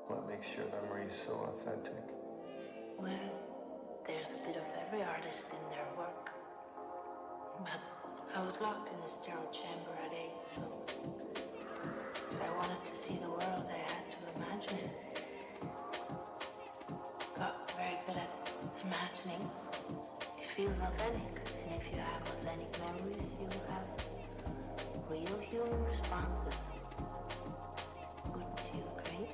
What makes your memories so authentic? Well, there's a bit of every artist in their work. But I was locked in a sterile chamber at 8, so if I wanted to see the world, I had to imagine it. Got very good at imagining. It feels authentic, and if you have authentic memories, you have real human responses. Wouldn't you agree?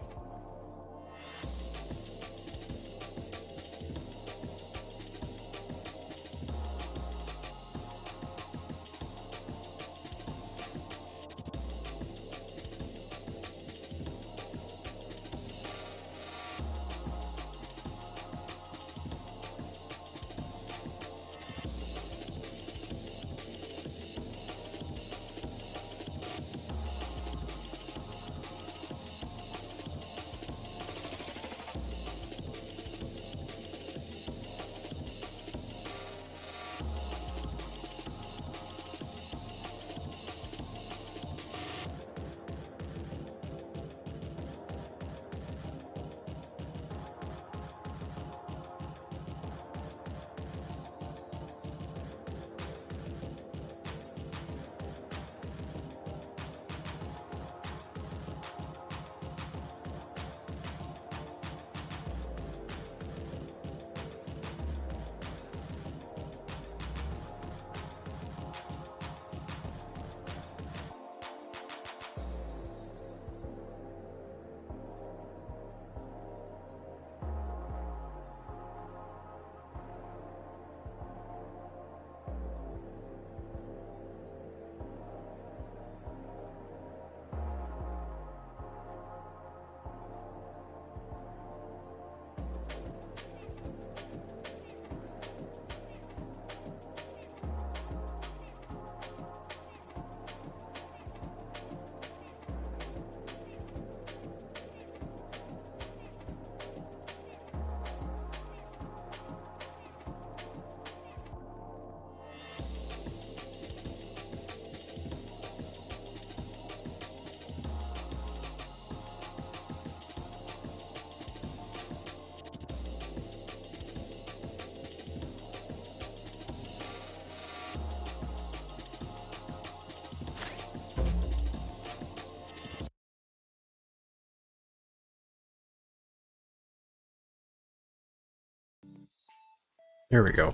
Here we go.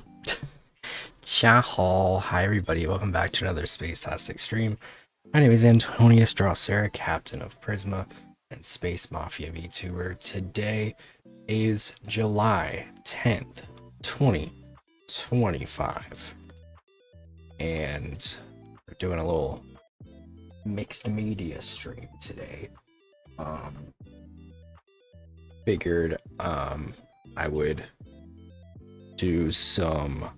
Ciao. Hi everybody, welcome back to another Space-tastic stream. My name is Antonius Drossera, captain of Prisma and Space Mafia VTuber. Today is July 10th, 2025. And we're doing a little mixed media stream today. Figured I would do some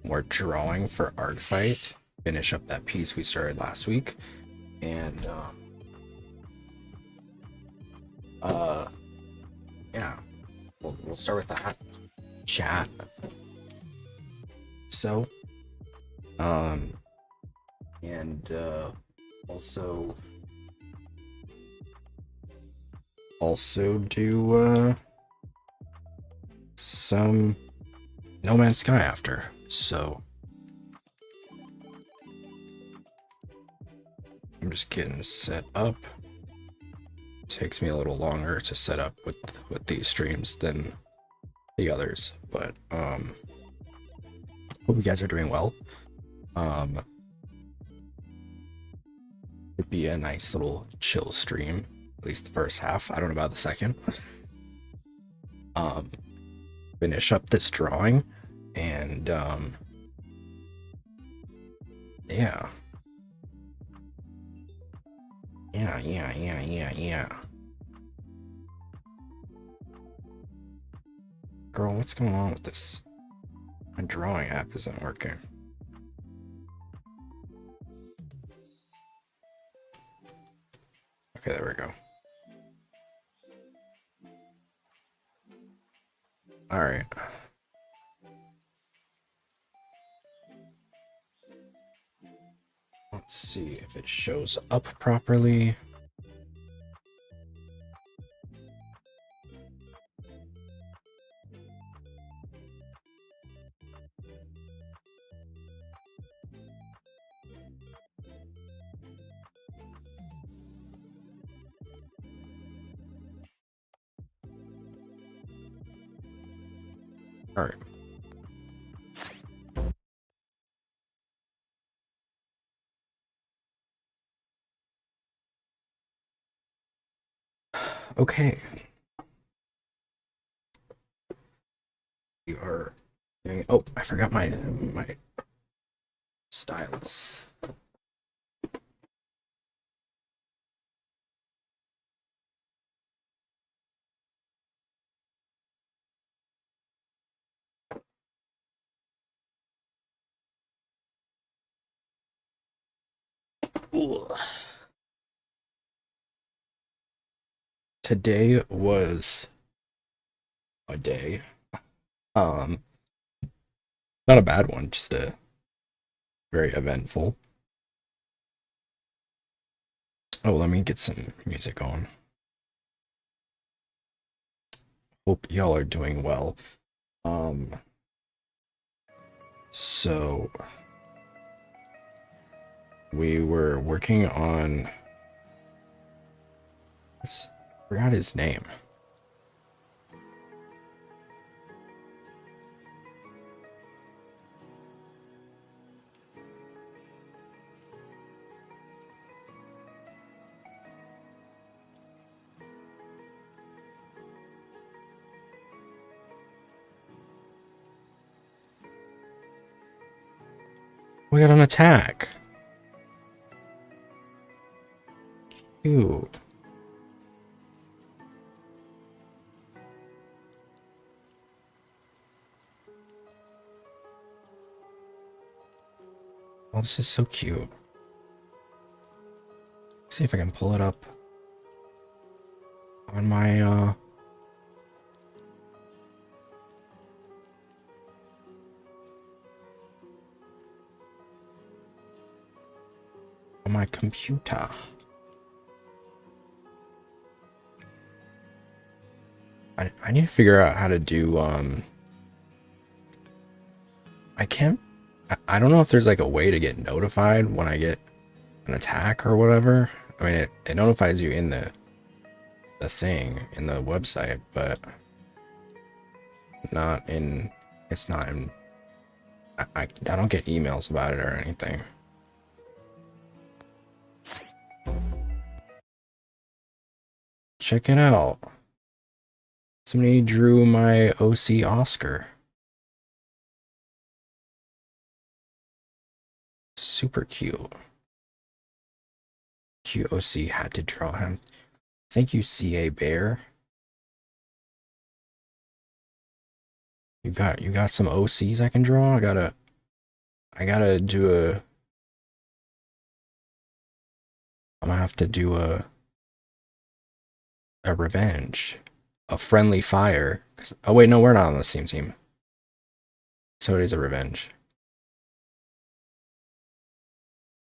more drawing for Art Fight, finish up that piece we started last week, and yeah, we'll start with that chat. So and also do some No Man's Sky after. So I'm just getting set up. Takes me a little longer to set up with these streams than the others, but hope you guys are doing well. Would be a nice little chill stream, at least the first half. I don't know about the second. Finish up this drawing and yeah. Girl, what's going on with this? My drawing app isn't working. Okay, there we go. All right. Let's see if it shows up properly. All right. Okay. You are doing, oh, I forgot my stylus. Ooh. Today was a day. Not a bad one, just a very eventful. Oh, let me get some music on. Hope y'all are doing well. So we were working on, I forgot his name. We got an attack. Cute. Oh, this is so cute. See if I can pull it up on my on my computer. I need to figure out how to do I don't know if there's like a way to get notified when I get an attack or whatever. I mean, it notifies you in the thing in the website, but not in It's not in. I don't get emails about it or anything. Check it out. Somebody drew my OC Oscar. Super cute. QOC had to draw him. Thank you, CA Bear. You got some OCs I can draw? I gotta do a I'm gonna have to do a revenge. A friendly fire. Oh wait, no, we're not on the same team. So it is a revenge.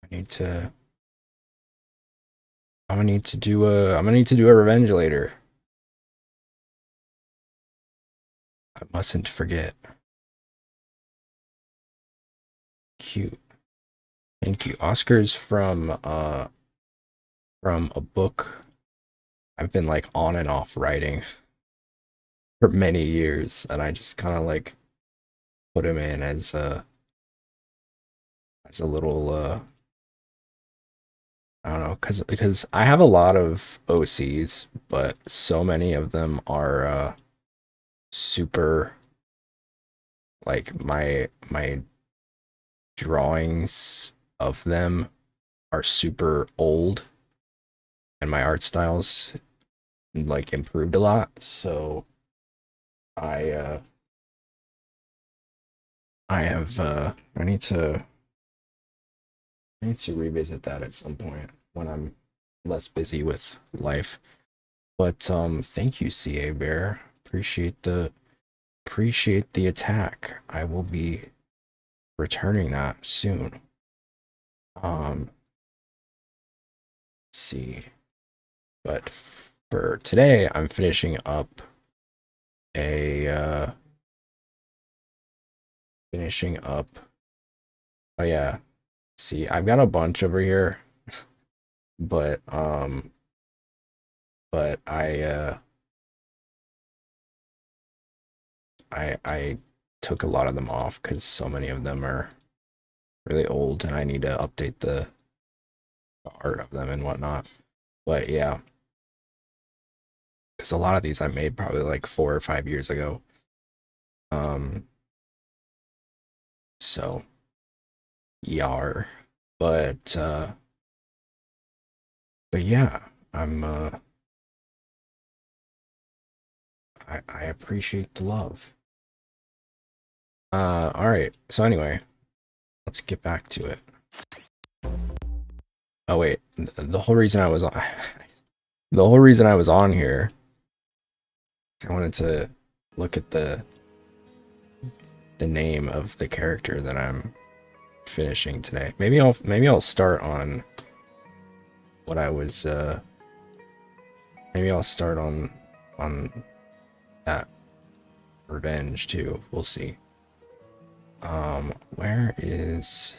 I'm gonna need to do a revenge later. I mustn't forget. Cute. Thank you. Oscar's from a book I've been like on and off writing for many years, and I just kind of like put him in as a little I don't know, because I have a lot of OCs, but so many of them are super, like my drawings of them are super old, and my art styles like improved a lot. So I I need to revisit that at some point when I'm less busy with life. But thank you, CA Bear. Appreciate the attack. I will be returning that soon. Let's see. But for today, I'm finishing up a oh yeah. See, I've got a bunch over here, but I took a lot of them off because so many of them are really old and I need to update the art of them and whatnot. But yeah, because a lot of these I made probably like 4 or 5 years ago. So yar. But yeah, I appreciate the love. All right. So anyway, let's get back to it. Oh wait, the whole reason I was on the whole reason I was on here, I wanted to look at the name of the character that I'm finishing today. Maybe I'll start on what I was maybe I'll start on that revenge too. We'll see. Where is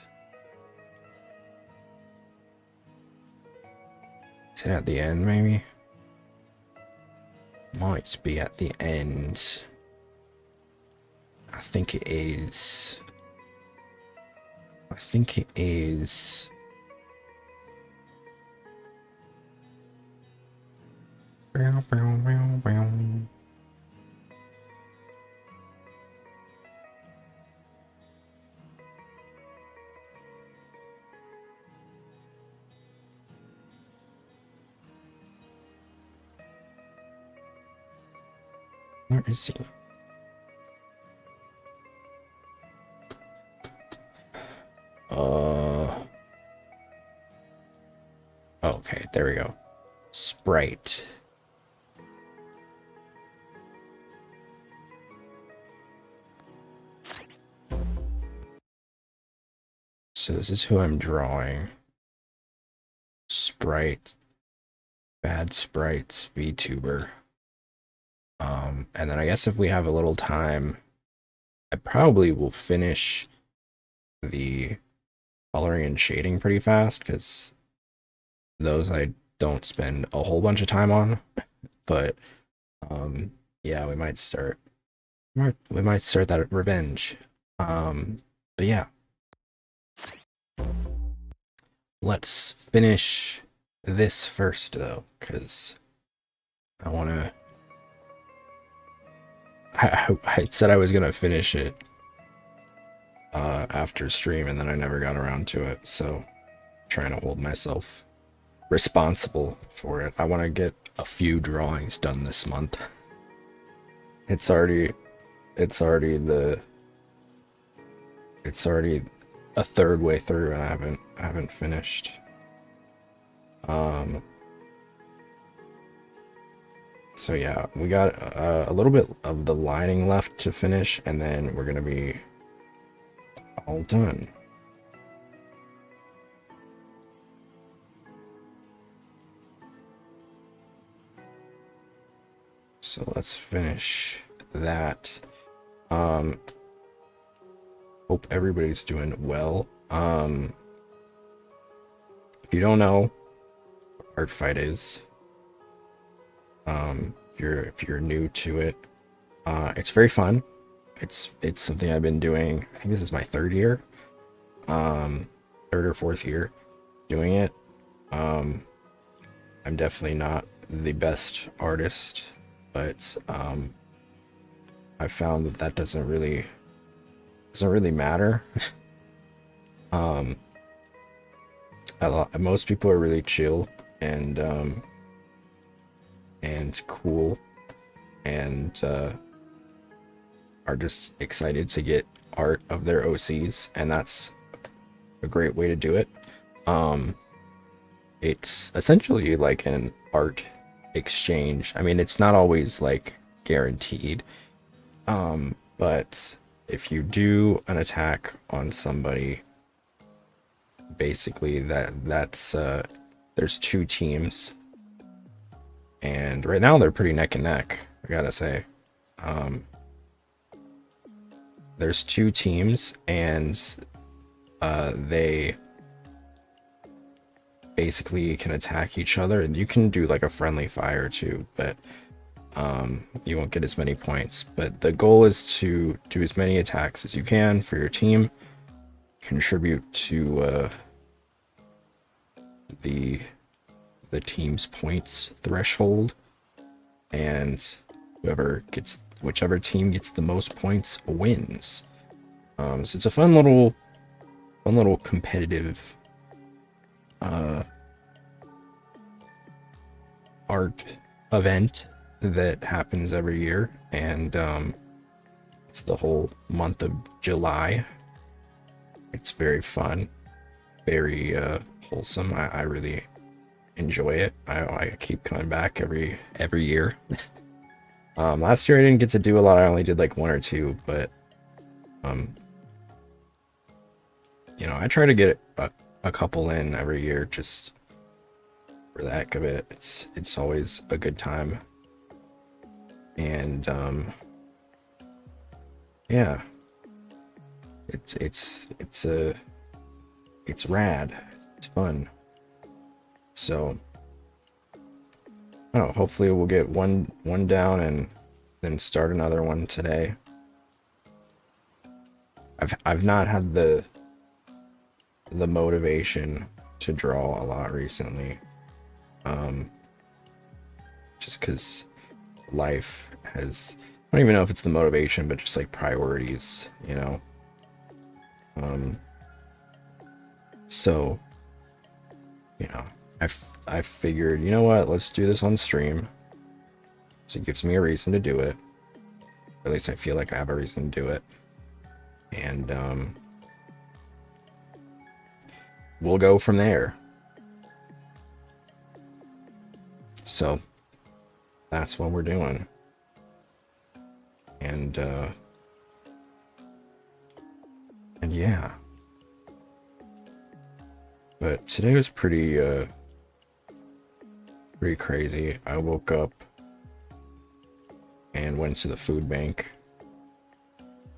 it at the end maybe? Might be at the end. I think it is. Bow, bow, bow, bow. Where is he? Okay, there we go. Sprite. So this is who I'm drawing. Sprite. Bad Sprites VTuber. And then I guess if we have a little time, I probably will finish the coloring and shading pretty fast, because those I don't spend a whole bunch of time on. But yeah, we might start We might start that revenge. But yeah, let's finish this first though, because I want to. I said I was gonna finish it after stream, and then I never got around to it. So, I'm trying to hold myself responsible for it. I want to get a few drawings done this month. It's already a third way through, and I haven't finished. So yeah, we got a little bit of the lining left to finish, and then we're gonna be all done. So let's finish that. Hope everybody's doing well. If you don't know what Art Fight is, if you're new to it, it's very fun. It's something I've been doing. I think this is my third year, third or fourth year doing it. I'm definitely not the best artist, but I found that doesn't really matter. Most people are really chill and cool, and are just excited to get art of their OCs, and that's a great way to do it. It's essentially like an art exchange. I mean, it's not always like guaranteed, but if you do an attack on somebody, basically that's there's two teams, and right now they're pretty neck and neck, I gotta say. There's two teams, and they basically can attack each other, and you can do like a friendly fire too, but you won't get as many points. But the goal is to do as many attacks as you can for your team, contribute to the team's points threshold, and whichever team gets the most points wins. So it's a fun little competitive art event that happens every year, and it's the whole month of July. It's very fun, very wholesome. I really enjoy it. I keep coming back every year. Last year I didn't get to do a lot. I only did like one or two, but you know, I try to get a couple in every year just for the heck of it. It's always a good time. And yeah, it's rad. It's fun. So I don't know, hopefully we'll get one down and then start another one today. I've not had the motivation to draw a lot recently. Just because life has, I don't even know if it's the motivation, but just like priorities, you know. So, you know, I figured, you know what, let's do this on stream. So it gives me a reason to do it. Or at least I feel like I have a reason to do it. And we'll go from there. So that's what we're doing. And yeah. But today was pretty crazy. I woke up and went to the food bank.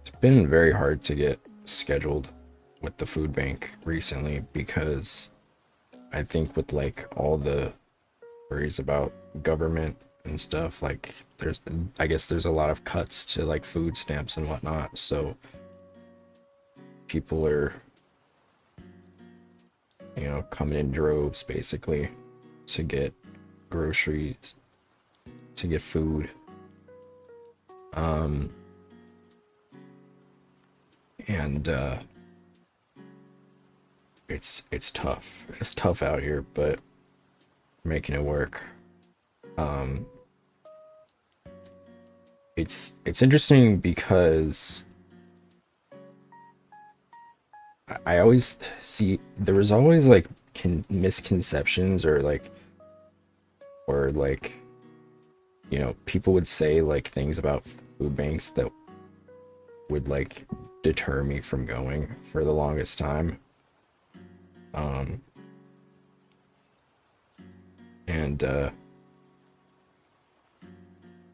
It's been very hard to get scheduled with the food bank recently, because I think with like all the worries about government and stuff. Like I guess there's a lot of cuts to like food stamps and whatnot, so people are, you know, coming in droves basically to get groceries, to get food. And it's tough. It's tough out here, but making it work. It's interesting because I always see there was always like misconceptions or like you know, people would say like things about food banks that would like deter me from going for the longest time. And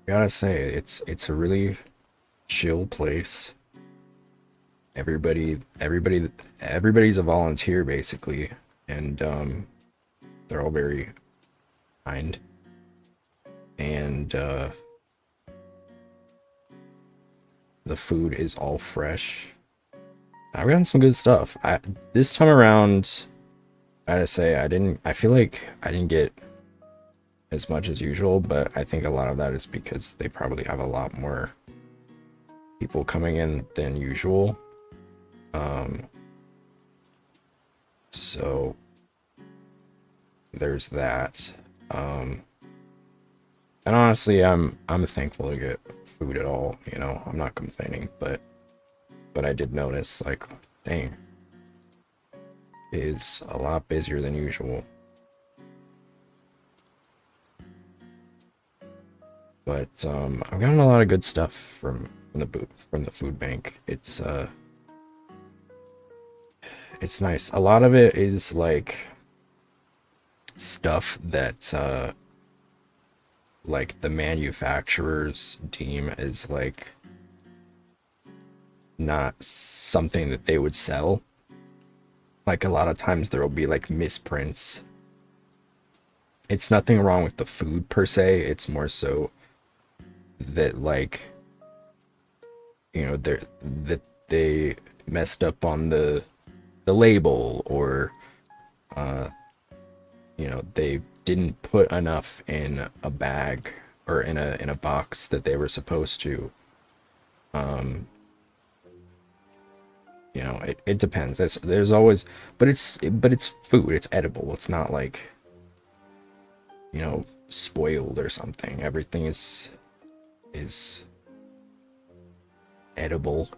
gotta say it's a really chill place. Everybody's a volunteer basically, and they're all very kind. And the food is all fresh. I've gotten some good stuff. This time around, I gotta say I feel like I didn't get as much as usual, but I think a lot of that is because they probably have a lot more people coming in than usual. So there's that. And honestly, I'm thankful to get food at all, you know. I'm not complaining, but I did notice, like, dang, it is a lot busier than usual. But I've gotten a lot of good stuff from the food bank. It's nice. A lot of it is like stuff that like the manufacturers deem as like not something that they would sell. Like a lot of times there will be like misprints. It's nothing wrong with the food per se, it's more so that, like, you know, that they messed up on the label, or you know, they didn't put enough in a bag or in a box that they were supposed to. You know, it depends. There's always, but it's food. It's edible. It's not like, you know, spoiled or something. Everything is edible.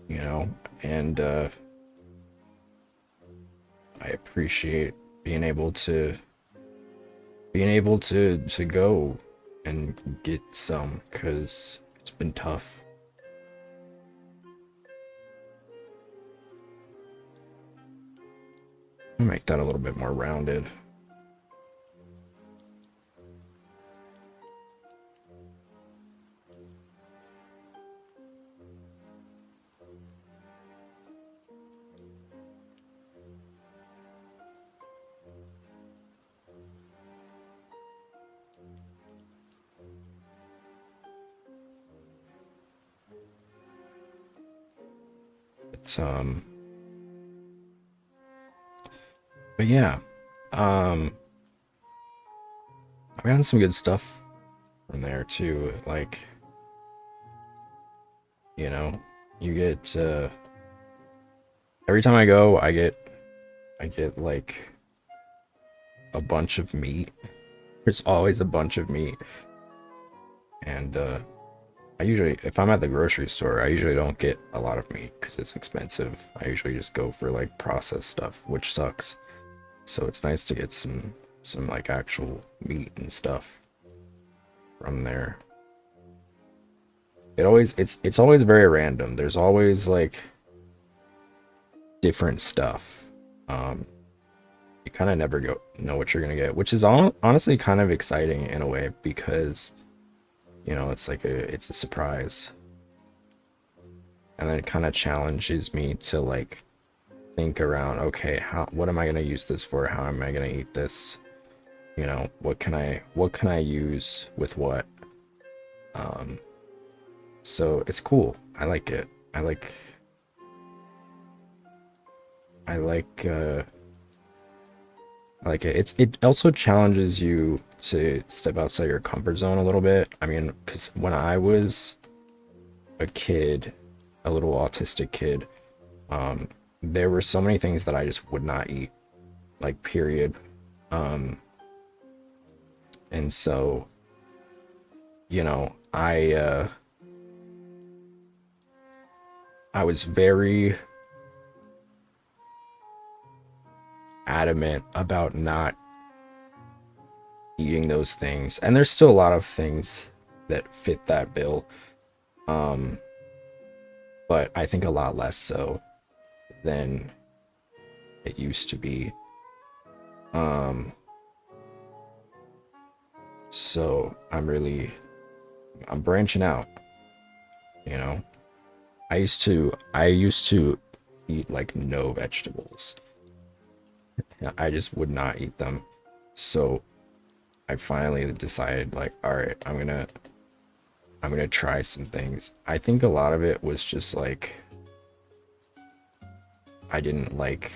You know, and I appreciate being able to go and get some, because it's been tough. I'll make that a little bit more rounded. But yeah, I've gotten some good stuff from there too. Like, you know, you get every time I go, I get like a bunch of meat. There's always a bunch of meat, and I usually, if I'm at the grocery store, I usually don't get a lot of meat because it's expensive. I usually just go for like processed stuff, which sucks. So it's nice to get some like actual meat and stuff from there. It's always very random. There's always like different stuff. You kind of never know what you're gonna get, which is honestly kind of exciting in a way, because, you know, it's like it's a surprise, and then it kind of challenges me to like think around, okay, what am I going to use this for? How am I going to eat this? You know, what can I use with what? So it's cool. I like it. I like it. It also challenges you to step outside your comfort zone a little bit. I mean, because when I was a kid, a little autistic kid, there were so many things that I just would not eat, like period. And so, you know, I was very adamant about not eating those things, and there's still a lot of things that fit that bill, but I think a lot less so than it used to be. So I'm branching out, you know. I used to eat like no vegetables. I just would not eat them. So I finally decided, like, all right, I'm gonna try some things. I think a lot of it was just like I didn't like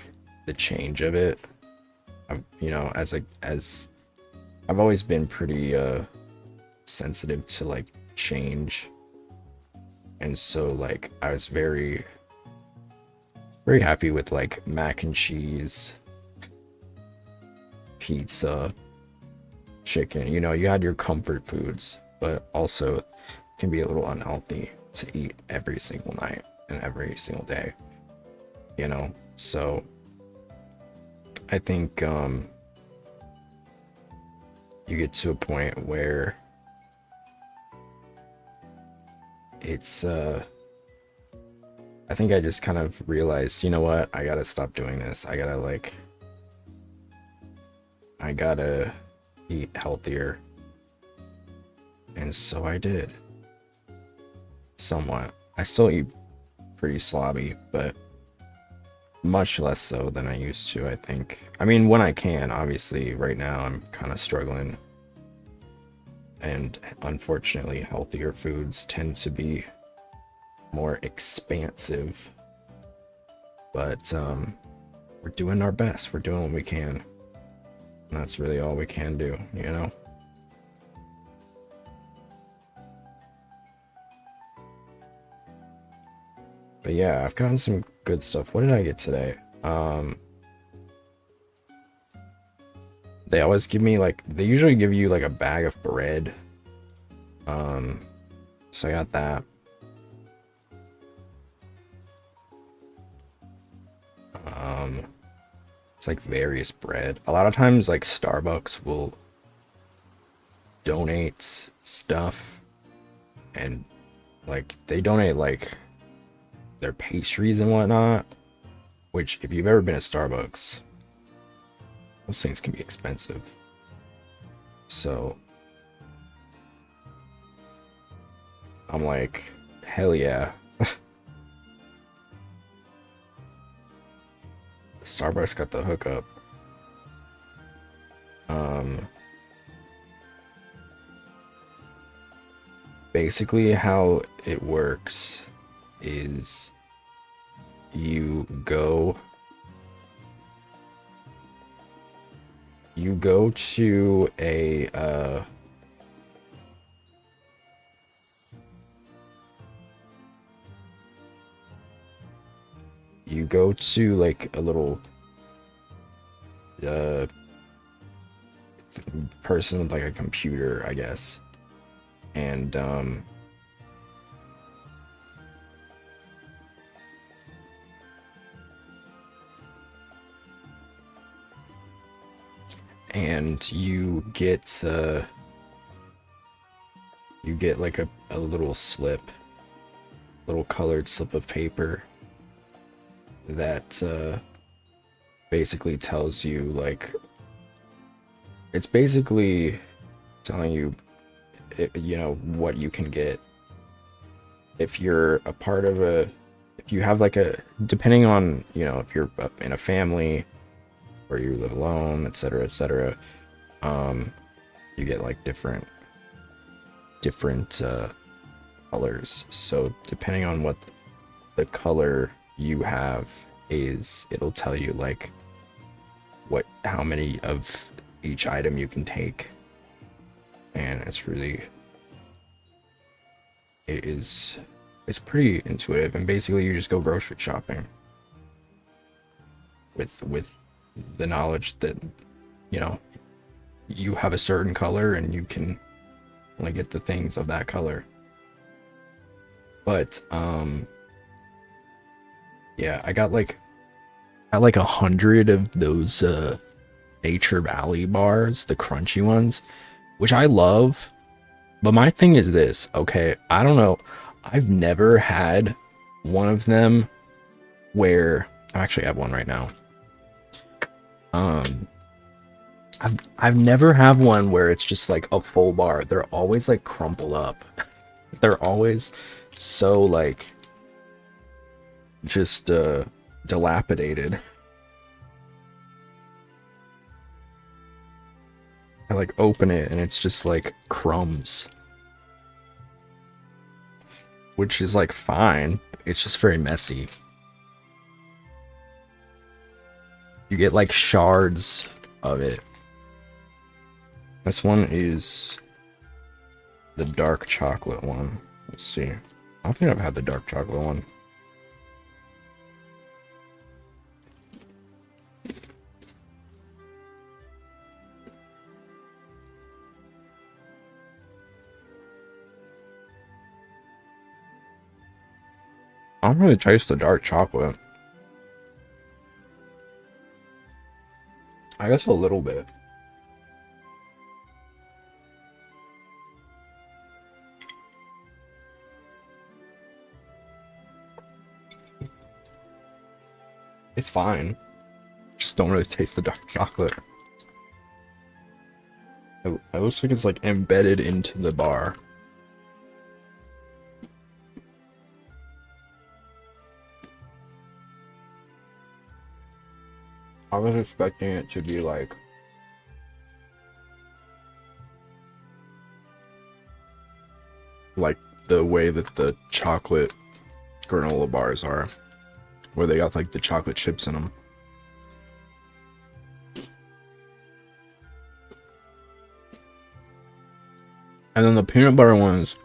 the change of it. You know, as I've always been pretty sensitive to like change, and so like I was very happy with like mac and cheese, pizza, chicken. You know, you had your comfort foods, but also it can be a little unhealthy to eat every single night and every single day, you know. So I think you get to a point where it's I think I just kind of realized, you know what, I gotta stop doing this. I gotta eat healthier. And so I did. Somewhat. I still eat pretty slobby, but much less so than I used to, I think. I mean, when I can, obviously. Right now I'm kind of struggling. And unfortunately, healthier foods tend to be more expansive. But we're doing our best. We're doing what we can. And that's really all we can do, you know? But yeah, I've gotten some good stuff. What did I get today? They always give me like, they usually give you like a bag of bread. So I got that. It's like various bread. A lot of times like Starbucks will donate stuff, and like they donate like their pastries and whatnot, which if you've ever been to Starbucks, those things can be expensive. So I'm like, hell yeah. Starbucks got the hookup. Basically how it works is you go to a you go to like a little person with like a computer, I guess, and you get like a little little colored slip of paper that basically tells you, like, it's basically telling you, you know, what you can get if you're a part of you have like a, depending on, you know, if you're in a family or you live alone, etc., etc., you get like different colors. So depending on what the color you have is, it'll tell you like how many of each item you can take. And it's pretty intuitive, and basically you just go grocery shopping with the knowledge that, you know, you have a certain color and you can only get the things of that color. But yeah, I got like 100 of those Nature Valley bars, the crunchy ones, which I love. But my thing is this, okay, I don't know, I've never had one of them where I actually have one right now. I've never had one where it's just like a full bar. They're always like crumpled up. They're always so like just dilapidated. I like open it and it's just like crumbs, which is like fine. It's just very messy. You get like shards of it. This one is the dark chocolate one. Let's see. I don't think I've had the dark chocolate one. I don't really taste the dark chocolate. I guess a little bit. It's fine. Just don't really taste the dark chocolate. It looks like it's like embedded into the bar. I was expecting it to be like the way that the chocolate granola bars are, where they got like the chocolate chips in them. And then the peanut butter ones,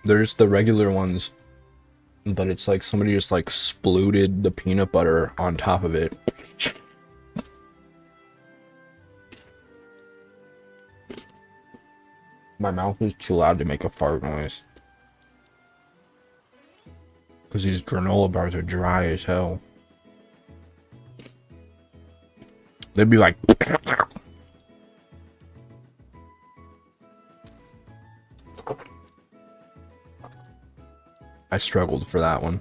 they're just the regular ones, but it's like somebody just like spluted the peanut butter on top of it. My mouth is too loud to make a fart noise, because these granola bars are dry as hell. They'd be like... I struggled for that one.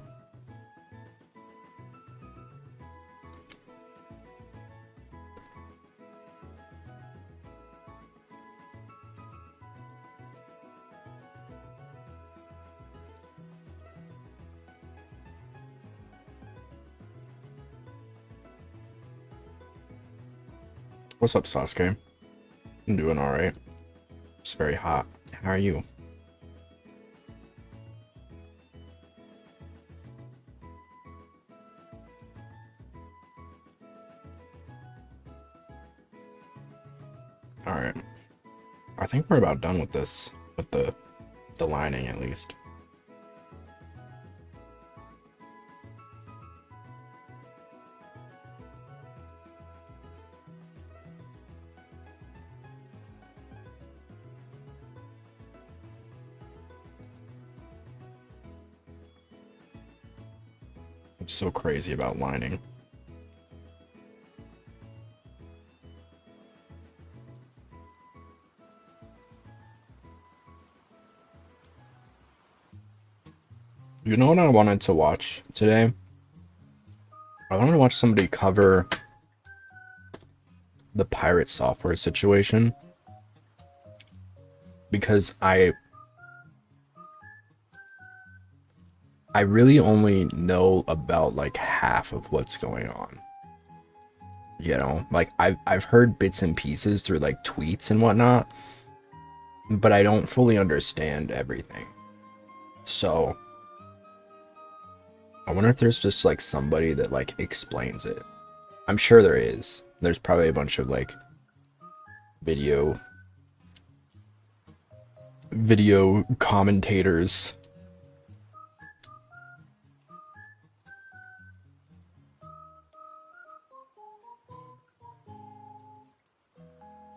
What's up, Sasuke? I'm doing alright. It's very hot. How are you? Alright. I think we're about done with this. With the lining, at least. I'm so crazy about lining. You know what I wanted to watch today? I wanted to watch somebody cover the pirate software situation, because I really only know about like half of what's going on. You know, like I've heard bits and pieces through like tweets and whatnot, but I don't fully understand everything. So I wonder if there's just like somebody that like explains it. I'm sure there is. There's probably a bunch of like video commentators.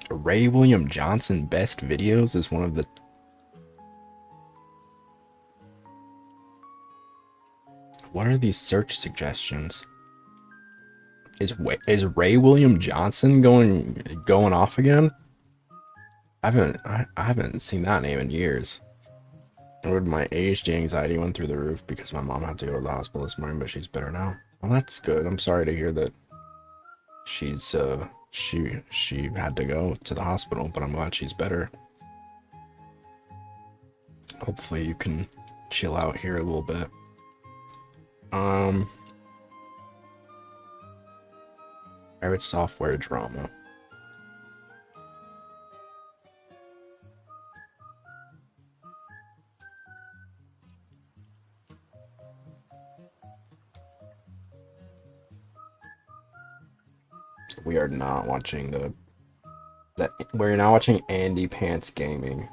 Ray William Johnson best videos is one of the. What are these search suggestions? Is Ray William Johnson going off again? I haven't seen that name in years. My ADHD anxiety went through the roof because my mom had to go to the hospital this morning, but she's better now. Well, that's good. I'm sorry to hear that she's she had to go to the hospital, but I'm glad she's better. Hopefully you can chill out here a little bit. Pirate software drama. We are not watching we're not watching Andy Pants Gaming.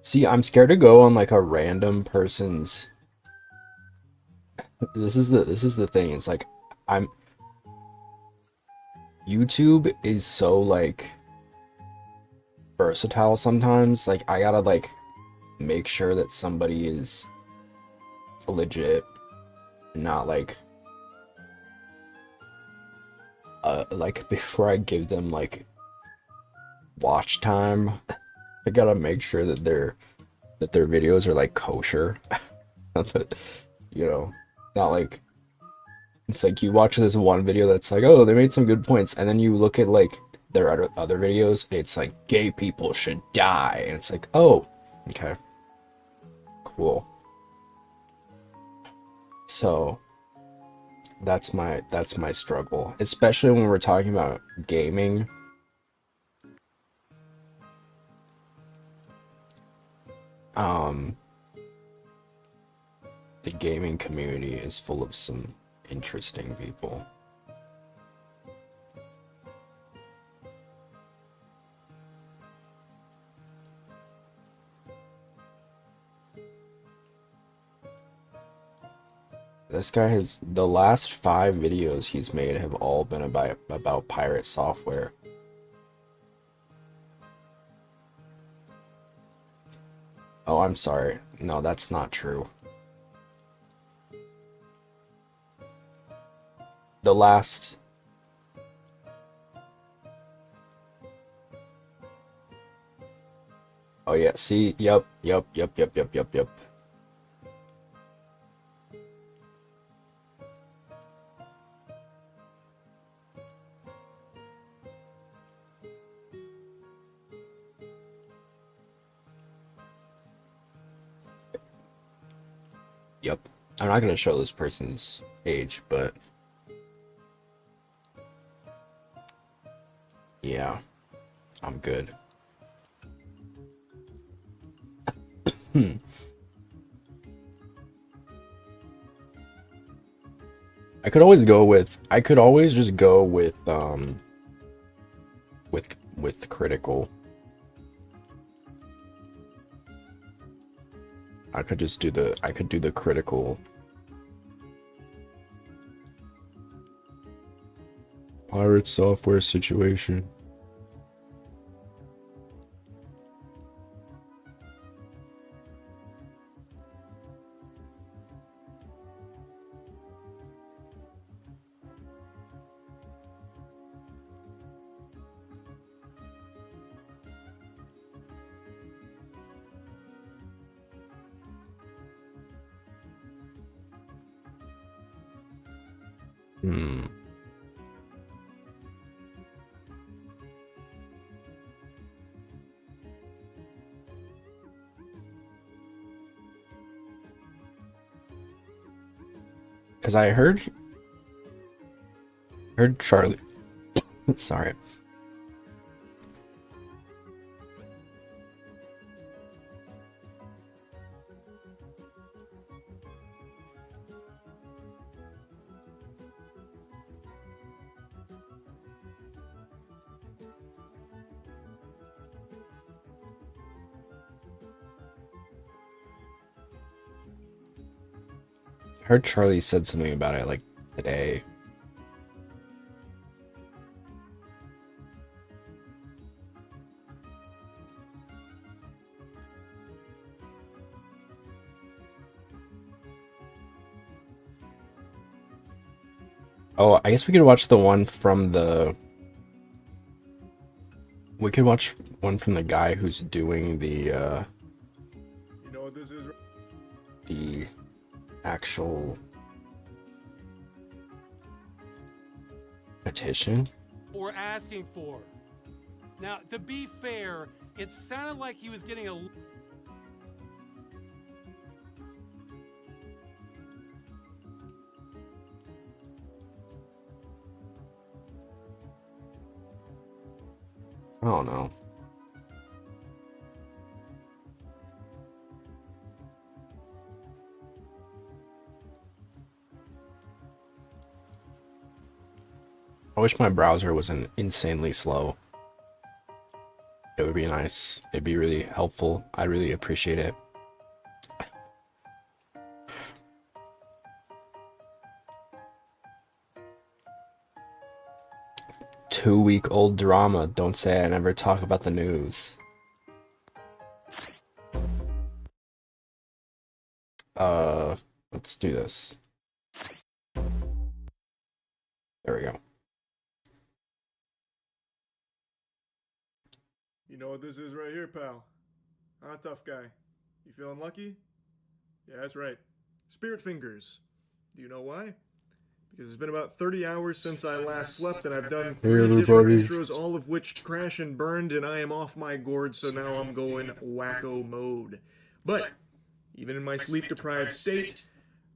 See, I'm scared to go on like a random person's. This is the thing. It's like I'm YouTube is so like versatile sometimes. Like I gotta like make sure that somebody is legit, not like like before I give them like watch time. I gotta make sure that their videos are like kosher. That, you know, not like it's like you watch this one video that's like, oh, they made some good points, and then you look at like their other videos, and it's like gay people should die, and it's like, oh, okay, cool. So that's my struggle, especially when we're talking about gaming. The gaming community is full of some interesting people. This guy has the last 5 videos he's made have all been about pirate software. Oh, I'm sorry. No, that's not true. The last Oh yeah, see, yep. Yep. I'm not gonna show this person's age, but yeah, I'm good. I could always just go with critical. I could do the critical pirate software situation. Hmm. Because I heard Charlie. Sorry. I heard Charlie said something about it like today. Oh, I guess we could watch the one from the. We could watch one from the guy who's doing the. You know what this is? The actual petition. We're asking for. Now, to be fair, it sounded like he was getting a. I don't know. I wish my browser wasn't insanely slow. It would be nice. It'd be really helpful. I really appreciate it. Two-week-old drama. Don't say I never talk about the news. Let's do this. There we go. You know what this is right here, pal? Huh, tough guy? You feeling lucky? Yeah, that's right. Spirit fingers. Do you know why? Because it's been about 30 hours since I last slept, and I've done 3 different intros, all of which crash and burned, and I am off my gourd, so now I'm going wacko mode. But, even in my sleep-deprived state,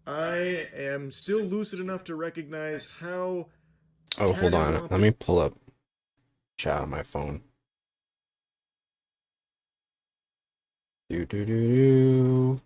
I am still lucid enough to recognize how... Oh, hold on. Let me pull up chat on my phone. Do.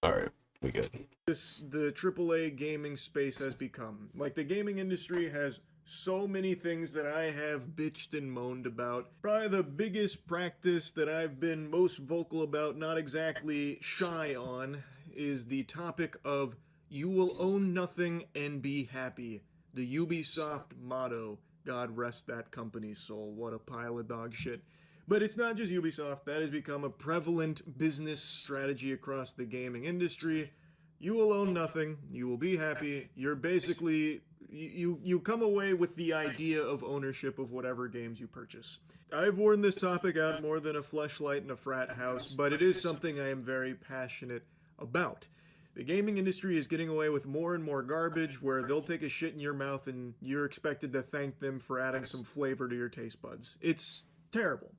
All right, we good. The AAA gaming space has become. Like, the gaming industry has so many things that I have bitched and moaned about. Probably the biggest practice that I've been most vocal about, not exactly shy on, is the topic of you will own nothing and be happy. The Ubisoft motto. God rest that company's soul. What a pile of dog shit. But it's not just Ubisoft. That has become a prevalent business strategy across the gaming industry. You will own nothing. You will be happy. You're basically... You come away with the idea of ownership of whatever games you purchase. I've worn this topic out more than a fleshlight in a frat house, but it is something I am very passionate about. The gaming industry is getting away with more and more garbage where they'll take a shit in your mouth and you're expected to thank them for adding some flavor to your taste buds. It's terrible.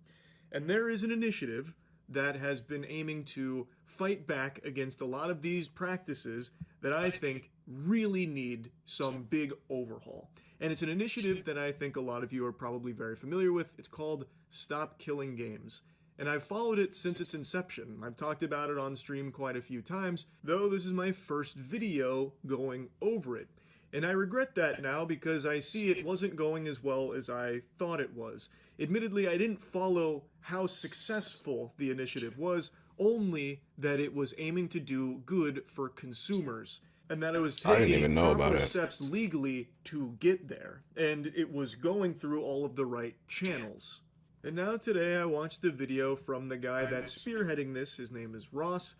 And there is an initiative that has been aiming to fight back against a lot of these practices that I think really need some big overhaul. And it's an initiative that I think a lot of you are probably very familiar with. It's called Stop Killing Games. And I've followed it since its inception. I've talked about it on stream quite a few times, though this is my first video going over it. And I regret that now because I see it wasn't going as well as I thought it was. Admittedly, I didn't follow how successful the initiative was, only that it was aiming to do good for consumers. And that it was taking proper steps legally to get there. And it was going through all of the right channels. And now today I watched a video from the guy that's spearheading this. His name is Ross.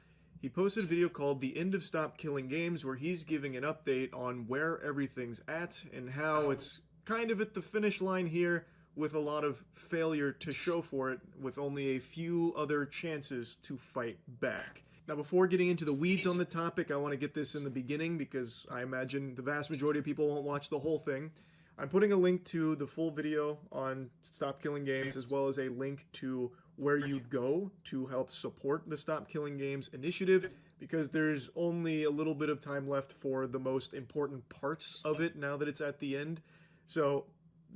he posted a video called The End of Stop Killing Games, where he's giving an update on where everything's at and how it's kind of at the finish line here, with a lot of failure to show for it, with only a few other chances to fight back. Now, before getting into the weeds on the topic, I want to get this in the beginning because I imagine the vast majority of people won't watch the whole thing. I'm putting a link to the full video on Stop Killing Games, as well as a link to where you go to help support the Stop Killing Games initiative, because there's only a little bit of time left for the most important parts of it now that it's at the end. So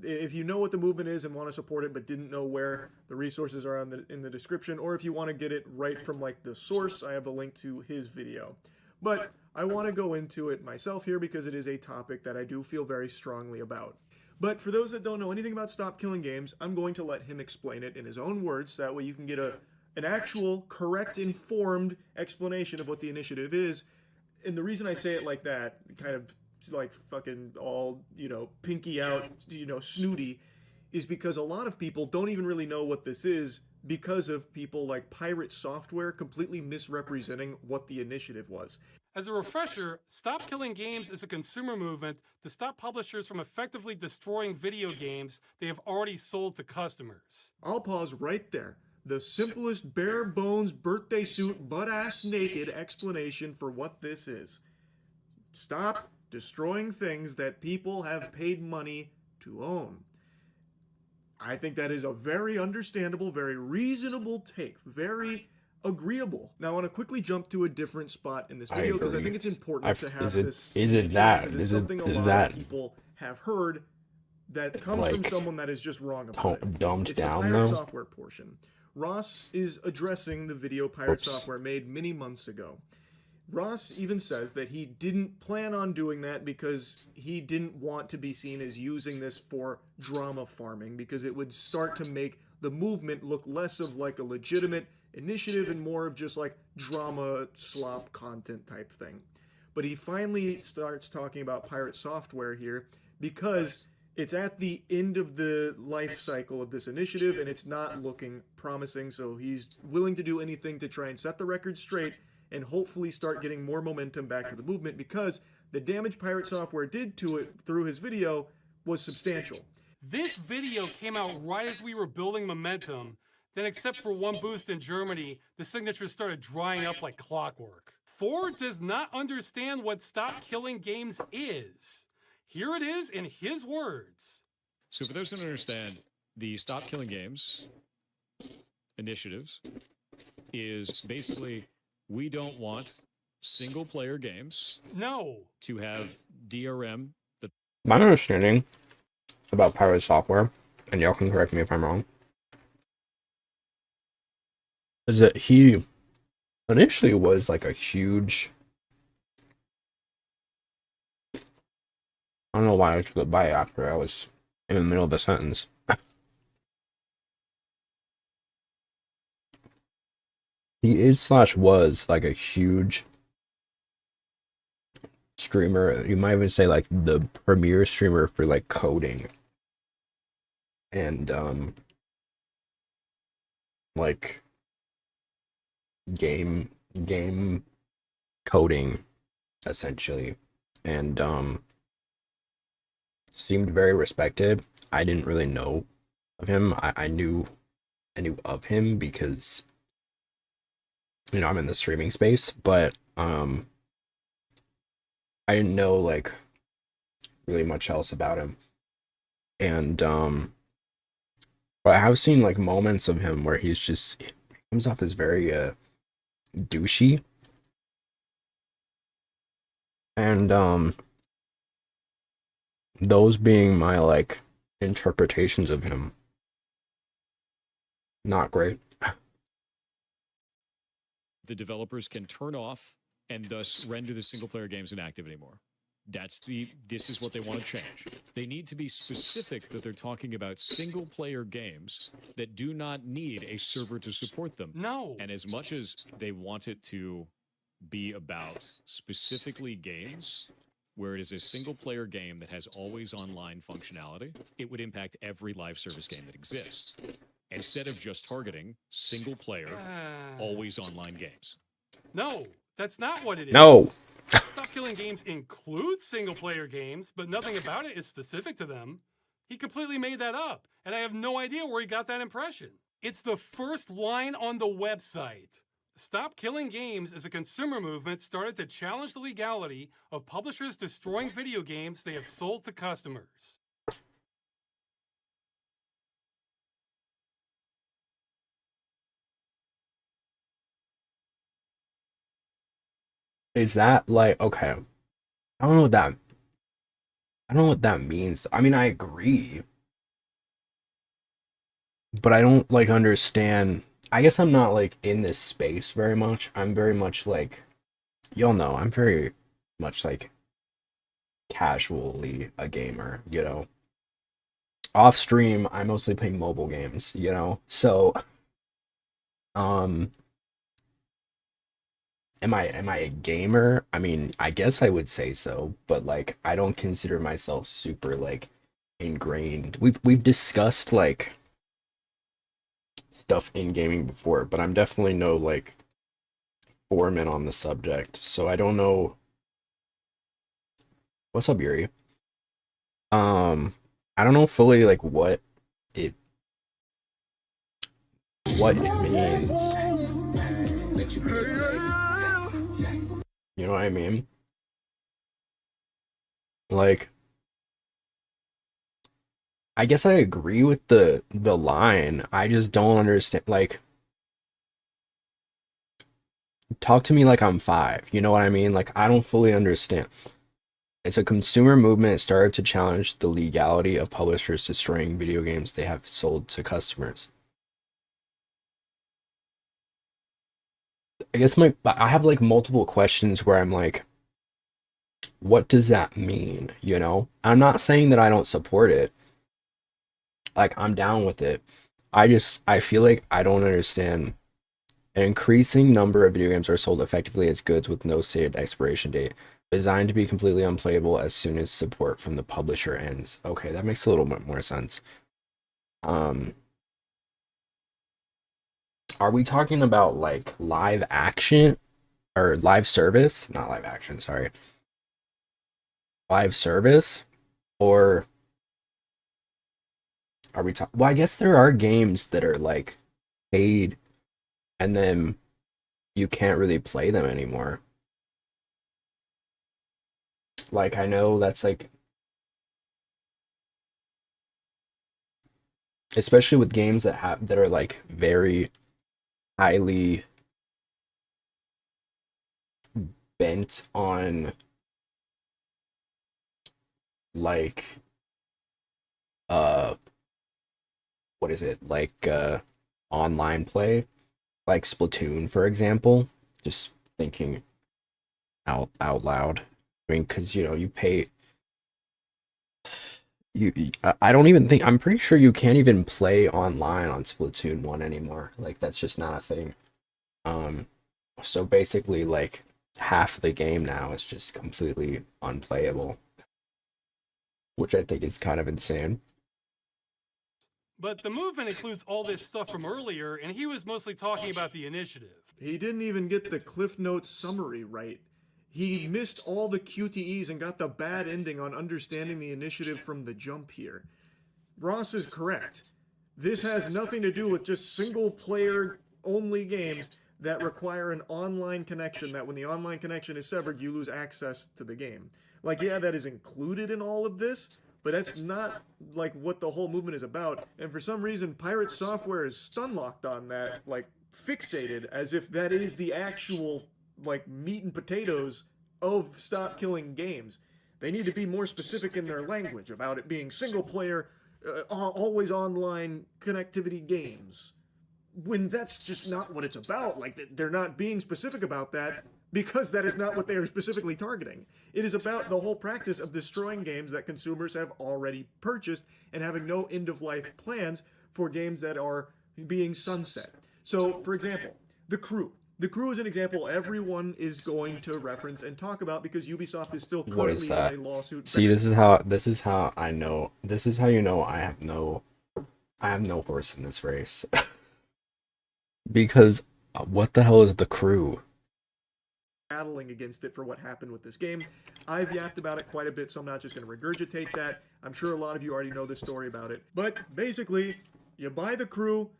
if you know what the movement is and want to support it but didn't know where, the resources are in the description, or if you want to get it right from like the source, I have a link to his video. But I want to go into it myself here because it is a topic that I do feel very strongly about. But for those that don't know anything about Stop Killing Games, I'm going to let him explain it in his own words, so that way you can get an actual, correct, informed explanation of what the initiative is. And the reason I say it like that, kind of like fucking all, pinky out, snooty, is because a lot of people don't even really know what this is because of people like Pirate Software completely misrepresenting what the initiative was. As a refresher, Stop Killing Games is a consumer movement to stop publishers from effectively destroying video games they have already sold to customers. I'll pause right there. The simplest, bare bones, birthday suit, butt-ass naked explanation for what this is. Stop destroying things that people have paid money to own. I think that is a very understandable, very reasonable take, very agreeable. Now I want to quickly jump to a different spot in this video because I think it's important to have this. Is it that? Is it something a lot of people have heard that comes from someone that is just wrong about it? Dumbed down, the Pirate though. Software portion. Ross is addressing the video Pirate Software made many months ago. Ross even says that he didn't plan on doing that because he didn't want to be seen as using this for drama farming, because it would start to make the movement look less of like a legitimate initiative and more of just like drama slop content type thing. But he finally starts talking about Pirate Software here because it's at the end of the life cycle of this initiative and it's not looking promising, so he's willing to do anything to try and set the record straight and hopefully start getting more momentum back to the movement, because the damage Pirate Software did to it through his video was substantial. This video came out right as we were building momentum. Then, except for one boost in Germany, the signatures started drying up like clockwork. Ford does not understand what Stop Killing Games is. Here it is in his words. So for those who don't understand, the Stop Killing Games initiatives is basically, we don't want single-player games to have DRM. My understanding about Pirate Software, and y'all can correct me if I'm wrong, is that he initially was like a huge... I don't know why I took it by after I was in the middle of a sentence. He was like a huge streamer. You might even say like the premier streamer for like coding and like game coding essentially, and seemed very respected. I didn't really know of him. I knew of him because, I'm in the streaming space, but I didn't know like really much else about him. And but I have seen like moments of him where he comes off as very douchey. And those being my like interpretations of him, not great. The developers can turn off and thus render the single-player games inactive anymore. This is what they want to change. They need to be specific that they're talking about single-player games that do not need a server to support them. No. And as much as they want it to be about specifically games where it is a single-player game that has always online functionality, it would impact every live service game that exists, instead of just targeting single-player, always online games. No, that's not what it is. No. Stop Killing Games includes single player games, but nothing about it is specific to them. He completely made that up, and I have no idea where he got that impression. It's the first line on the website. Stop Killing Games is a consumer movement started to challenge the legality of publishers destroying video games they have sold to customers. Is that like okay? I don't know what that. I don't know what that means. I mean, I agree, but I don't like understand. I guess I'm not like in this space very much. I'm very much like y'all know. I'm very much like casually a gamer. You know, off stream, I mostly play mobile games. You know, so um. Am I a gamer? I mean, I guess I would say so, but like I don't consider myself super like ingrained. We've discussed like stuff in gaming before, but I'm definitely no like foreman on the subject. So I don't know. What's up, Yuri? Um, I don't know fully like it what it means. You know what I mean? Like I guess I agree with the line. I just don't understand like talk to me like I'm 5. You know what I mean? Like I don't fully understand. It's a consumer movement. It started to challenge the legality of publishers destroying video games they have sold to customers. I guess I have like multiple questions where I'm like, what does that mean? You know? I'm not saying that I don't support it. Like I'm down with it. I feel like I don't understand. An increasing number of video games are sold effectively as goods with no stated expiration date, designed to be completely unplayable as soon as support from the publisher ends. Okay, that makes a little bit more sense. Um, are we talking about like live action or live service? Not live action, sorry. Live service? Or are we talking? Well, I guess there are games that are like paid and then you can't really play them anymore. Like I know that's like especially with games that are like very highly bent on like uh what is it? Like online play, like Splatoon for example. Just thinking out loud. I mean, cuz you know, you pay I don't even think I'm pretty sure you can't even play online on Splatoon 1 anymore. Like that's just not a thing. Um so basically like half the game now is just completely unplayable, which I think is kind of insane. But the movement includes all this stuff from earlier, and he was mostly talking about the initiative. He didn't even get the Cliff Notes summary right. He missed all the QTEs and got the bad ending on understanding the initiative from the jump here. Ross is correct. This has nothing to do with just single player only games that require an online connection, that when the online connection is severed, you lose access to the game. Like, yeah, that is included in all of this, but that's not like what the whole movement is about. And for some reason, Pirate Software is stun locked on that, like fixated as if that is the actual like meat and potatoes of Stop Killing Games. They need to be more specific in their language about it being single player, always online connectivity games. When that's just not what it's about. Like, they're not being specific about that because that is not what they are specifically targeting. It is about the whole practice of destroying games that consumers have already purchased and having no end of life plans for games that are being sunset. So, for example, The Crew. The Crew is an example everyone is going to reference and talk about because Ubisoft is still What is currently that? in a lawsuit. See, this is how I know. This is how you know I have no horse in this race. Because what the hell is The Crew? battling against it for what happened with this game. I've yapped about it quite a bit, so I'm not just going to regurgitate that. I'm sure a lot of you already know the story about it. But basically, you buy the crew,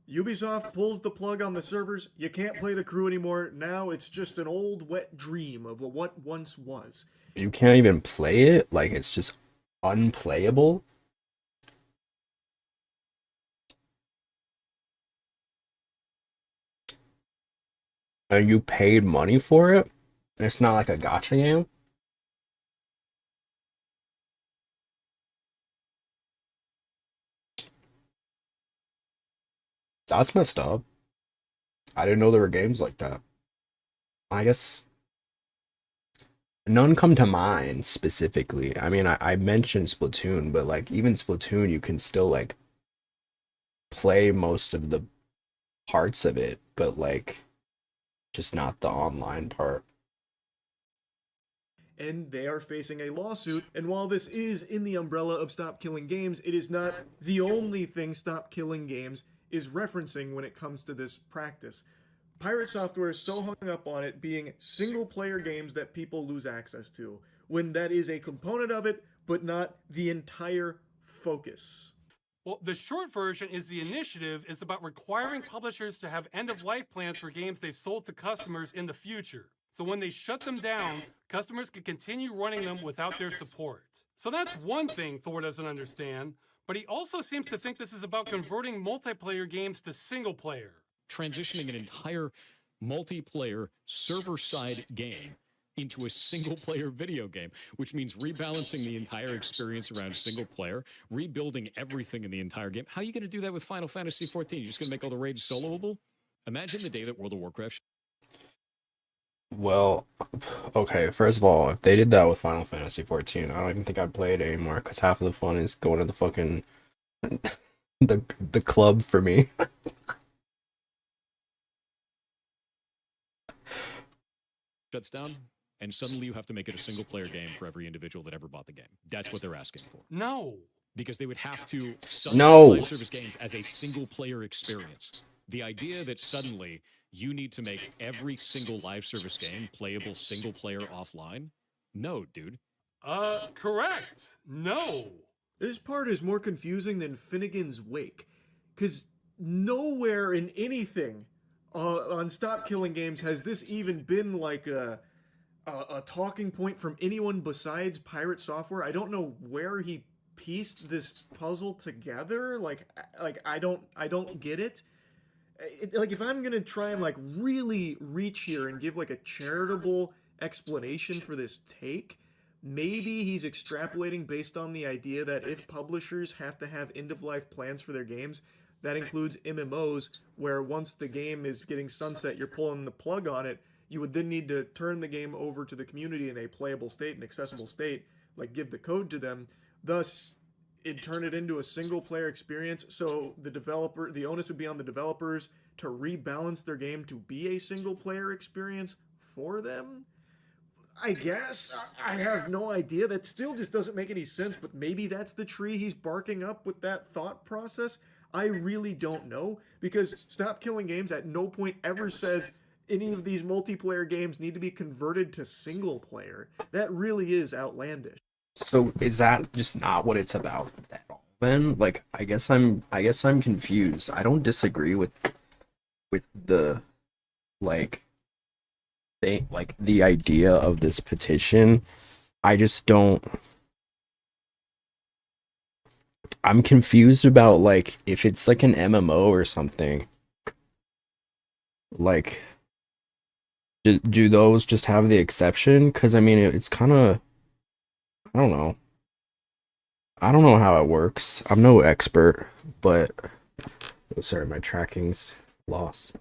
Ubisoft pulls the plug on the servers, you can't play the crew anymore. Now it's just an old wet dream of what once was. You can't even play it? Like, it's just unplayable? And you paid money for it? It's not like a gacha game? That's messed up. I didn't know there were games like that. I guess none come to mind specifically. I mean, I mentioned Splatoon, but like even Splatoon, you can still like play most of the parts of it, but like just not the online part. And they are facing a lawsuit. And while this is in the umbrella of Stop Killing Games, it is not the only thing Stop Killing Games is referencing when it comes to this practice. Pirate Software is so hung up on it being single-player games that people lose access to, when that is a component of it, but not the entire focus. Well, the short version is the initiative is about requiring publishers to have end-of-life plans for games they've sold to customers in the future. So when they shut them down, customers can continue running them without their support. So that's one thing Thor doesn't understand, but he also seems to think this is about converting multiplayer games to single-player. Transitioning an entire multiplayer server-side game into a single-player video game, which means rebalancing the entire experience around single-player, rebuilding everything in the entire game. How are you going to do that with Final Fantasy XIV? You're just going to make all the raids soloable? Imagine the day that World of Warcraft... Well, okay, first of all, if they did that with Final Fantasy 14, I don't even think I'd play it anymore, because half of the fun is going to the fucking the club for me. shuts down, and suddenly you have to make it a single-player game for every individual that ever bought the game. That's what they're asking for. No. Because they would have to sunset No. live service games as a single-player experience. The idea that suddenly you need to make every single live service game playable single-player offline? No, dude. Correct. No. This part is more confusing than Finnegan's Wake, because nowhere in anything on Stop Killing Games has this even been like a talking point from anyone besides Pirate Software. I don't know where he pieced this puzzle together. Like I don't get it. Like if I'm gonna try and like really reach here and give like a charitable explanation for this take, maybe he's extrapolating based on the idea that if publishers have to have end-of-life plans for their games, that includes MMOs, where once the game is getting sunset, you're pulling the plug on it, you would then need to turn the game over to the community in a playable state, an accessible state, like give the code to them. Thus, it'd turn it into a single-player experience, so the onus would be on the developers to rebalance their game to be a single-player experience for them? I guess. I have no idea. That still just doesn't make any sense, but maybe that's the tree he's barking up with that thought process. I really don't know, because Stop Killing Games at no point ever says any of these multiplayer games need to be converted to single player. That really is outlandish. So is that just not what it's about at all then? Like I guess I'm confused. I don't disagree with the like the idea of this petition. I just don't. I'm confused about like if it's like an MMO or something. Like do those just have the exception? Because I mean it's kind of, I don't know. I don't know how it works. I'm no expert, but oh, sorry, my tracking's lost.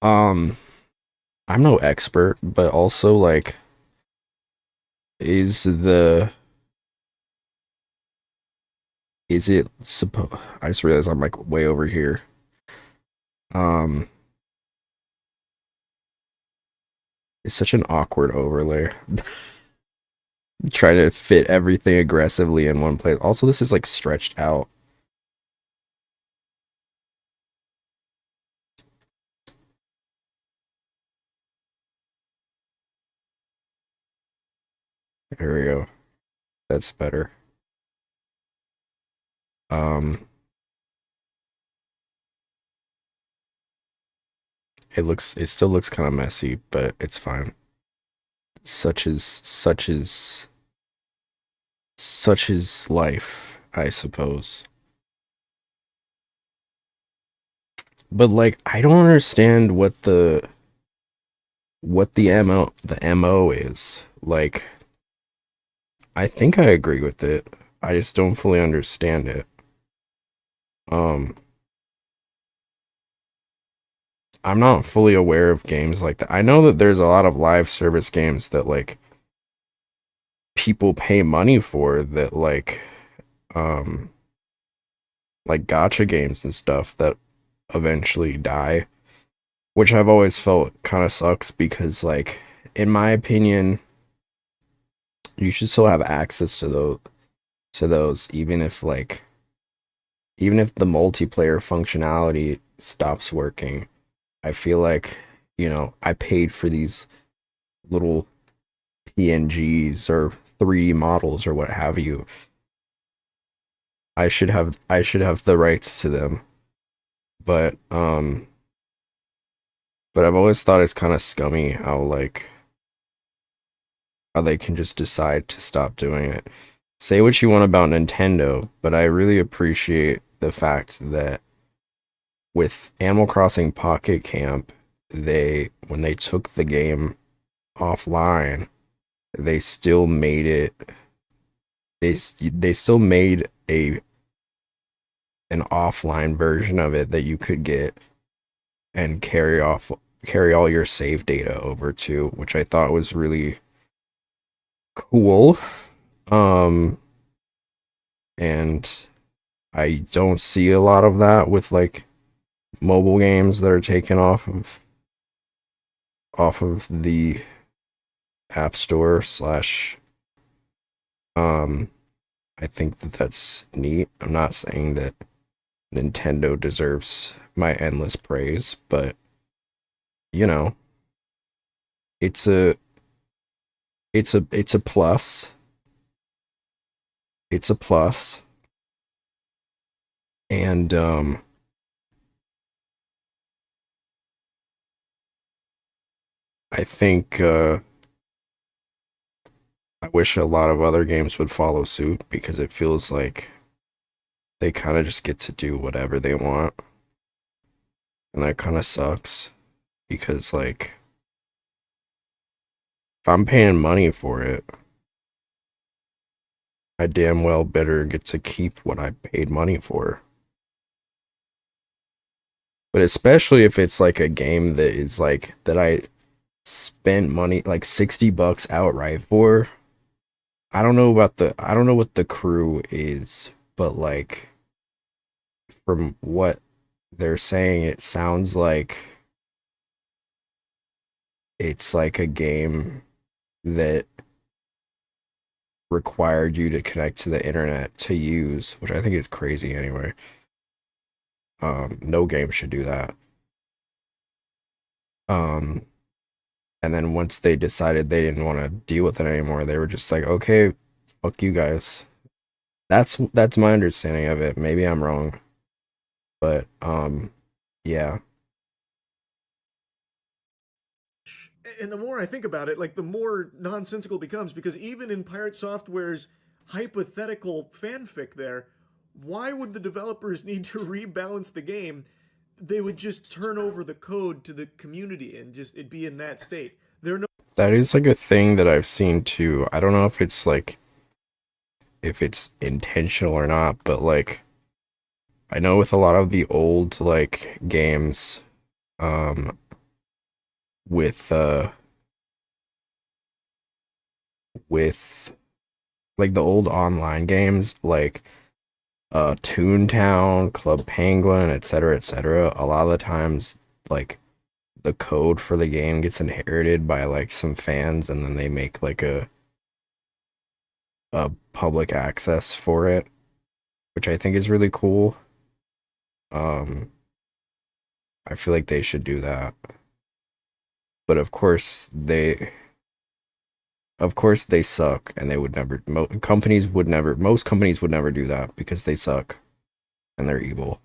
I'm no expert, but also like is it supposed, I just realized I'm like way over here. It's such an awkward overlay. Trying to fit everything aggressively in one place. Also, this is like stretched out. There we go. That's better. It still looks kind of messy, but it's fine. Such is life, I suppose. But like, I don't understand what the MO is. Like, I think I agree with it. I just don't fully understand it. Um, I'm not fully aware of games like that. I know that there's a lot of live service games that like people pay money for that um like gotcha games and stuff that eventually die, which I've always felt kind of sucks because like in my opinion you should still have access to those even if the multiplayer functionality stops working. I feel like, I paid for these little PNGs or 3D models or what have you. I should have the rights to them. But I've always thought it's kind of scummy how they can just decide to stop doing it. Say what you want about Nintendo, but I really appreciate the fact that with Animal Crossing Pocket Camp, when they took the game offline, they still made it they still made an offline version of it that you could get and carry all your save data over to, which I thought was really cool. Um and I don't see a lot of that with like mobile games that are taken off of the App Store slash I think that that's neat. I'm not saying that Nintendo deserves my endless praise, but you know, it's a it's a plus. It's a plus. And I think I wish a lot of other games would follow suit because it feels like they kind of just get to do whatever they want. And that kind of sucks because like if I'm paying money for it, I damn well better get to keep what I paid money for. But especially if it's like a game that is like that I spent money like $60 outright for. I don't know what the crew is, but like from what they're saying, it sounds like it's like a game that required you to connect to the internet to use, which I think is crazy anyway. No game should do that. Um, and then once they decided they didn't want to deal with it anymore, they were just like, okay, fuck you guys. That's my understanding of it. Maybe I'm wrong, but yeah. And the more I think about it, like the more nonsensical it becomes because even in Pirate Software's hypothetical fanfic there, why would the developers need to rebalance the game? They would just turn over the code to the community and just it'd be in that state. There are no That is like a thing that I've seen too. I don't know if it's intentional or not, but like I know with a lot of the old like games um with with like the old online games like Toontown, Club Penguin, etc., a lot of the times like the code for the game gets inherited by like some fans and then they make like a public access for it, which I think is really cool. Um I feel like they should do that. But of course Of course they suck, and they would never. Most companies would never do that because they suck and they're evil.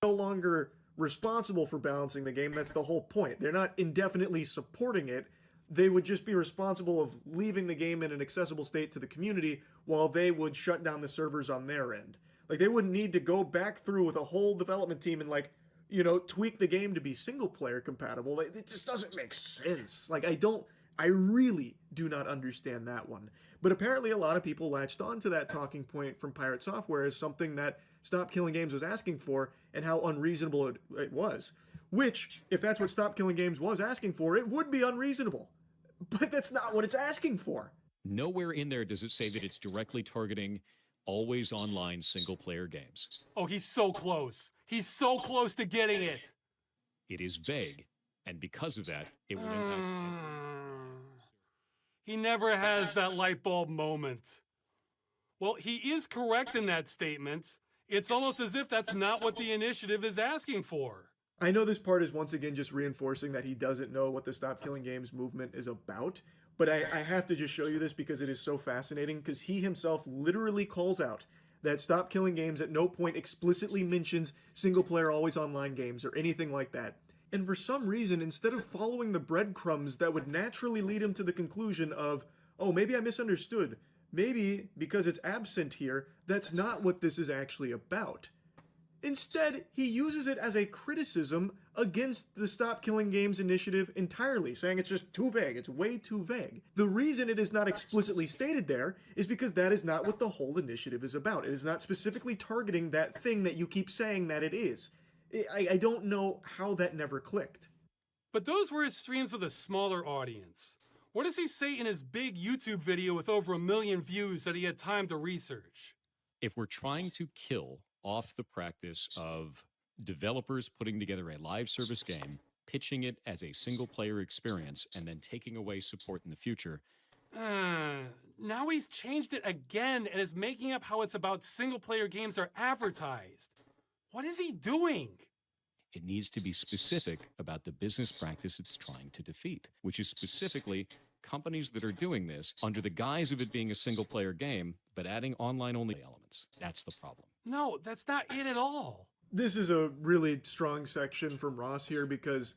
No longer responsible for balancing the game. That's the whole point. They're not indefinitely supporting it. They would just be responsible of leaving the game in an accessible state to the community while they would shut down the servers on their end. Like, they wouldn't need to go back through with a whole development team and, like, you know, tweak the game to be single player compatible. It just doesn't make sense. Like, I really do not understand that one. But apparently a lot of people latched on to that talking point from Pirate Software as something that Stop Killing Games was asking for and how unreasonable it was. Which, if that's what Stop Killing Games was asking for, it would be unreasonable. But that's not what it's asking for. Nowhere in there does it say that it's directly targeting always online single player games. Oh, he's so close. He's so close to getting it. It is vague, and because of that, it will impact. He never has that light bulb moment. Well, he is correct in that statement. It's almost as if that's not what the initiative is asking for. I know this part is once again just reinforcing that he doesn't know what the Stop Killing Games movement is about, but I have to just show you this because it is so fascinating, because he himself literally calls out that Stop Killing Games at no point explicitly mentions single-player always online games or anything like that. And for some reason, instead of following the breadcrumbs that would naturally lead him to the conclusion of, oh, maybe I misunderstood, maybe because it's absent here, that's not what this is actually about. Instead, he uses it as a criticism against the Stop Killing Games initiative entirely, saying it's just too vague, it's way too vague. The reason it is not explicitly stated there is because that is not what the whole initiative is about. It is not specifically targeting that thing that you keep saying that it is. I don't know how that never clicked. But those were his streams with a smaller audience. What does he say in his big YouTube video with over 1 million views that he had time to research? If we're trying to kill off the practice of developers putting together a live service game, pitching it as a single player experience, and then taking away support in the future. Now he's changed it again and is making up how it's about single player games are advertised. What is he doing? It needs to be specific about the business practice it's trying to defeat, which is specifically companies that are doing this under the guise of it being a single player game, but adding online only elements. That's the problem. No, that's not it at all. This is a really strong section from Ross here because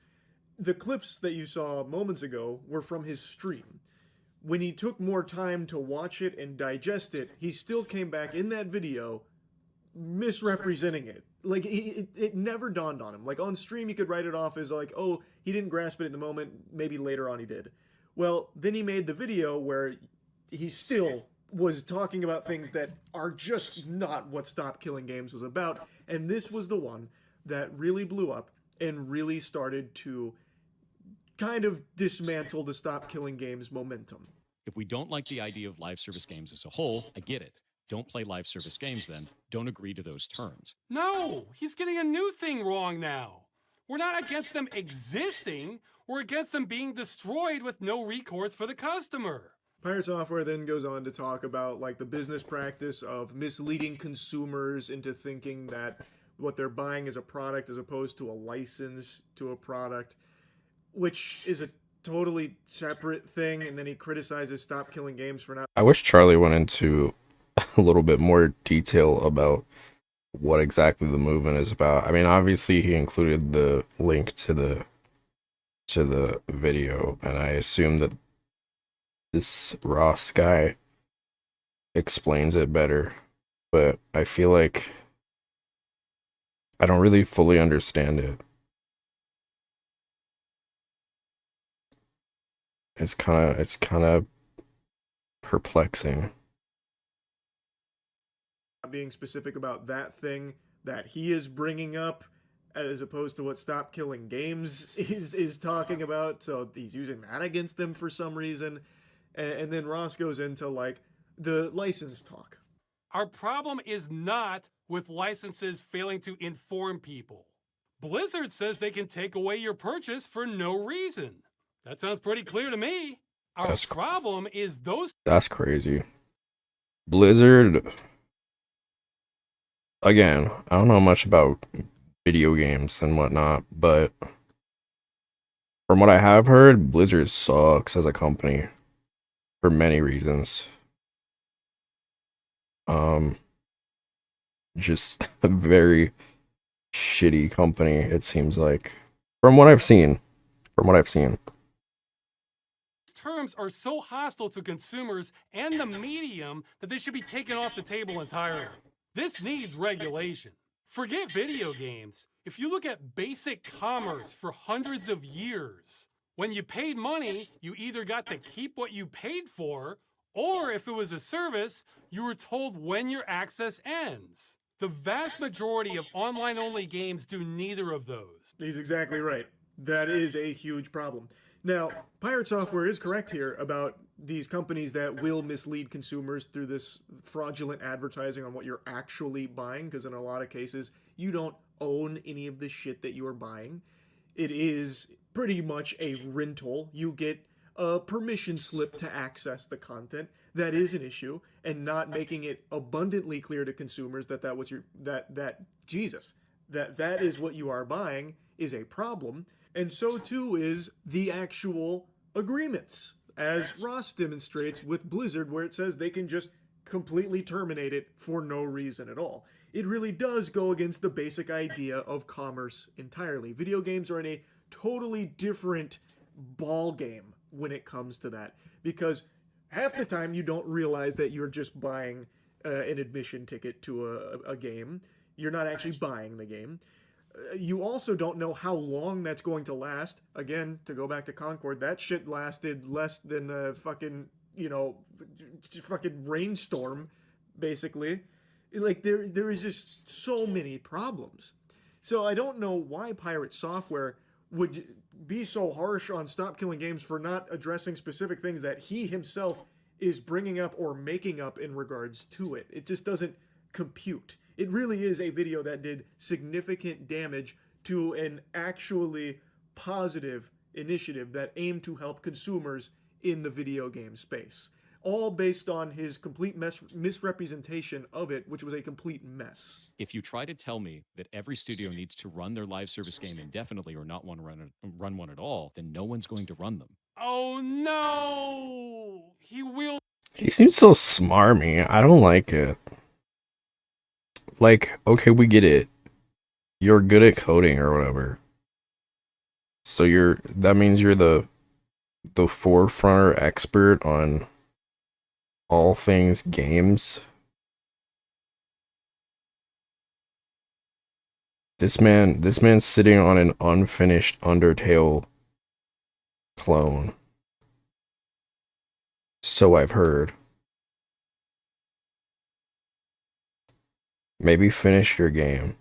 the clips that you saw moments ago were from his stream. When he took more time to watch it and digest it, he still came back in that video misrepresenting it. Like, it never dawned on him. Like, on stream, he could write it off as like, oh, he didn't grasp it in the moment, maybe later on he did. Well, then he made the video where he still was talking about things that are just not what Stop Killing Games was about, and this was the one that really blew up and really started to kind of dismantle the Stop Killing Games momentum. If we don't like the idea of live service games as a whole, I get it. Don't play live service games then. Don't agree to those terms. No, he's getting a new thing wrong now. We're not against them existing. We're against them being destroyed with no recourse for the customer. Pirate Software then goes on to talk about like the business practice of misleading consumers into thinking that what they're buying is a product as opposed to a license to a product, which is a totally separate thing. And then he criticizes Stop Killing Games for not... I wish Charlie went into a little bit more detail about what exactly the movement is about. I mean, obviously he included the link to the video, and I assume that this Ross guy explains it better, but I feel like I don't really fully understand it. It's kind of perplexing. Being specific about that thing that he is bringing up as opposed to what Stop Killing Games is talking about, so he's using that against them for some reason. And then Ross goes into like the license talk. Our problem is not with licenses failing to inform people. Blizzard says they can take away your purchase for no reason. That sounds pretty clear to me. Our problem is those... That's crazy. Blizzard... Again, I don't know much about video games and whatnot, but From what I have heard, Blizzard sucks as a company for many reasons. Just a very shitty company, it seems like. From what I've seen. From what I've seen. Terms are so hostile to consumers and the medium that they should be taken off the table entirely. This needs regulation. Forget video games. If you look at basic commerce for hundreds of years, when you paid money, you either got to keep what you paid for, or if it was a service, you were told when your access ends. The vast majority of online-only games do neither of those. He's exactly right. That is a huge problem. Now, Pirate Software is correct here about these companies that will mislead consumers through this fraudulent advertising on what you're actually buying, because in a lot of cases, you don't own any of the shit that you are buying. It is pretty much a rental. You get a permission slip to access the content. That is an issue, and not making it abundantly clear to consumers that that is what you are buying is a problem. And so too is the actual agreements, as Ross demonstrates with Blizzard, where it says they can just completely terminate it for no reason at all. It really does go against the basic idea of commerce entirely. Video games are in a totally different ball game when it comes to that, because half the time you don't realize that you're just buying an admission ticket to a game. You're not actually buying the game. You also don't know how long that's going to last. Again, to go back to Concord, that shit lasted less than a fucking, fucking rainstorm, basically. Like, there is just so many problems. So I don't know why Pirate Software would be so harsh on Stop Killing Games for not addressing specific things that he himself is bringing up or making up in regards to it. It just doesn't compute. It really is a video that did significant damage to an actually positive initiative that aimed to help consumers in the video game space. All based on his complete misrepresentation of it, which was a complete mess. If you try to tell me that every studio needs to run their live service game indefinitely or not want to run one at all, then no one's going to run them. Oh no! He will. He seems so smarmy. I don't like it. Like, okay, we get it. You're good at coding or whatever. So that means you're the forefront or expert on all things games. This man's sitting on an unfinished Undertale clone. So I've heard. Maybe finish your game.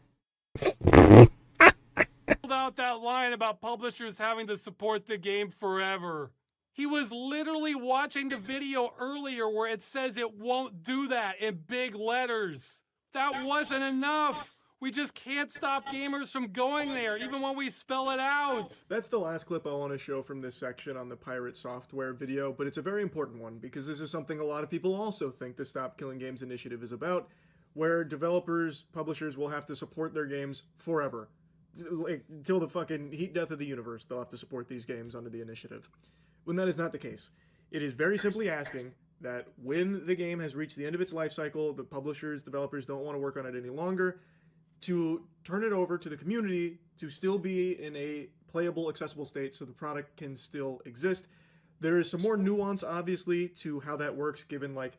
Out that line about publishers having to support the game forever. He was literally watching the video earlier where it says it won't do that in big letters. That wasn't enough. We just can't stop gamers from going there, even when we spell it out. That's the last clip I want to show from this section on the Pirate Software video, but it's a very important one because this is something a lot of people also think the Stop Killing Games initiative is about, where developers, publishers will have to support their games forever. Like, until the fucking heat death of the universe, they'll have to support these games under the initiative. When that is not the case. It is very simply asking that when the game has reached the end of its life cycle, the publishers, developers don't want to work on it any longer, to turn it over to the community to still be in a playable, accessible state so the product can still exist. There is some more nuance, obviously, to how that works, given, like,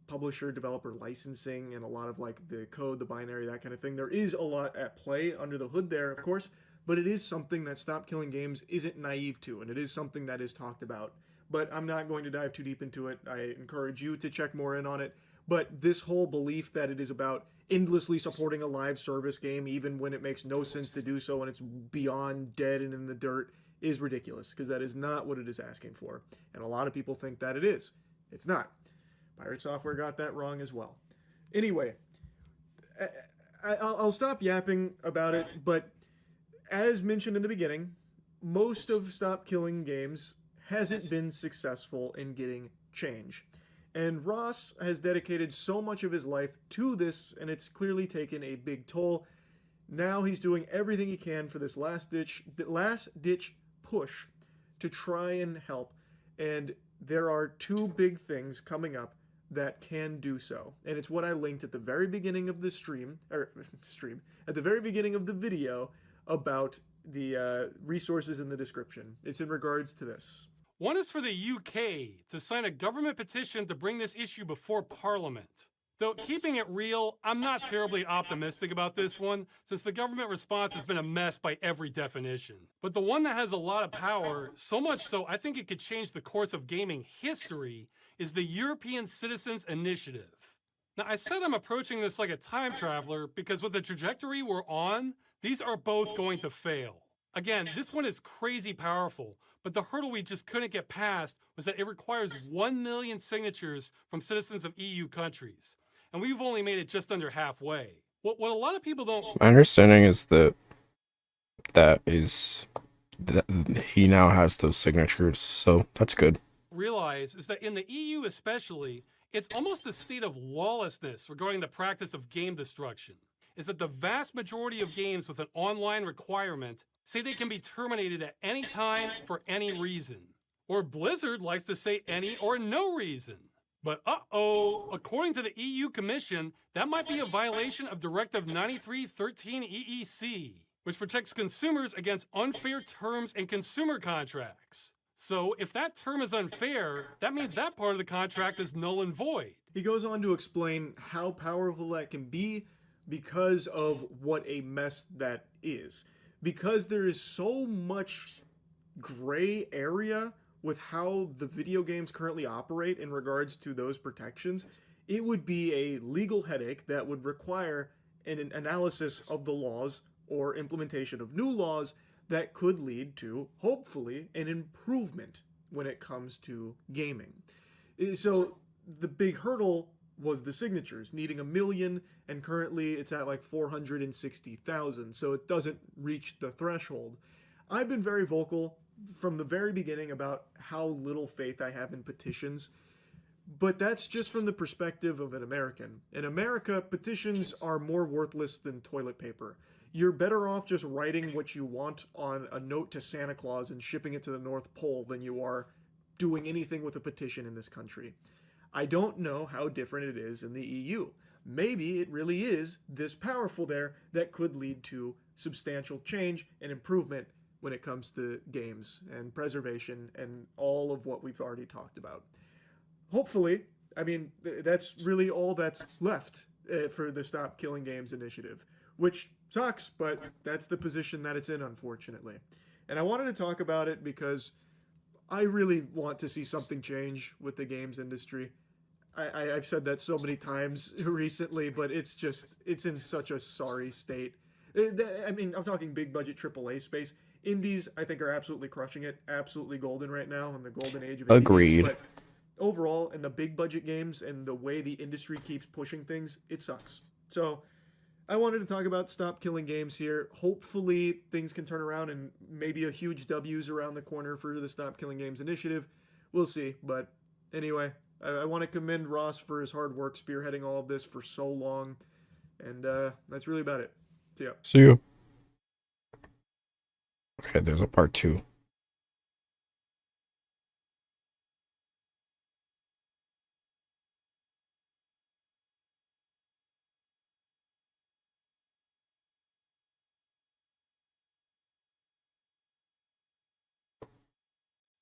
publisher developer licensing and a lot of like the code, the binary, that kind of thing. There is a lot at play under the hood there, of course, but it is something that Stop Killing Games isn't naive to, and it is something that is talked about. But I'm not going to dive too deep into it. I encourage you to check more in on it. But this whole belief that it is about endlessly supporting a live service game, even when it makes no sense to do so and it's beyond dead and in the dirt, is ridiculous, because that is not what it is asking for. And a lot of people think that it is. It's not. Pirate Software got that wrong as well. Anyway, I'll stop yapping about it, but as mentioned in the beginning, most of Stop Killing Games hasn't been successful in getting change. And Ross has dedicated so much of his life to this, and it's clearly taken a big toll. Now he's doing everything he can for this last ditch push to try and help. And there are two big things coming up that can do so. And it's what I linked at the very beginning of the at the very beginning of the video about the resources in the description. It's in regards to this. One is for the UK to sign a government petition to bring this issue before Parliament. Though, keeping it real, I'm not terribly optimistic about this one, since the government response has been a mess by every definition. But the one that has a lot of power, so much so I think it could change the course of gaming history, is the European Citizens Initiative. Now, I said I'm approaching this like a time traveler because with the trajectory we're on, these are both going to fail. Again, this one is crazy powerful, but the hurdle we just couldn't get past was that it requires 1 million signatures from citizens of EU countries. And we've only made it just under halfway. What a lot of people don't... My understanding is that he now has those signatures, so that's good. ...realize is that in the EU especially, it's almost a state of lawlessness regarding the practice of game destruction. Is that the vast majority of games with an online requirement say they can be terminated at any time for any reason. Or Blizzard likes to say any or no reason. But according to the EU Commission, that might be a violation of Directive 93/13 EEC, which protects consumers against unfair terms and consumer contracts. So if that term is unfair, that means that part of the contract is null and void. He goes on to explain how powerful that can be because of what a mess that is. Because there is so much gray area with how the video games currently operate in regards to those protections, it would be a legal headache that would require an analysis of the laws or implementation of new laws that could lead to, hopefully, an improvement when it comes to gaming. So the big hurdle was the signatures, needing 1 million, and currently it's at like 460,000, so it doesn't reach the threshold. I've been very vocal from the very beginning about how little faith I have in petitions, but that's just from the perspective of an American. In America, petitions are more worthless than toilet paper. You're better off just writing what you want on a note to Santa Claus and shipping it to the North Pole than you are doing anything with a petition in this country. I don't know how different it is in the EU. Maybe it really is this powerful there that could lead to substantial change and improvement when it comes to games and preservation and all of what we've already talked about. Hopefully, I mean, that's really all that's left for the Stop Killing Games initiative, which sucks, but that's the position that it's in, unfortunately. And I wanted to talk about it because I really want to see something change with the games industry. I've said that so many times recently, but it's in such a sorry state. I mean, I'm talking big budget AAA space. Indies, I think, are absolutely crushing it. Absolutely golden right now in the golden age of indie Agreed. games. But overall, in the big budget games and the way the industry keeps pushing things, it sucks. So I wanted to talk about Stop Killing Games here. Hopefully things can turn around and maybe a huge W's around the corner for the Stop Killing Games initiative. We'll see. But anyway, I want to commend Ross for his hard work spearheading all of this for so long. And that's really about it. See ya. See you. Okay, there's a part 2.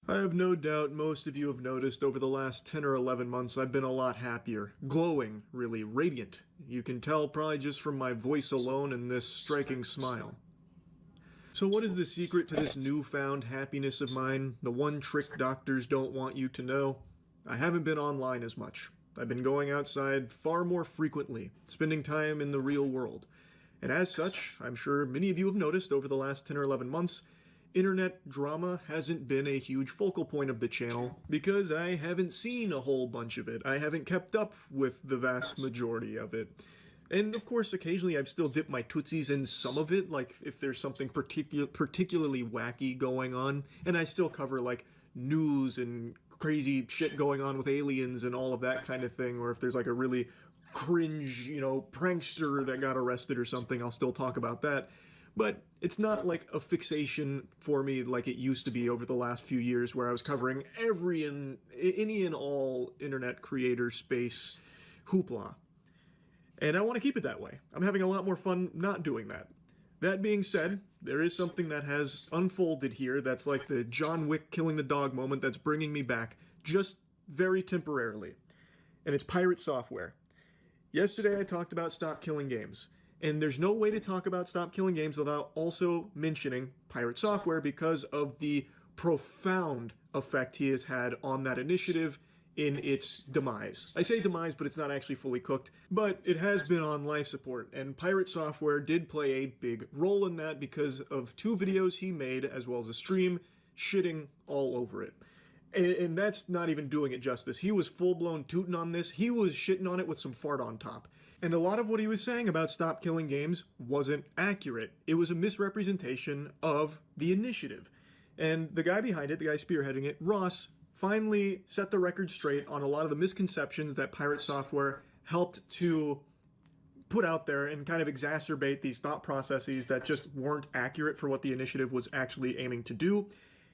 I have no doubt most of you have noticed over the last 10 or 11 months I've been a lot happier. Glowing, really, radiant. You can tell probably just from my voice alone and this striking smile. So what is the secret to this newfound happiness of mine? The one trick doctors don't want you to know? I haven't been online as much. I've been going outside far more frequently, spending time in the real world. And as such, I'm sure many of you have noticed over the last 10 or 11 months, internet drama hasn't been a huge focal point of the channel because I haven't seen a whole bunch of it. I haven't kept up with the vast majority of it. And of course, occasionally I've still dipped my tootsies in some of it, like if there's something particularly wacky going on, and I still cover like news and crazy shit going on with aliens and all of that kind of thing, or if there's like a really cringe, prankster that got arrested or something, I'll still talk about that. But it's not like a fixation for me like it used to be over the last few years, where I was covering any and all internet creator space hoopla. And I want to keep it that way. I'm having a lot more fun not doing that. That being said, there is something that has unfolded here that's like the John Wick killing the dog moment that's bringing me back, just very temporarily. And it's Pirate Software. Yesterday I talked about Stop Killing Games. And there's no way to talk about Stop Killing Games without also mentioning Pirate Software because of the profound effect he has had on that initiative in its demise. I say demise, but it's not actually fully cooked, but it has been on life support, and Pirate Software did play a big role in that because of 2 videos he made, as well as a stream, shitting all over it. And that's not even doing it justice. He was full-blown tooting on this. He was shitting on it with some fart on top. And a lot of what he was saying about Stop Killing Games wasn't accurate. It was a misrepresentation of the initiative. And the guy behind it, the guy spearheading it, Ross, finally set the record straight on a lot of the misconceptions that Pirate Software helped to put out there and kind of exacerbate these thought processes that just weren't accurate for what the initiative was actually aiming to do.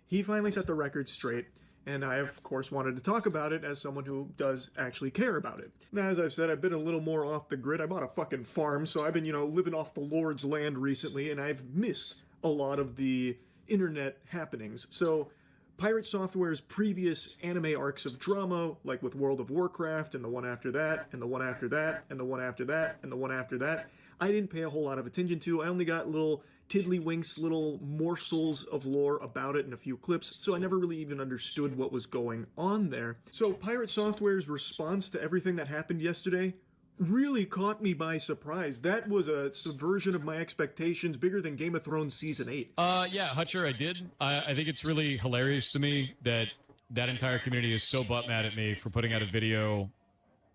He finally set the record straight. And I, of course, wanted to talk about it as someone who does actually care about it. Now, as I've said, I've been a little more off the grid. I bought a fucking farm, so I've been, living off the Lord's land recently, and I've missed a lot of the internet happenings. So, Pirate Software's previous anime arcs of drama, like with World of Warcraft, and the one after that, and the one after that, and the one after that, and the one after that, I didn't pay a whole lot of attention to. I only got little tiddlywinks, little morsels of lore about it in a few clips, so I never really even understood what was going on there. So Pirate Software's response to everything that happened yesterday really caught me by surprise. That was a subversion of my expectations, bigger than Game of Thrones Season 8. Yeah, Hutcher, I did. I think it's really hilarious to me that that entire community is so butt mad at me for putting out a video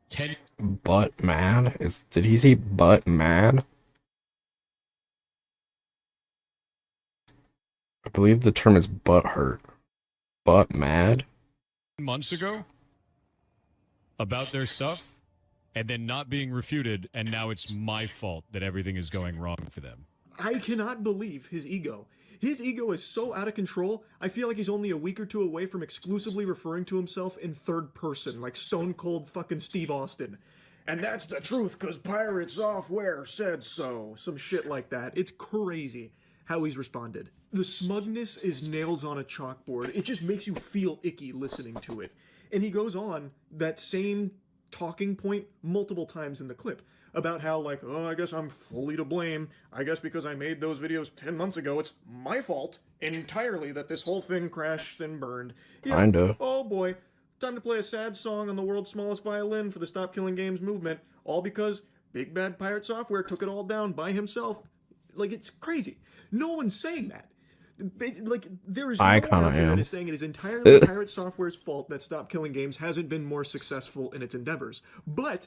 10... Butt mad? Did he say butt mad? I believe the term is butt hurt. Butt mad? months ago about their stuff and then not being refuted, and now it's my fault that everything is going wrong for them. I cannot believe his ego. His ego is so out of control, I feel like he's only a week or two away from exclusively referring to himself in third person, like Stone Cold fucking Steve Austin. And that's the truth, because Pirate Software said so. Some shit like that. It's crazy how he's responded. The smugness is nails on a chalkboard. It just makes you feel icky listening to it. And he goes on that same talking point multiple times in the clip about how, like, oh, I guess I'm fully to blame. I guess because I made those videos 10 months ago, it's my fault entirely that this whole thing crashed and burned. Yeah, Kinda. oh boy, time to play a sad song on the world's smallest violin for the Stop Killing Games movement, all because Big Bad Pirate Software took it all down by himself. Like, it's crazy. No one's saying that. Like, there is no I one kinda out there that am. is saying it is entirely Pirate Software's fault that Stop Killing Games hasn't been more successful in its endeavors. But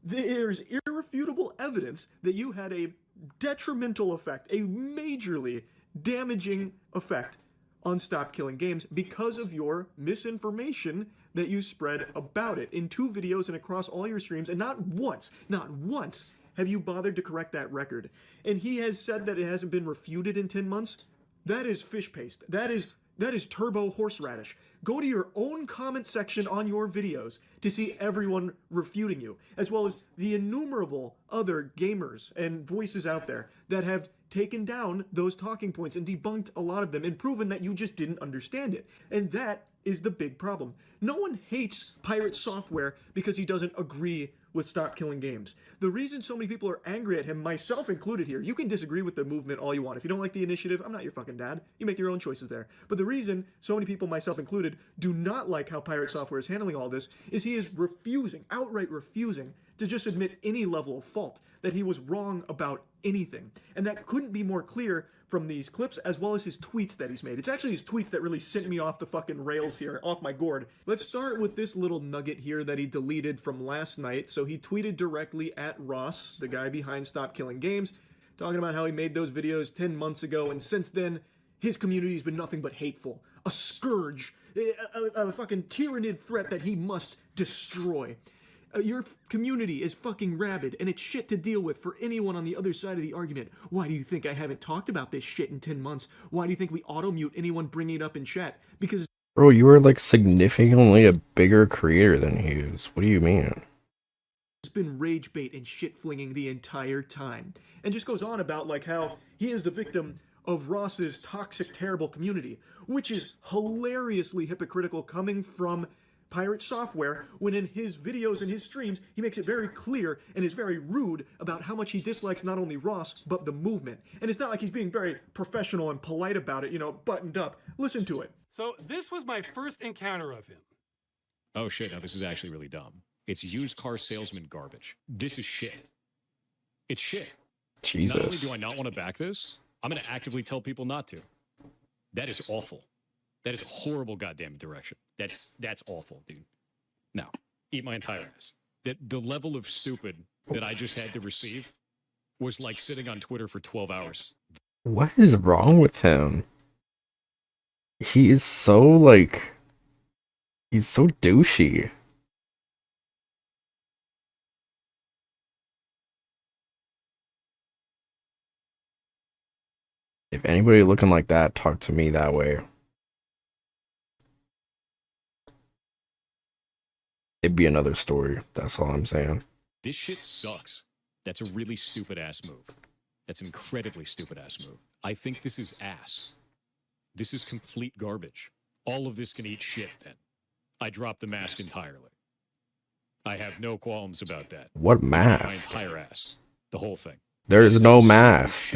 there's irrefutable evidence that you had a detrimental effect, a majorly damaging effect on Stop Killing Games because of your misinformation that you spread about it in 2 videos and across all your streams, and not once have you bothered to correct that record. And he has said that it hasn't been refuted in 10 months. That is fish paste. That is turbo horseradish. Go to your own comment section on your videos to see everyone refuting you, as well as the innumerable other gamers and voices out there that have taken down those talking points and debunked a lot of them and proven that you just didn't understand it. And that is the big problem. No one hates Pirate Software because he doesn't agree with Stop Killing Games. The reason so many people are angry at him, myself included here, you can disagree with the movement all you want. If you don't like the initiative, I'm not your fucking dad. You make your own choices there. But the reason so many people, myself included, do not like how Pirate Software is handling all this is he is refusing, outright refusing, to just admit any level of fault, that he was wrong about anything. And that couldn't be more clear from these clips, as well as his tweets that he's made. It's actually his tweets that really sent me off the fucking rails here, off my gourd. Let's start with this little nugget here that he deleted from last night. So he tweeted directly at Ross, the guy behind Stop Killing Games, talking about how he made those videos 10 months ago, and since then, his community has been nothing but hateful. A scourge, a fucking tyrannid threat that he must destroy. Your community is fucking rabid, and it's shit to deal with for anyone on the other side of the argument. Why do you think I haven't talked about this shit in 10 months? Why do you think we auto-mute anyone bringing it up in chat? Because Bro, you were like significantly a bigger creator than he is. What do you mean? it's been rage bait and shit flinging the entire time. And just goes on about like how he is the victim of Ross's toxic, terrible community, which is hilariously hypocritical coming from Pirate Software, when in his videos and his streams, he makes it very clear and is very rude about how much he dislikes not only Ross, but the movement. And it's not like he's being very professional and polite about it, you know, buttoned up. Listen to it. So this was my first encounter of him. Oh shit, no, this is actually really dumb. It's used car salesman garbage. This is shit. It's shit. Jesus. Not only do I not want to back this, I'm going to actively tell people not to. That is awful. That is horrible goddamn direction. That's awful, dude. No, eat my entire ass. That the level of stupid that I just had to receive was like sitting on Twitter for 12 hours. What is wrong with him? He is so like... He's so douchey. If anybody looking like that talked to me that way, it'd be another story. That's all I'm saying. This shit sucks. That's a really stupid ass move. That's an incredibly stupid ass move. I think this is ass. This is complete garbage. All of this can eat shit then. I drop the mask entirely. I have no qualms about that. What My mask? entire ass. The whole thing. There is no mask.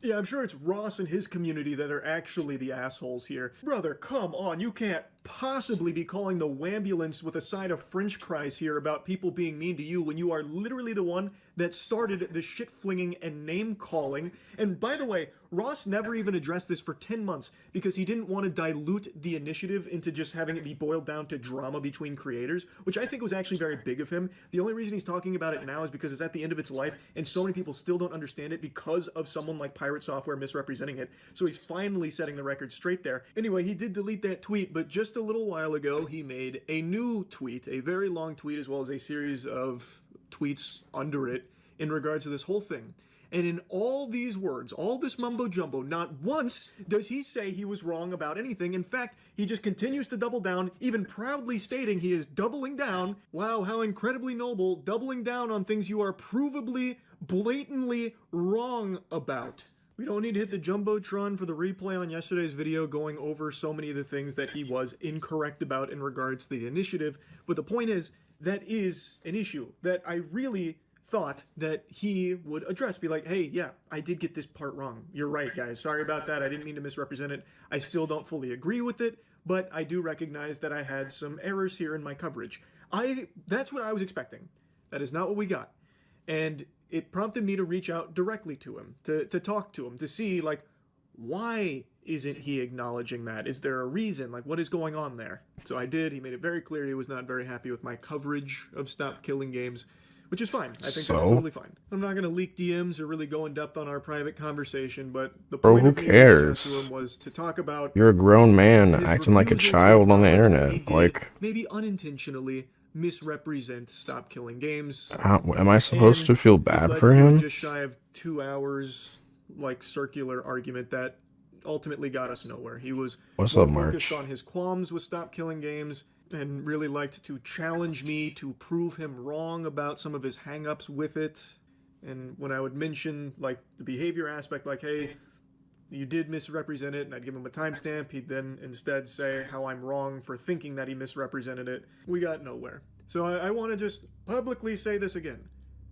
Yeah, I'm sure it's Ross and his community that are actually the assholes here. Brother, come on, you can't possibly be calling the wambulance with a side of french fries here about people being mean to you when you are literally the one that started the shit flinging and name calling. And by the way, Ross never even addressed this for 10 months because he didn't want to dilute the initiative into just having it be boiled down to drama between creators, which I think was actually very big of him. The only reason he's talking about it now is because it's at the end of its life and so many people still don't understand it because of someone like Pirate Software misrepresenting it. So he's finally setting the record straight there. Anyway, he did delete that tweet, but just a little while ago, he made a new tweet, a very long tweet, as well as a series of tweets under it in regards to this whole thing. And in all these words, all this mumbo jumbo, not once does he say he was wrong about anything. In fact, he just continues to double down, even proudly stating he is doubling down. Wow, how incredibly noble, doubling down on things you are provably, blatantly wrong about. We don't need to hit the Jumbotron for the replay on yesterday's video going over so many of the things that he was incorrect about in regards to the initiative. But the point is, that is an issue that I really thought that he would address. Be like, hey, yeah, I did get this part wrong. You're right, guys. Sorry about that. I didn't mean to misrepresent it. I still don't fully agree with it, but I do recognize that I had some errors here in my coverage. That's what I was expecting. That is not what we got. And it prompted me to reach out directly to him, to talk to him, to see, like, why isn't he acknowledging that? Is there a reason? Like, what is going on there? So I did. He made it very clear he was not very happy with my coverage of Stop Killing Games, which is fine. I think that's totally fine. I'm not going to leak DMs or really go in depth on our private conversation, but the point Bro, of who me reaching out cares? to him was to talk about You're a grown man his acting like a refusal to child on the acknowledge that he internet. did, Like, maybe unintentionally misrepresent Stop Killing Games. am I supposed to feel And it bad led for to him? just shy of 2 hours, like, circular argument that ultimately got us nowhere. He was What's more up, focused March? on his qualms with Stop Killing Games and really liked to challenge me to prove him wrong about some of his hang-ups with it. And when I would mention, like, the behavior aspect, like, hey, you did misrepresent it, and I'd give him a timestamp, he'd then instead say how I'm wrong for thinking that he misrepresented it. We got nowhere. So I want to just publicly say this again.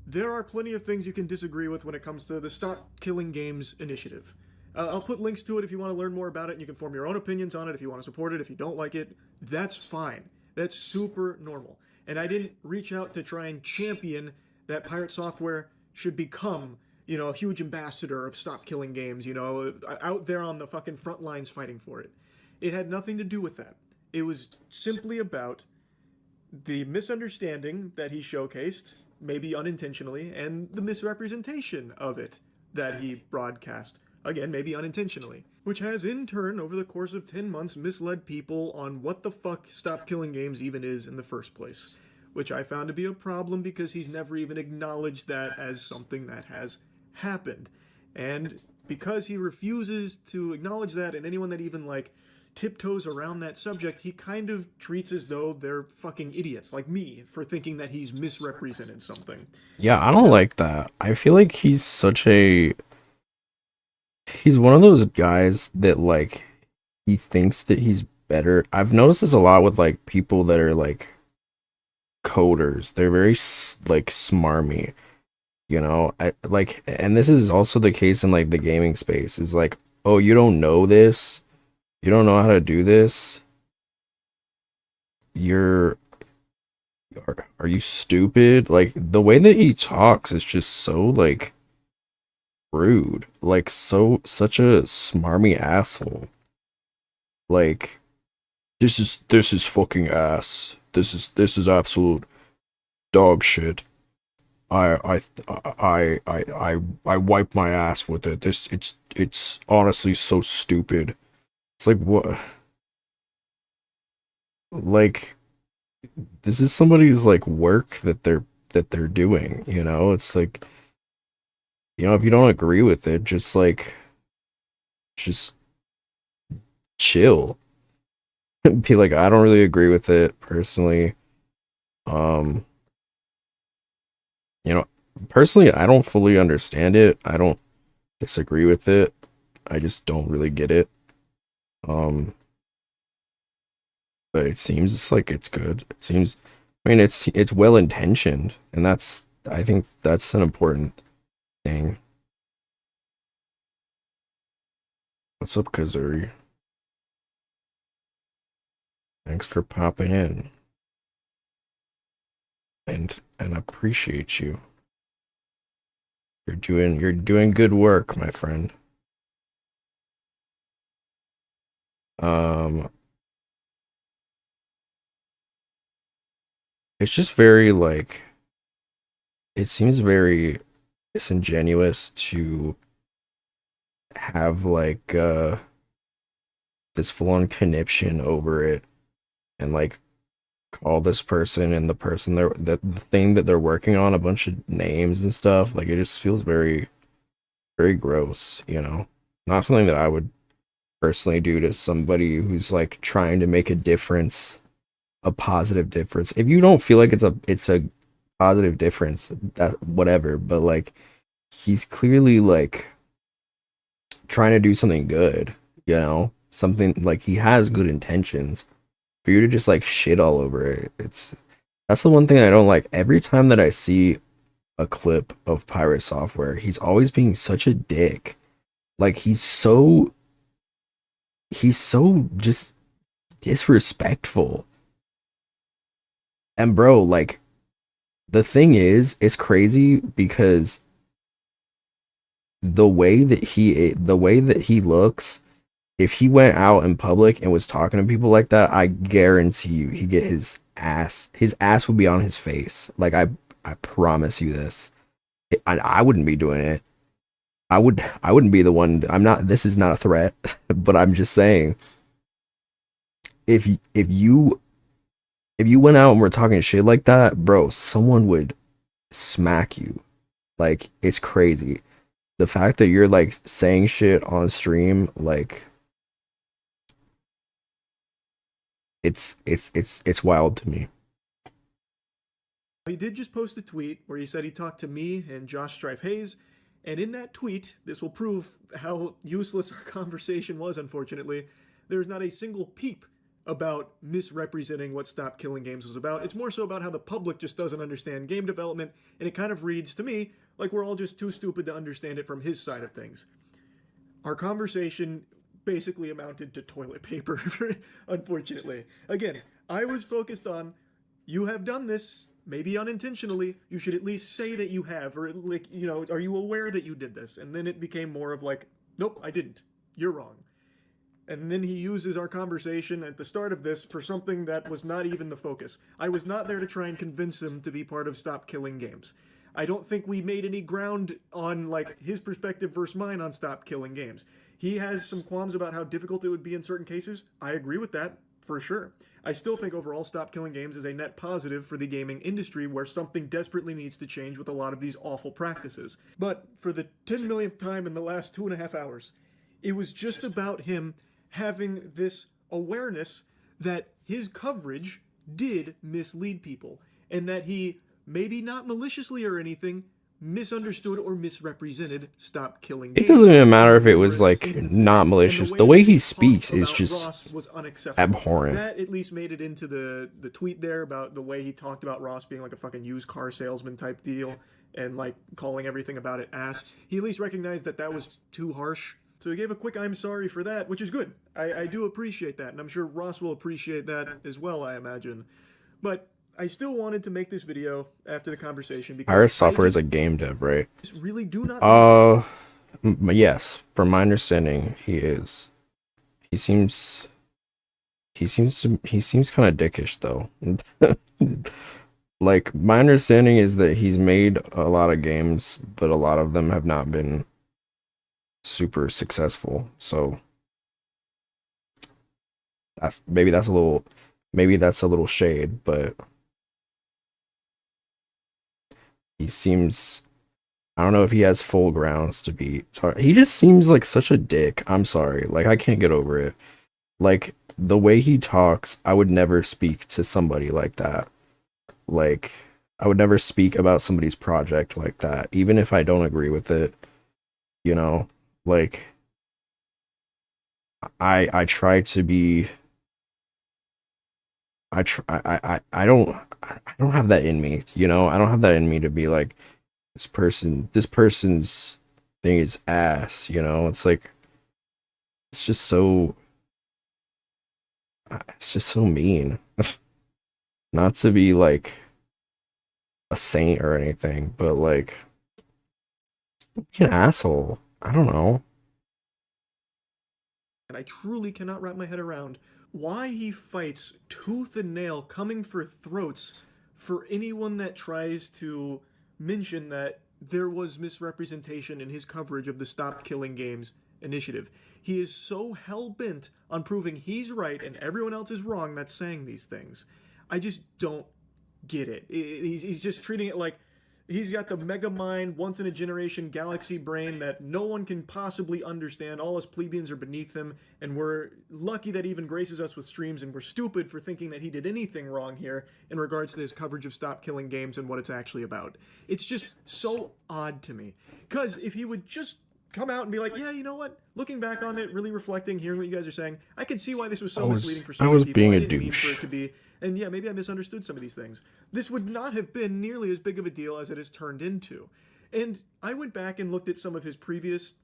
There are plenty of things you can disagree with when it comes to the Stop Killing Games initiative. I'll put links to it if you want to learn more about it, and you can form your own opinions on it if you want to support it. If you don't like it, that's fine. That's super normal. And I didn't reach out to try and champion that Pirate Software should become, you know, a huge ambassador of Stop Killing Games, you know, out there on the fucking front lines fighting for it. It had nothing to do with that. It was simply about the misunderstanding that he showcased, maybe unintentionally, and the misrepresentation of it that he broadcast. Again, maybe unintentionally. Which has, in turn, over the course of 10 months, misled people on what the fuck Stop Killing Games even is in the first place. which I found to be a problem because he's never even acknowledged that as something that has happened. And because he refuses to acknowledge that, and anyone that even like tiptoes around that subject, he kind of treats as though they're fucking idiots, like me, for thinking that he's misrepresented something. Yeah, I don't like that. I feel like he's one of those guys that like he thinks that he's better. I've noticed this a lot with like people that are like coders. They're very like smarmy, you know. I like, and this is also the case in like the gaming space. Is like, oh, you don't know this, you don't know how to do this. You're are you stupid? Like the way that he talks is just so like rude, like such a smarmy asshole. Like this is fucking ass. This is absolute dog shit. I wipe my ass with it. It's honestly so stupid. It's like what? Like this is somebody's like work that they're doing, you know? It's like, you know, if you don't agree with it, just chill. Be like, I don't really agree with it personally. Um, you know, personally, I don't fully understand it. I don't disagree with it. I just don't really get it. Um, but it seems like it's good. It seems, I mean, it's well intentioned, and I think that's an important thing. What's up, Kazuri? Thanks for popping in. And appreciate you. You're doing good work, my friend. Um, it's just very like it seems very disingenuous to have like this full-on conniption over it and like call this person and the person the thing that they're working on a bunch of names and stuff. Like it just feels very, very gross, you know. Not something that I would personally do to somebody who's like trying to make a difference, a positive difference. If you don't feel like it's a positive difference, that whatever, but like he's clearly like trying to do something good, you know? Something like he has good intentions. For you to just like shit all over it, that's the one thing I don't like. Every time that I see a clip of Pirate Software, he's always being such a dick. Like he's so just disrespectful. And bro, like the thing is, it's crazy because the way that he looks, if he went out in public and was talking to people like that, I guarantee you he'd get his ass would be on his face. Like I promise you this. I wouldn't be doing it. I wouldn't be the one. I'm not, this is not a threat, but I'm just saying if you went out and were talking shit like that, bro, someone would smack you. Like it's crazy. The fact that you're like saying shit on stream, like it's wild to me. He did just post a tweet where he said he talked to me and Josh Strife Hayes, and in that tweet, this will prove how useless our conversation was, unfortunately, there's not a single peep about misrepresenting what Stop Killing Games was about. It's more so about how the public just doesn't understand game development, and it kind of reads to me like we're all just too stupid to understand it from his side of things. Our conversation basically amounted to toilet paper, unfortunately. Again, I was focused on, you have done this, maybe unintentionally, you should at least say that you have, or like, you know, are you aware that you did this? And then it became more of like, nope, I didn't. You're wrong. And then he uses our conversation at the start of this for something that was not even the focus. I was not there to try and convince him to be part of Stop Killing Games. I don't think we made any ground on like his perspective versus mine on Stop Killing Games. He has some qualms about how difficult it would be in certain cases. I agree with that. for sure. I still think overall Stop Killing Games is a net positive for the gaming industry where something desperately needs to change with a lot of these awful practices. But for the 10 millionth time in the last 2.5 hours, it was just about him having this awareness that his coverage did mislead people, and that he, maybe not maliciously or anything, misunderstood or misrepresented Stop Killing Games. It doesn't even matter if it was like not malicious. The way he speaks is just abhorrent. That at least made it into the tweet there about the way he talked about Ross being like a fucking used car salesman type deal and like calling everything about it ass. He at least recognized that that was too harsh. So he gave a quick I'm sorry for that, which is good. I do appreciate that, and I'm sure Ross will appreciate that as well, I imagine. But I still wanted to make this video after the conversation because Iris Software is a game dev, right? Really do not. Yes, from my understanding, he is. He seems kind of dickish though. Like, my understanding is that he's made a lot of games, but a lot of them have not been super successful. So maybe that's a little shade, but he seems, I don't know if he has full grounds to be sorry. He just seems like such a dick. I'm sorry. Like, I can't get over it. Like, the way he talks, I would never speak to somebody like that. Like, I would never speak about somebody's project like that, even if I don't agree with it. You know, like, I try to be, I don't have that in me, you know? I don't have that in me to be like, this person's thing is ass, you know? It's like, it's just so mean. Not to be like a saint or anything, but like, an asshole. I don't know. And I truly cannot wrap my head around why he fights tooth and nail coming for throats for anyone that tries to mention that there was misrepresentation in his coverage of the Stop Killing Games initiative. He is so hell-bent on proving he's right and everyone else is wrong that's saying these things. I just don't get it. He's just treating it like he's got the mega mind, once-in-a-generation galaxy brain that no one can possibly understand. All us plebeians are beneath him, and we're lucky that he even graces us with streams, and we're stupid for thinking that he did anything wrong here in regards to his coverage of Stop Killing Games and what it's actually about. It's just so odd to me. Because if he would just come out and be like, yeah, you know what? Looking back on it, really reflecting, hearing what you guys are saying, I can see why this was so misleading for so many people. Being I a didn't mean douche. for it to be. And yeah, maybe I misunderstood some of these things. This would not have been nearly as big of a deal as it has turned into. And I went back and looked at some of his previous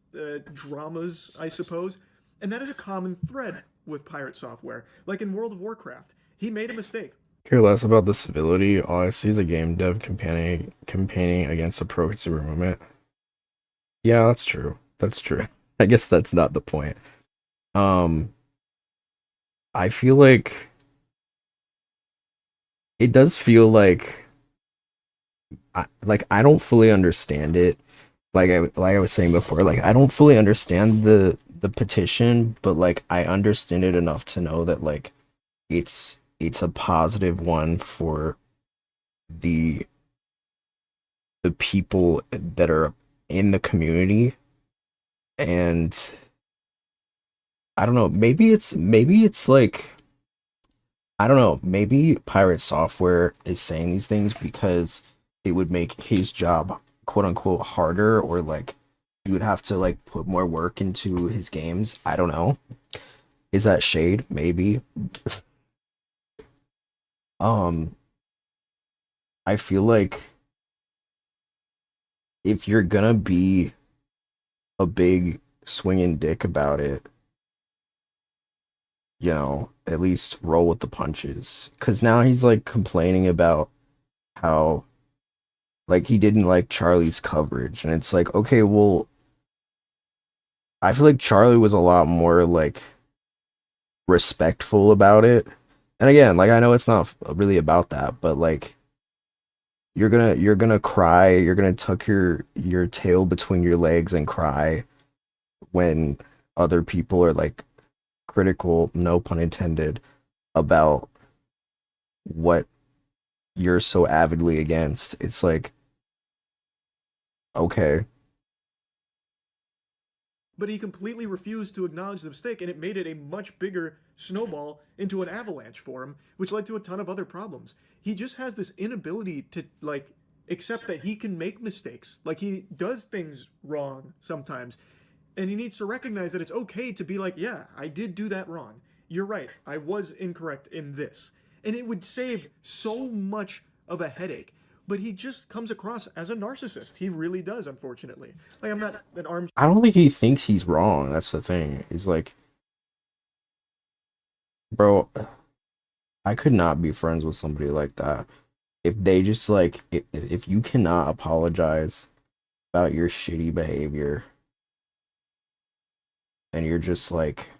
dramas, I suppose, and that is a common thread with Pirate Software. Like in World of Warcraft, he made a mistake. Care less about the civility. All I see is a game dev campaigning against the pro-consumer movement. Yeah, that's true. That's true. I guess that's not the point. I feel like it does feel like I don't fully understand it. Like I was saying before, like, I don't fully understand the petition, but like, I understand it enough to know that like it's a positive one for the people that are in the community. And I don't know, maybe it's like, I don't know, maybe Pirate Software is saying these things because it would make his job quote unquote harder, or like you would have to like put more work into his games. I don't know. Is that shade? Maybe. I feel like if you're gonna be a big swinging dick about it, you know, at least roll with the punches. Because now he's like complaining about how like he didn't like Charlie's coverage, and it's like, okay, well, I feel like Charlie was a lot more like respectful about it. And again, like, I know it's not really about that, but like, you're gonna cry, you're gonna tuck your tail between your legs and cry when other people are like critical, no pun intended, about what you're so avidly against. It's like, okay. But he completely refused to acknowledge the mistake, and it made it a much bigger snowball into an avalanche for him, which led to a ton of other problems. He just has this inability to, like, accept that he can make mistakes. Like, he does things wrong sometimes, and he needs to recognize that it's okay to be like, yeah, I did do that wrong. You're right, I was incorrect in this. And it would save so much of a headache. But he just comes across as a narcissist. He really does, unfortunately. Like, I'm not an arm. I don't think he thinks he's wrong. That's the thing. He's like, bro, I could not be friends with somebody like that. If they just like, if you cannot apologize about your shitty behavior and you're just like,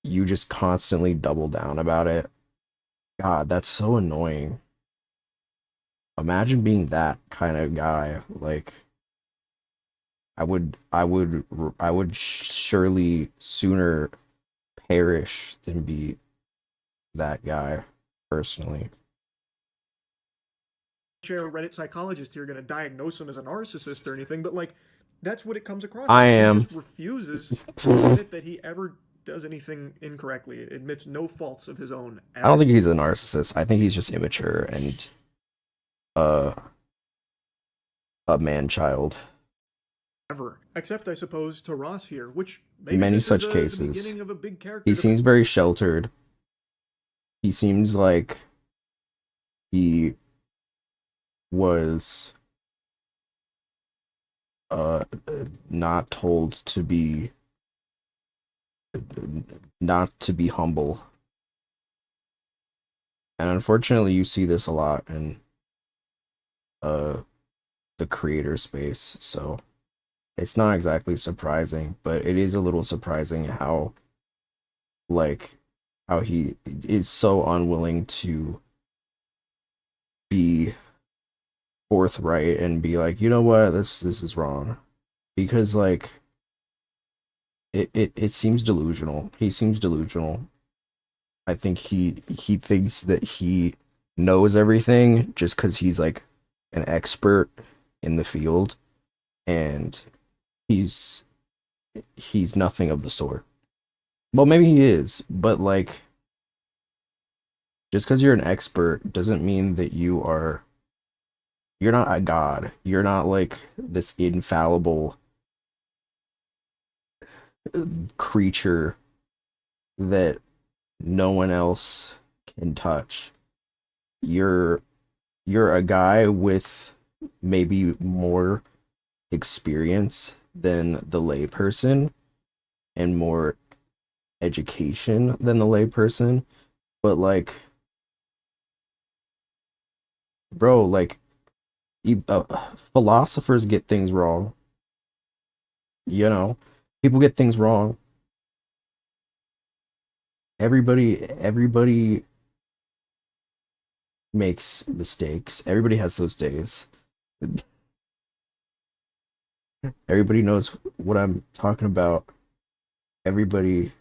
you just constantly double down about it. God, that's so annoying. Imagine being that kind of guy. Like, I would surely sooner perish than be that guy, personally. Chair Reddit psychologist here going to diagnose him as a narcissist or anything, but like, that's what it comes across I as. am. He just refuses to admit that he ever does anything incorrectly. It admits no faults of his own. I don't think he's a narcissist. I think he's just immature and uh a man child. Ever, except I suppose to Ross here, which In many this such is, cases, the beginning of a big character. He seems very sheltered. He seems like he was not told to be not to be humble. And unfortunately you see this a lot in the creator space, so it's not exactly surprising, but it is a little surprising how he is so unwilling to be forthright and be like, you know what, this is wrong. Because like it seems delusional. He seems delusional. I think he thinks that he knows everything just because he's like an expert in the field, and he's nothing of the sort. Well, maybe he is, but like, just because you're an expert doesn't mean that you're not a god. You're not like this infallible creature that no one else can touch. You're a guy with maybe more experience than the layperson and more education than the layperson, but like, bro, like, philosophers get things wrong. You know, people get things wrong. Everybody makes mistakes. Everybody has those days. Everybody knows what I'm talking about. Everybody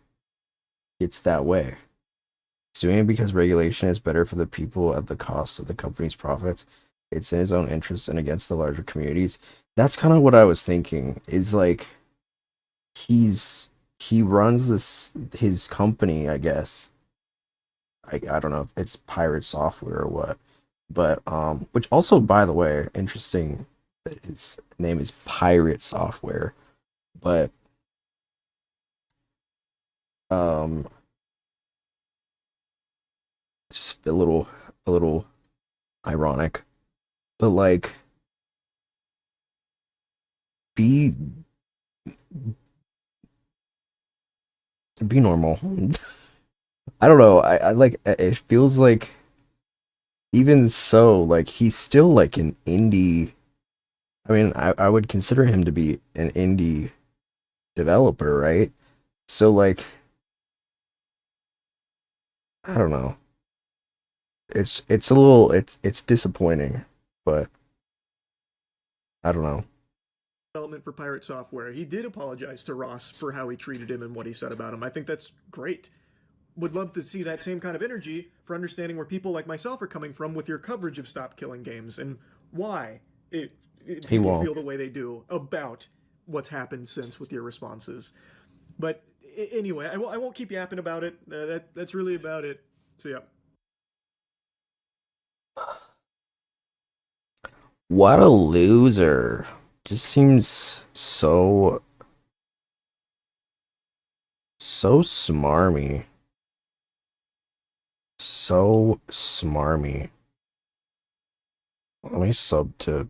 gets that way. He's doing it because regulation is better for the people at the cost of the company's profits. It's in his own interest and against the larger communities. That's kind of what I was thinking. Is like, he runs his company, I guess. I don't know if it's pirate software or what, but which also, by the way, interesting that his name is Pirate Software, but just a little ironic, but like, be normal. I don't know. I like, it feels like, even so, like, he's still like an indie. I mean, I would consider him to be an indie developer, right? So like, I don't know. It's a little, it's disappointing, but I don't know. Development for Pirate Software. He did apologize to Ross for how he treated him and what he said about him. I think that's great. would love to see that same kind of energy for understanding where people like myself are coming from with your coverage of Stop Killing Games and why He people won't. feel the way they do about what's happened since with your responses. But anyway, I won't keep yapping about it. That's really about it. So yeah. What a loser. Just seems so smarmy. So smarmy. Let me sub to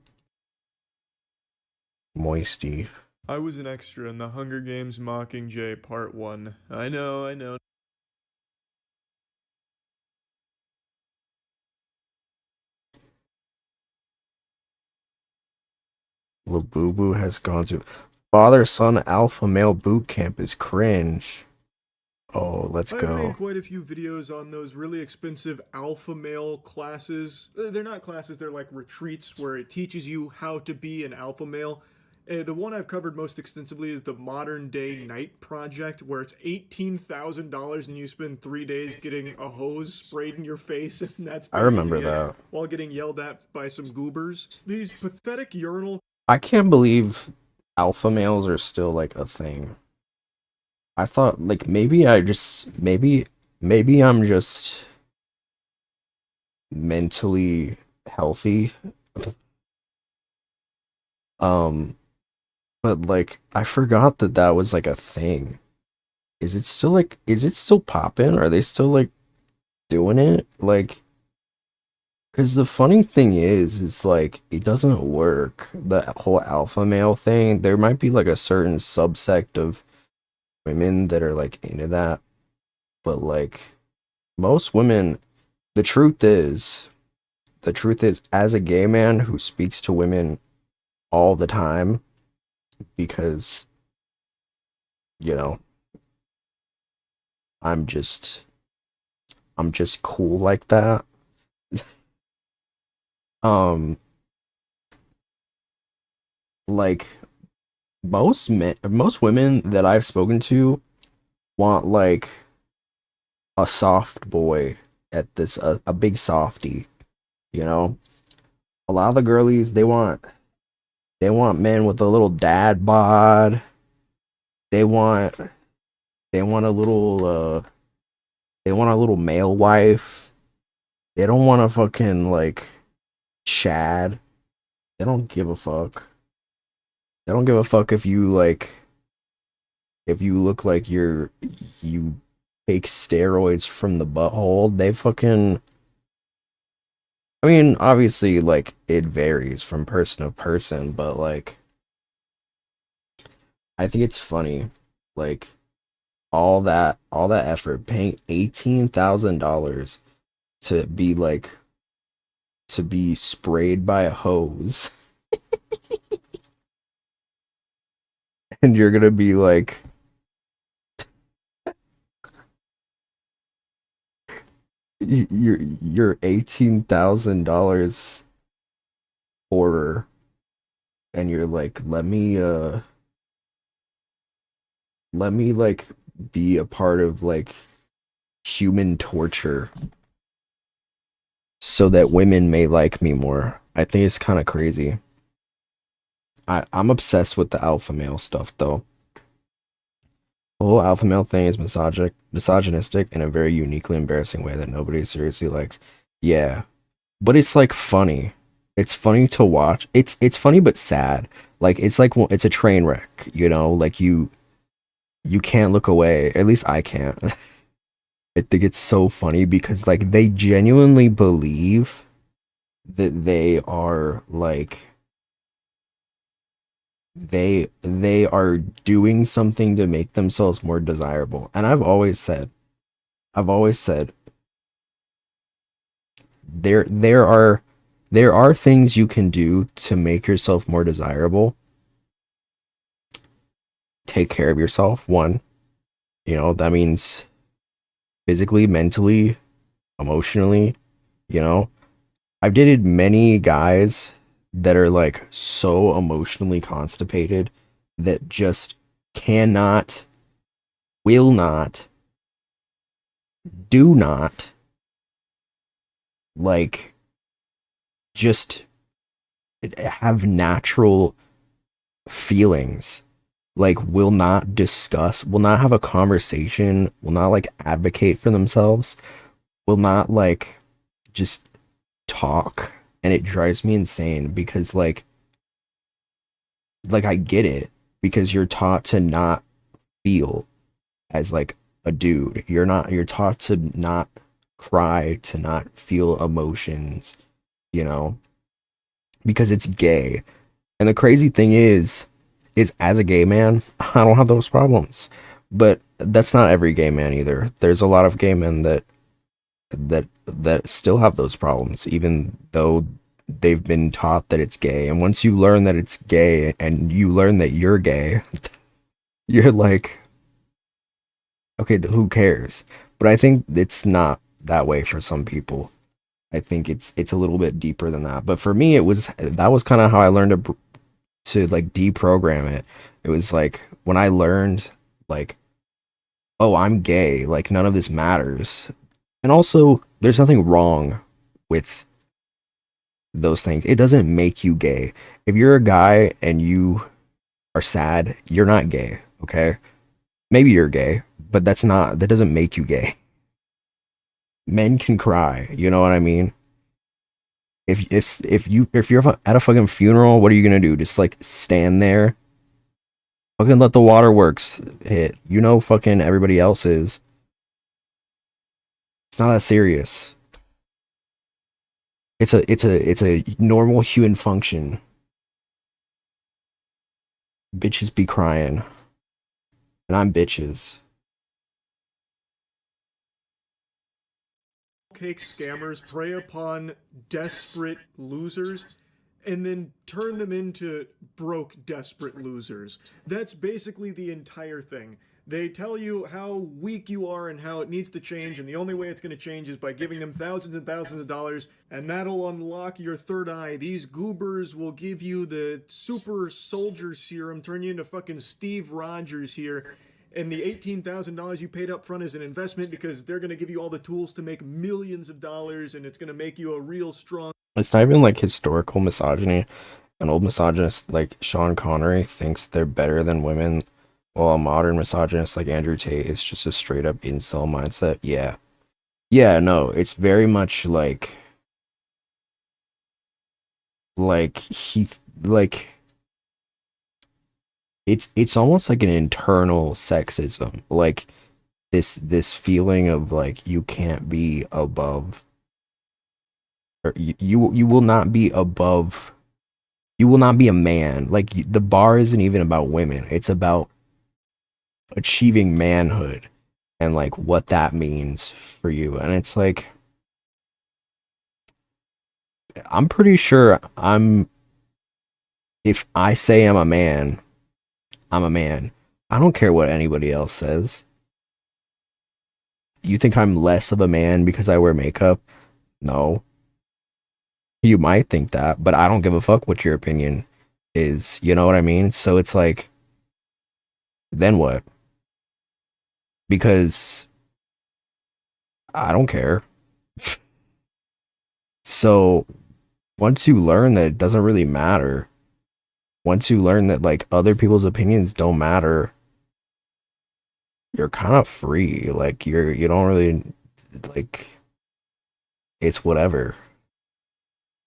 Moisty. I was an extra in the Hunger Games Mockingjay Part 1. I know. Labubu has gone to father-son alpha male boot camp is cringe. Oh, let's I've go. made quite a few videos on those really expensive alpha male classes. They're not classes, they're like retreats where it teaches you how to be an alpha male. The one I've covered most extensively is the Modern Day Night Project, where it's $18,000 and you spend 3 days getting a hose sprayed in your face, and that's I remember basically it, that. while getting yelled at by some goobers. These pathetic urinal I can't believe alpha males are still like a thing. I thought like maybe I'm just mentally healthy. But like I forgot that that was like a thing. Is it still popping? Are they still like doing it? Like, because the funny thing is like it doesn't work. The whole alpha male thing. There might be like a certain subsect of women that are like into that, but like most women, the truth is, as a gay man who speaks to women all the time, because you know I'm just cool like that. um like most women that I've spoken to want like a soft boy at this a big softy, you know. A lot of the girlies they want men with a little dad bod. They want they want a little they want a little male wife. They don't want a fucking like Chad. They don't give a fuck. They don't give a fuck if you look like you take steroids from the butthole. They fucking I mean, obviously like it varies from person to person, but like I think it's funny. Like all that effort paying $18,000 to be like to be sprayed by a hose and you're gonna be like you're $18,000 order and you're like let me like be a part of like human torture so that women may like me more. I think it's kind of crazy. I'm obsessed with the alpha male stuff though. The whole alpha male thing is misogynistic in a very uniquely embarrassing way that nobody seriously likes. Yeah, but it's like funny. It's funny to watch. It's funny but sad. Like it's like well, it's a train wreck, you know? Like you can't look away. At least I can't. I think it's so funny because like they genuinely believe that they are like they are doing something to make themselves more desirable. And I've always said there are things you can do to make yourself more desirable. Take care of yourself, one. You know, that means physically, mentally, emotionally, you know. I've dated many guys that are like so emotionally constipated that just cannot, will not do not like just have natural feelings, like will not discuss, will not have a conversation, will not like advocate for themselves, will not like just talk. And it drives me insane because like I get it, because you're taught to not feel as like a dude. You're taught to not cry, to not feel emotions, you know, because it's gay. And the crazy thing is as a gay man, I don't have those problems. But that's not every gay man either. There's a lot of gay men that still have those problems, even though they've been taught that it's gay. And once you learn that it's gay and you learn that you're gay, you're like, okay, who cares? But I think it's not that way for some people. I think it's a little bit deeper than that. But for me, that was kind of how I learned to like deprogram it. It was like when I learned like, oh, I'm gay, like none of this matters. And also, there's nothing wrong with those things. It doesn't make you gay. If you're a guy and you are sad, you're not gay, okay? Maybe you're gay, but that doesn't make you gay. Men can cry, you know what I mean? If you're at a fucking funeral, what are you gonna do? Just like stand there? Fucking let the waterworks hit. You know fucking everybody else is. It's not that serious. It's a normal human function. Bitches be crying. And I'm bitches. Cake scammers prey upon desperate losers and then turn them into broke, desperate losers. That's basically the entire thing. They tell you how weak you are and how it needs to change, and the only way it's going to change is by giving them thousands and thousands of dollars, and that'll unlock your third eye. These goobers will give you the super soldier serum, turn you into fucking Steve Rogers here, and the $18,000 you paid up front is an investment because they're going to give you all the tools to make millions of dollars, and it's going to make you a real strong... It's not even like historical misogyny. An old misogynist like Sean Connery thinks they're better than women, while a modern misogynist like Andrew Tate is just a straight up incel mindset. Yeah. Yeah, no, it's very much like he like it's almost like an internal sexism. Like this feeling of like you can't be above, or you will not be above, you will not be a man. Like the bar isn't even about women. It's about achieving manhood and like what that means for you. And it's like, I'm pretty sure if I say I'm a man, I'm a man. I don't care what anybody else says. You think I'm less of a man because I wear makeup? No. You might think that, but I don't give a fuck what your opinion is. You know what I mean? So it's like, then what? Because I don't care. So once you learn that it doesn't really matter, once you learn that like other people's opinions don't matter, you're kind of free. Like you don't really like, it's whatever.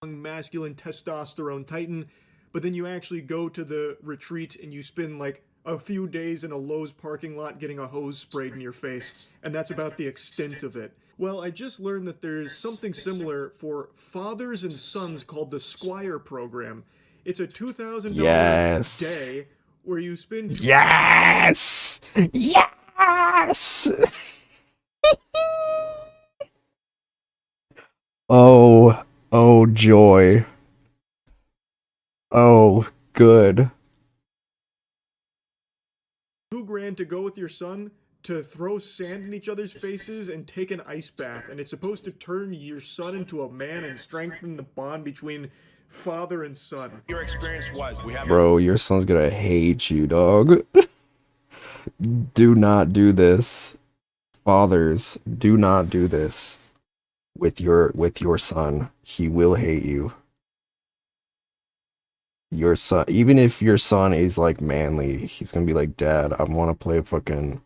Masculine testosterone titan, but then you actually go to the retreat and you spend like a few days in a Lowe's parking lot getting a hose sprayed in your face, and that's about the extent of it. Well, I just learned that there's something similar for fathers and sons called the Squire program. It's a $2,000 Yes. day where you spend... Yes! Yes! Oh joy. Oh, good. $2,000 to go with your son to throw sand in each other's faces and take an ice bath, and it's supposed to turn your son into a man and strengthen the bond between father and son. Your experience was Bro, your son's gonna hate you, dog. Do not do this. Fathers, do not do this with your son. He will hate you. Your son, even if your son is like manly, he's gonna be like, Dad, I want to play fucking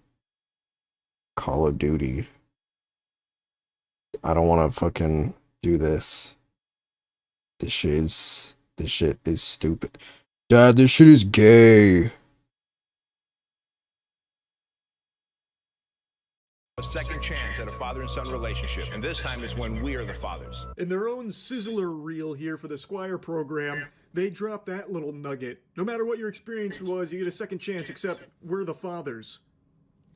Call of Duty. I don't want to fucking do this. This shit is stupid. Dad, this shit is gay. A second chance at a father and son relationship, and this time is when we are the fathers. In their own sizzler reel here for the Squire program, they drop that little nugget. No matter what your experience was, you get a second chance, except we're the fathers.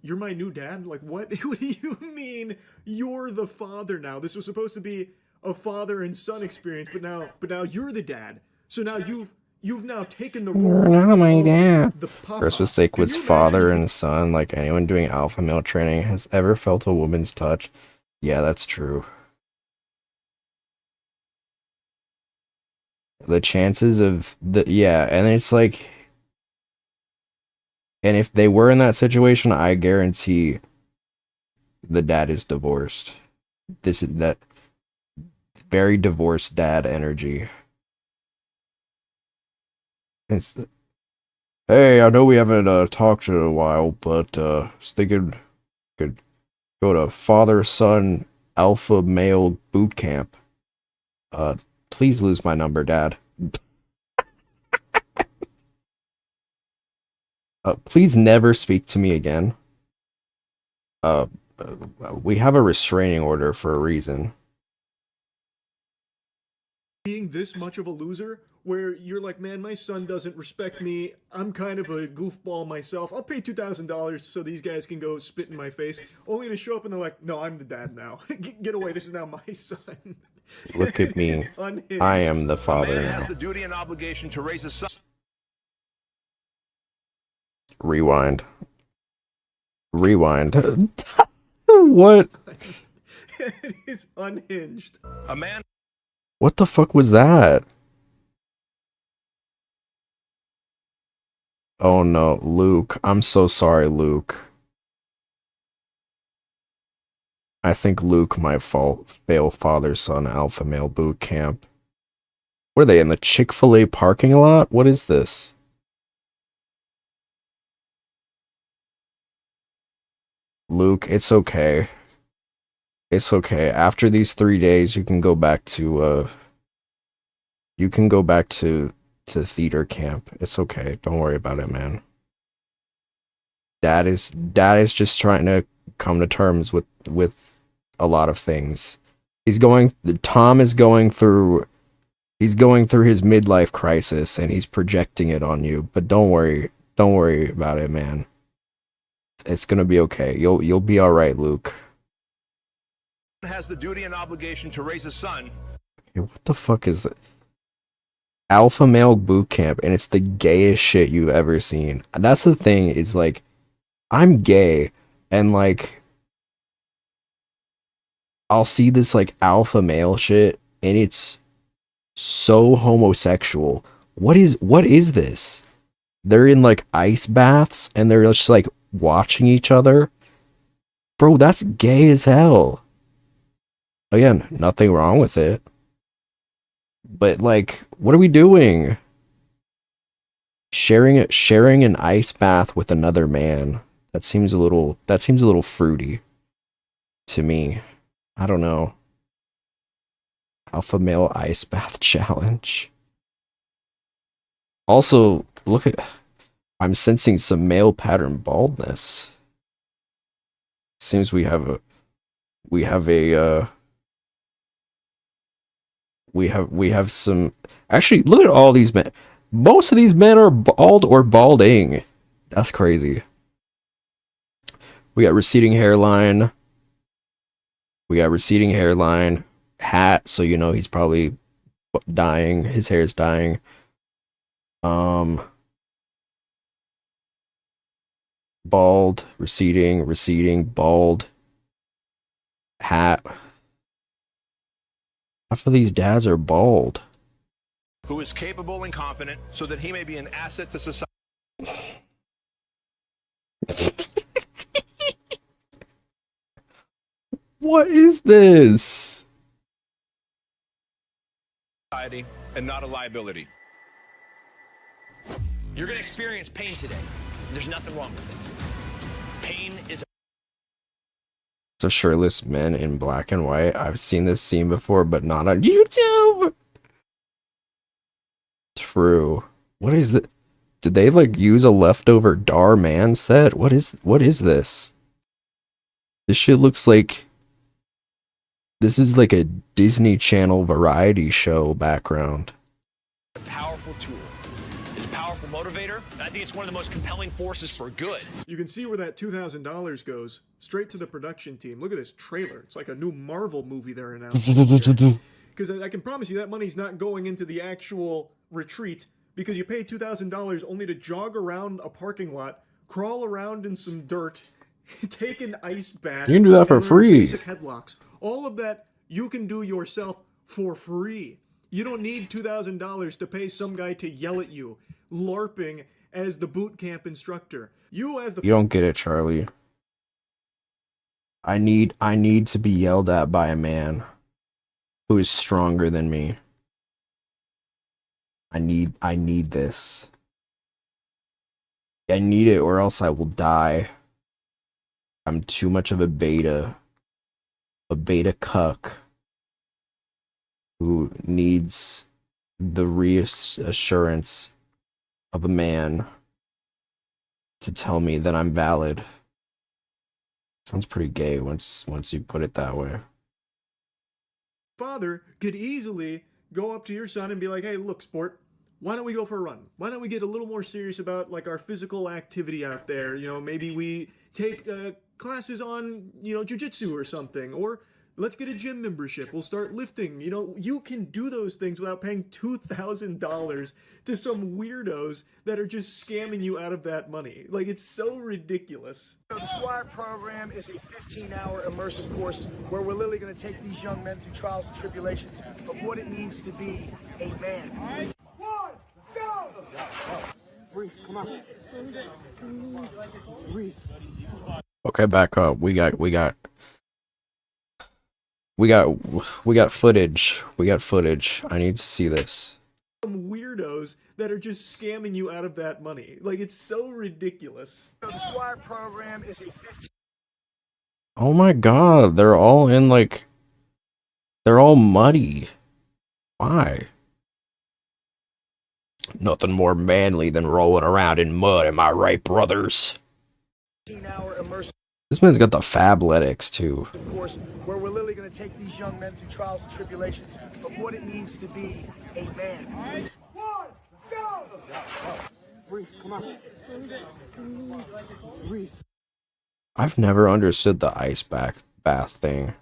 You're my new dad? Like, what? What do you mean you're the father now? This was supposed to be a father and son experience, but now you're the dad. So now you've now taken the role. You're not my of dad. the papa. First mistake Can was you father imagine? and son. Like anyone doing alpha male training has ever felt a woman's touch. Yeah, that's true. The chances of and it's like, and if they were in that situation, I guarantee the dad is divorced. This is that very divorced dad energy. It's, hey, I know we haven't talked in a while, but was thinking could go to father son alpha male boot camp. Please lose my number, Dad. Please never speak to me again. We have a restraining order for a reason. Being this much of a loser, where you're like, man, my son doesn't respect me. I'm kind of a goofball myself. I'll pay $2,000 so these guys can go spit in my face, only to show up and they're like, no, I'm the dad now. Get away. This is now my son. Look at me. It's unhinged. I am the A father man has now. the duty and obligation to raise a son. Rewind. What? It is unhinged. A man What the fuck was that? Oh no, Luke. I'm so sorry, Luke. I think Luke might fail father-son alpha male boot camp. What are they, in the Chick-fil-A parking lot? What is this? Luke, it's okay. It's okay. After these 3 days, you can go back to theater camp. It's okay. Don't worry about it, man. Dad is just trying to come to terms with a lot of things. Tom is going through his midlife crisis and he's projecting it on you, but don't worry about it, man. It's gonna be okay. You'll be all right, Luke. has the duty and obligation to raise a son. Okay, what the fuck is that? Alpha male boot camp, and it's the gayest shit you've ever seen. That's the thing, is like, I'm gay, and like, I'll see this like alpha male shit, and it's so homosexual. What is this? They're in like ice baths, and they're just like watching each other. Bro, that's gay as hell. Again, nothing wrong with it. But like, what are we doing? Sharing an ice bath with another man. That seems a little fruity to me. I don't know. Alpha male ice bath challenge. Also, I'm sensing some male pattern baldness. Seems we have some. Actually, look at all these men. Most of these men are bald or balding. That's crazy. We got receding hairline. Hat, so you know he's probably dying. His hair is dying. Bald, receding, bald. Hat. Half of these dads are bald. Who is capable and confident so that he may be an asset to society. What is this? Society and not a liability. You're going to experience pain today. There's nothing wrong with it. Pain is It's a shirtless men in black and white. I've seen this scene before, but not on YouTube. True. What is it? Did they like use a leftover Dar Man set? What is this? This shit looks like this is like a Disney Channel variety show background. a powerful tool. It's a powerful motivator. And I think it's one of the most compelling forces for good. You can see where that $2,000 goes. Straight to the production team. Look at this trailer. It's like a new Marvel movie they're announcing. Because I can promise you that money's not going into the actual retreat, because you pay $2,000 only to jog around a parking lot, crawl around in some dirt, take an ice bath. You can do that for and learn free. Basic headlocks. All of that you can do yourself for free. You don't need $2,000 to pay some guy to yell at you, LARPing as the boot camp instructor. You as the You don't get it, Charlie. I need to be yelled at by a man who is stronger than me. I need this. I need it, or else I will die. I'm too much of a beta cuck who needs the reassurance of a man to tell me that I'm valid. Sounds pretty gay once you put it that way. father could easily go up to your son and be like, hey, look, sport, why don't we go for a run? Why don't we get a little more serious about like our physical activity out there? You know, maybe we take classes on, you know, jujitsu or something, or let's get a gym membership. We'll start lifting. You know, you can do those things without paying $2,000 to some weirdos that are just scamming you out of that money. Like, it's so ridiculous. The Squire program is a 15-hour immersive course where we're literally going to take these young men through trials and tribulations of what it means to be a man. One, go! Breathe, come on. Breathe. Okay, back up. We got footage. We got footage. I need to see this. Some weirdos that are just scamming you out of that money. Like, it's so ridiculous. The Squire program is a 15. Oh my god, they're all in like they're all muddy. Why? Nothing more manly than rolling around in mud, am I right, brothers? 15-hour immersive This man's got the fabletics too. course where we're literally going to take these young men through trials and tribulations of what it means to be a man. One, go! Breathe, come on. Breathe. I've never understood the ice bath thing.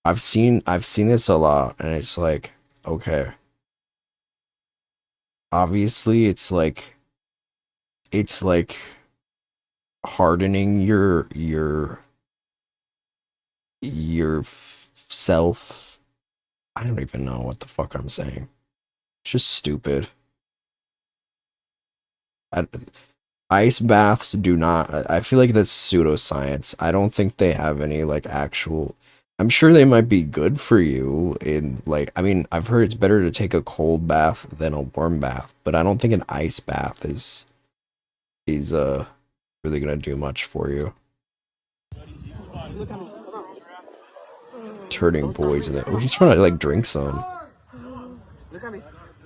I've seen this a lot, and it's like, okay. Obviously, it's like hardening your self. I don't even know what the fuck I'm saying. It's just stupid. Ice baths do not. I feel like that's pseudoscience. I don't think they have any like actual. I'm sure they might be good for you in like. I mean, I've heard it's better to take a cold bath than a warm bath, but I don't think an ice bath is really gonna do much for you. Turning boys in it. Oh, he's trying to like drink some.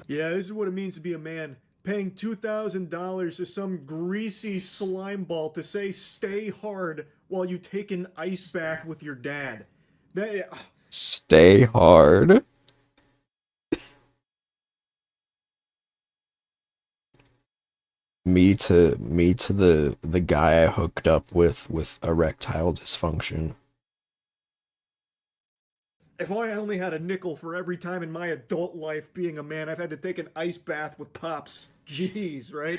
Yeah, this is what it means to be a man. Paying $2,000 to some greasy slime ball to say stay hard while you take an ice bath with your dad. Stay hard. Me to the guy I hooked up with erectile dysfunction. If I only had a nickel for every time in my adult life being a man I've had to take an ice bath with Pops. Jeez, right?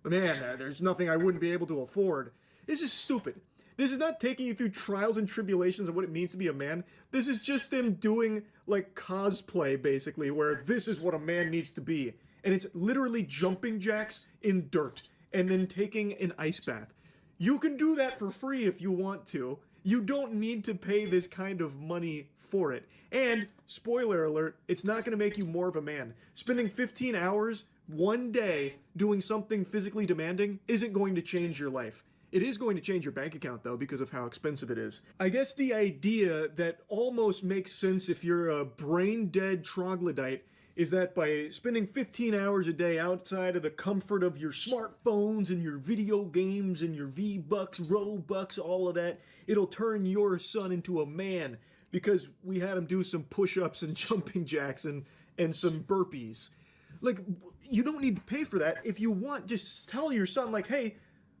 Man, there's nothing I wouldn't be able to afford. This is stupid. This is not taking you through trials and tribulations of what it means to be a man. This is just them doing, like, cosplay, basically, where this is what a man needs to be. And it's literally jumping jacks in dirt and then taking an ice bath. You can do that for free if you want to. You don't need to pay this kind of money for it. And, spoiler alert, it's not going to make you more of a man. Spending 15 hours one day doing something physically demanding isn't going to change your life. It is going to change your bank account, though, because of how expensive it is. I guess the idea that almost makes sense if you're a brain-dead troglodyte is that by spending 15 hours a day outside of the comfort of your smartphones and your video games and your V-Bucks, Robux, all of that, it'll turn your son into a man because we had him do some push-ups and jumping jacks and some burpees. Like, you don't need to pay for that. If you want, just tell your son, like, hey,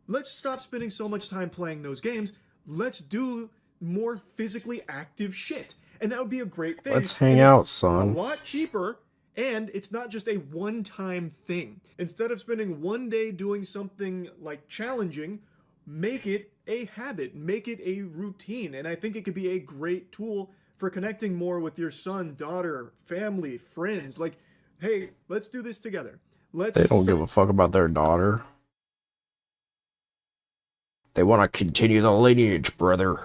let's stop spending so much time playing those games. Let's do more physically active shit. And that would be a great thing. Let's hang out, son. A lot cheaper. And it's not just a one-time thing. Instead of spending one day doing something like challenging, make it a habit, make it a routine. And I think it could be a great tool for connecting more with your son, daughter, family, friends. Like, hey, let's do this together. They don't give a fuck about their daughter. They want to continue the lineage, brother.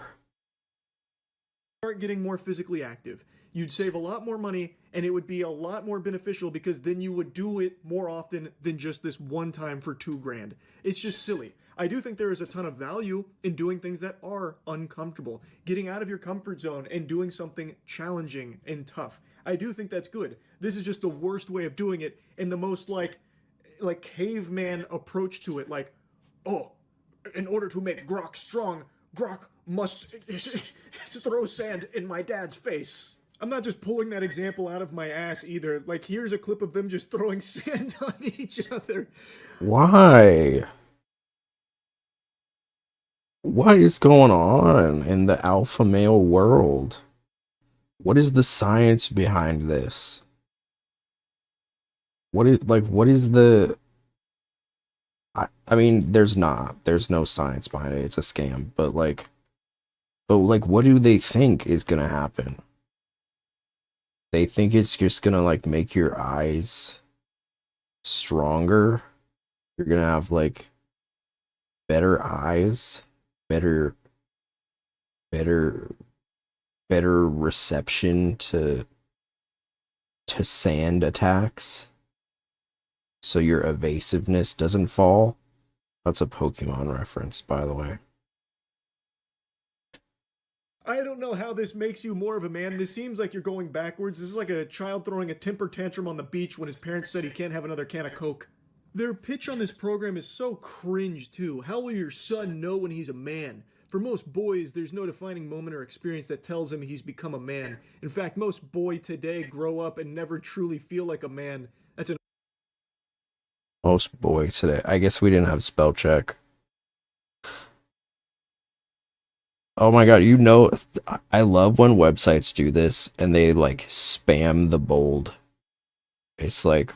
Start getting more physically active. You'd save a lot more money, and it would be a lot more beneficial because then you would do it more often than just this one time for $2,000. It's just silly. I do think there is a ton of value in doing things that are uncomfortable, getting out of your comfort zone and doing something challenging and tough. I do think that's good. This is just the worst way of doing it and the most like caveman approach to it. Like, oh, in order to make Grok strong, Grok must throw sand in my dad's face. I'm not just pulling that example out of my ass either. Like, here's a clip of them just throwing sand on each other. Why? What is going on in the alpha male world? What is the science behind this? What is the... I mean, there's no science behind it. It's a scam. But what do they think is gonna happen? They think it's just gonna like make your eyes stronger. You're gonna have like better eyes, better reception to sand attacks. So your evasiveness doesn't fall. That's a Pokemon reference, by the way. I don't know how this makes you more of a man. This seems like you're going backwards. This is like a child throwing a temper tantrum on the beach when his parents said he can't have another can of Coke. Their pitch on this program is so cringe, too. How will your son know when he's a man? For most boys, there's no defining moment or experience that tells him he's become a man. In fact, most boys today grow up and never truly feel like a man. That's an Most boys today. I guess we didn't have spell check. Oh my god, you know, I love when websites do this and they like spam the bold. It's like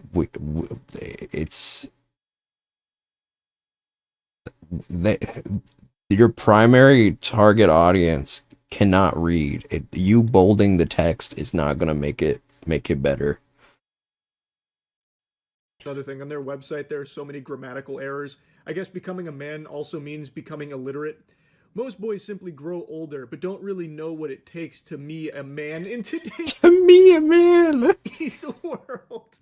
your primary target audience cannot read it. You bolding the text is not gonna make it better. Another thing, on their website there are so many grammatical errors. I guess becoming a man also means becoming illiterate. Most boys simply grow older, but don't really know what it takes to be a man in today's world.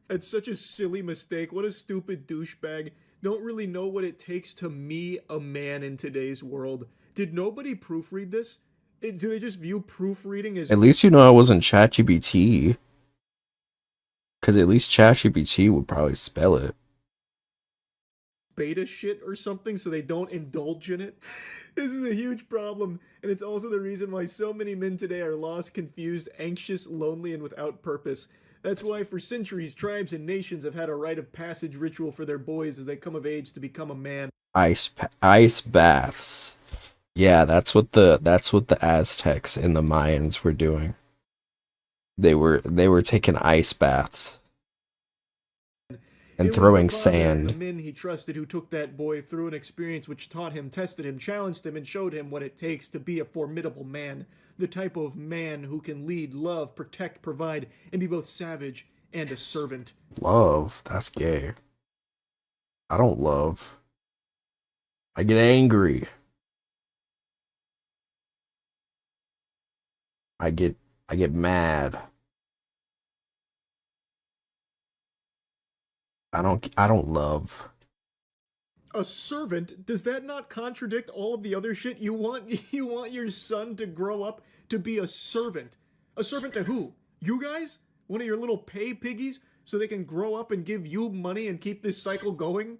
That's such a silly mistake. What a stupid douchebag. Don't really know what it takes to be a man in today's world. Did nobody proofread this? Do they just view proofreading as... At least you know I wasn't ChatGPT. Because at least ChatGPT would probably spell it. Beta shit or something so they don't indulge in it. This is a huge problem, and it's also the reason why so many men today are lost, confused, anxious, lonely, and without purpose. That's why for centuries tribes and nations have had a rite of passage ritual for their boys as they come of age to become a man. Ice baths. Yeah, that's what the Aztecs and the Mayans were doing. They were taking ice baths. And throwing sand. The men he trusted who took that boy through an experience which taught him, tested him, challenged him, and showed him what it takes to be a formidable man. The type of man who can lead, love, protect, provide, and be both savage and a servant. Love? That's gay. I don't love. I get angry. I get mad. I don't love. A servant? Does that not contradict all of the other shit you want? You want your son to grow up to be a servant. A servant to who? You guys? One of your little pay piggies so they can grow up and give you money and keep this cycle going?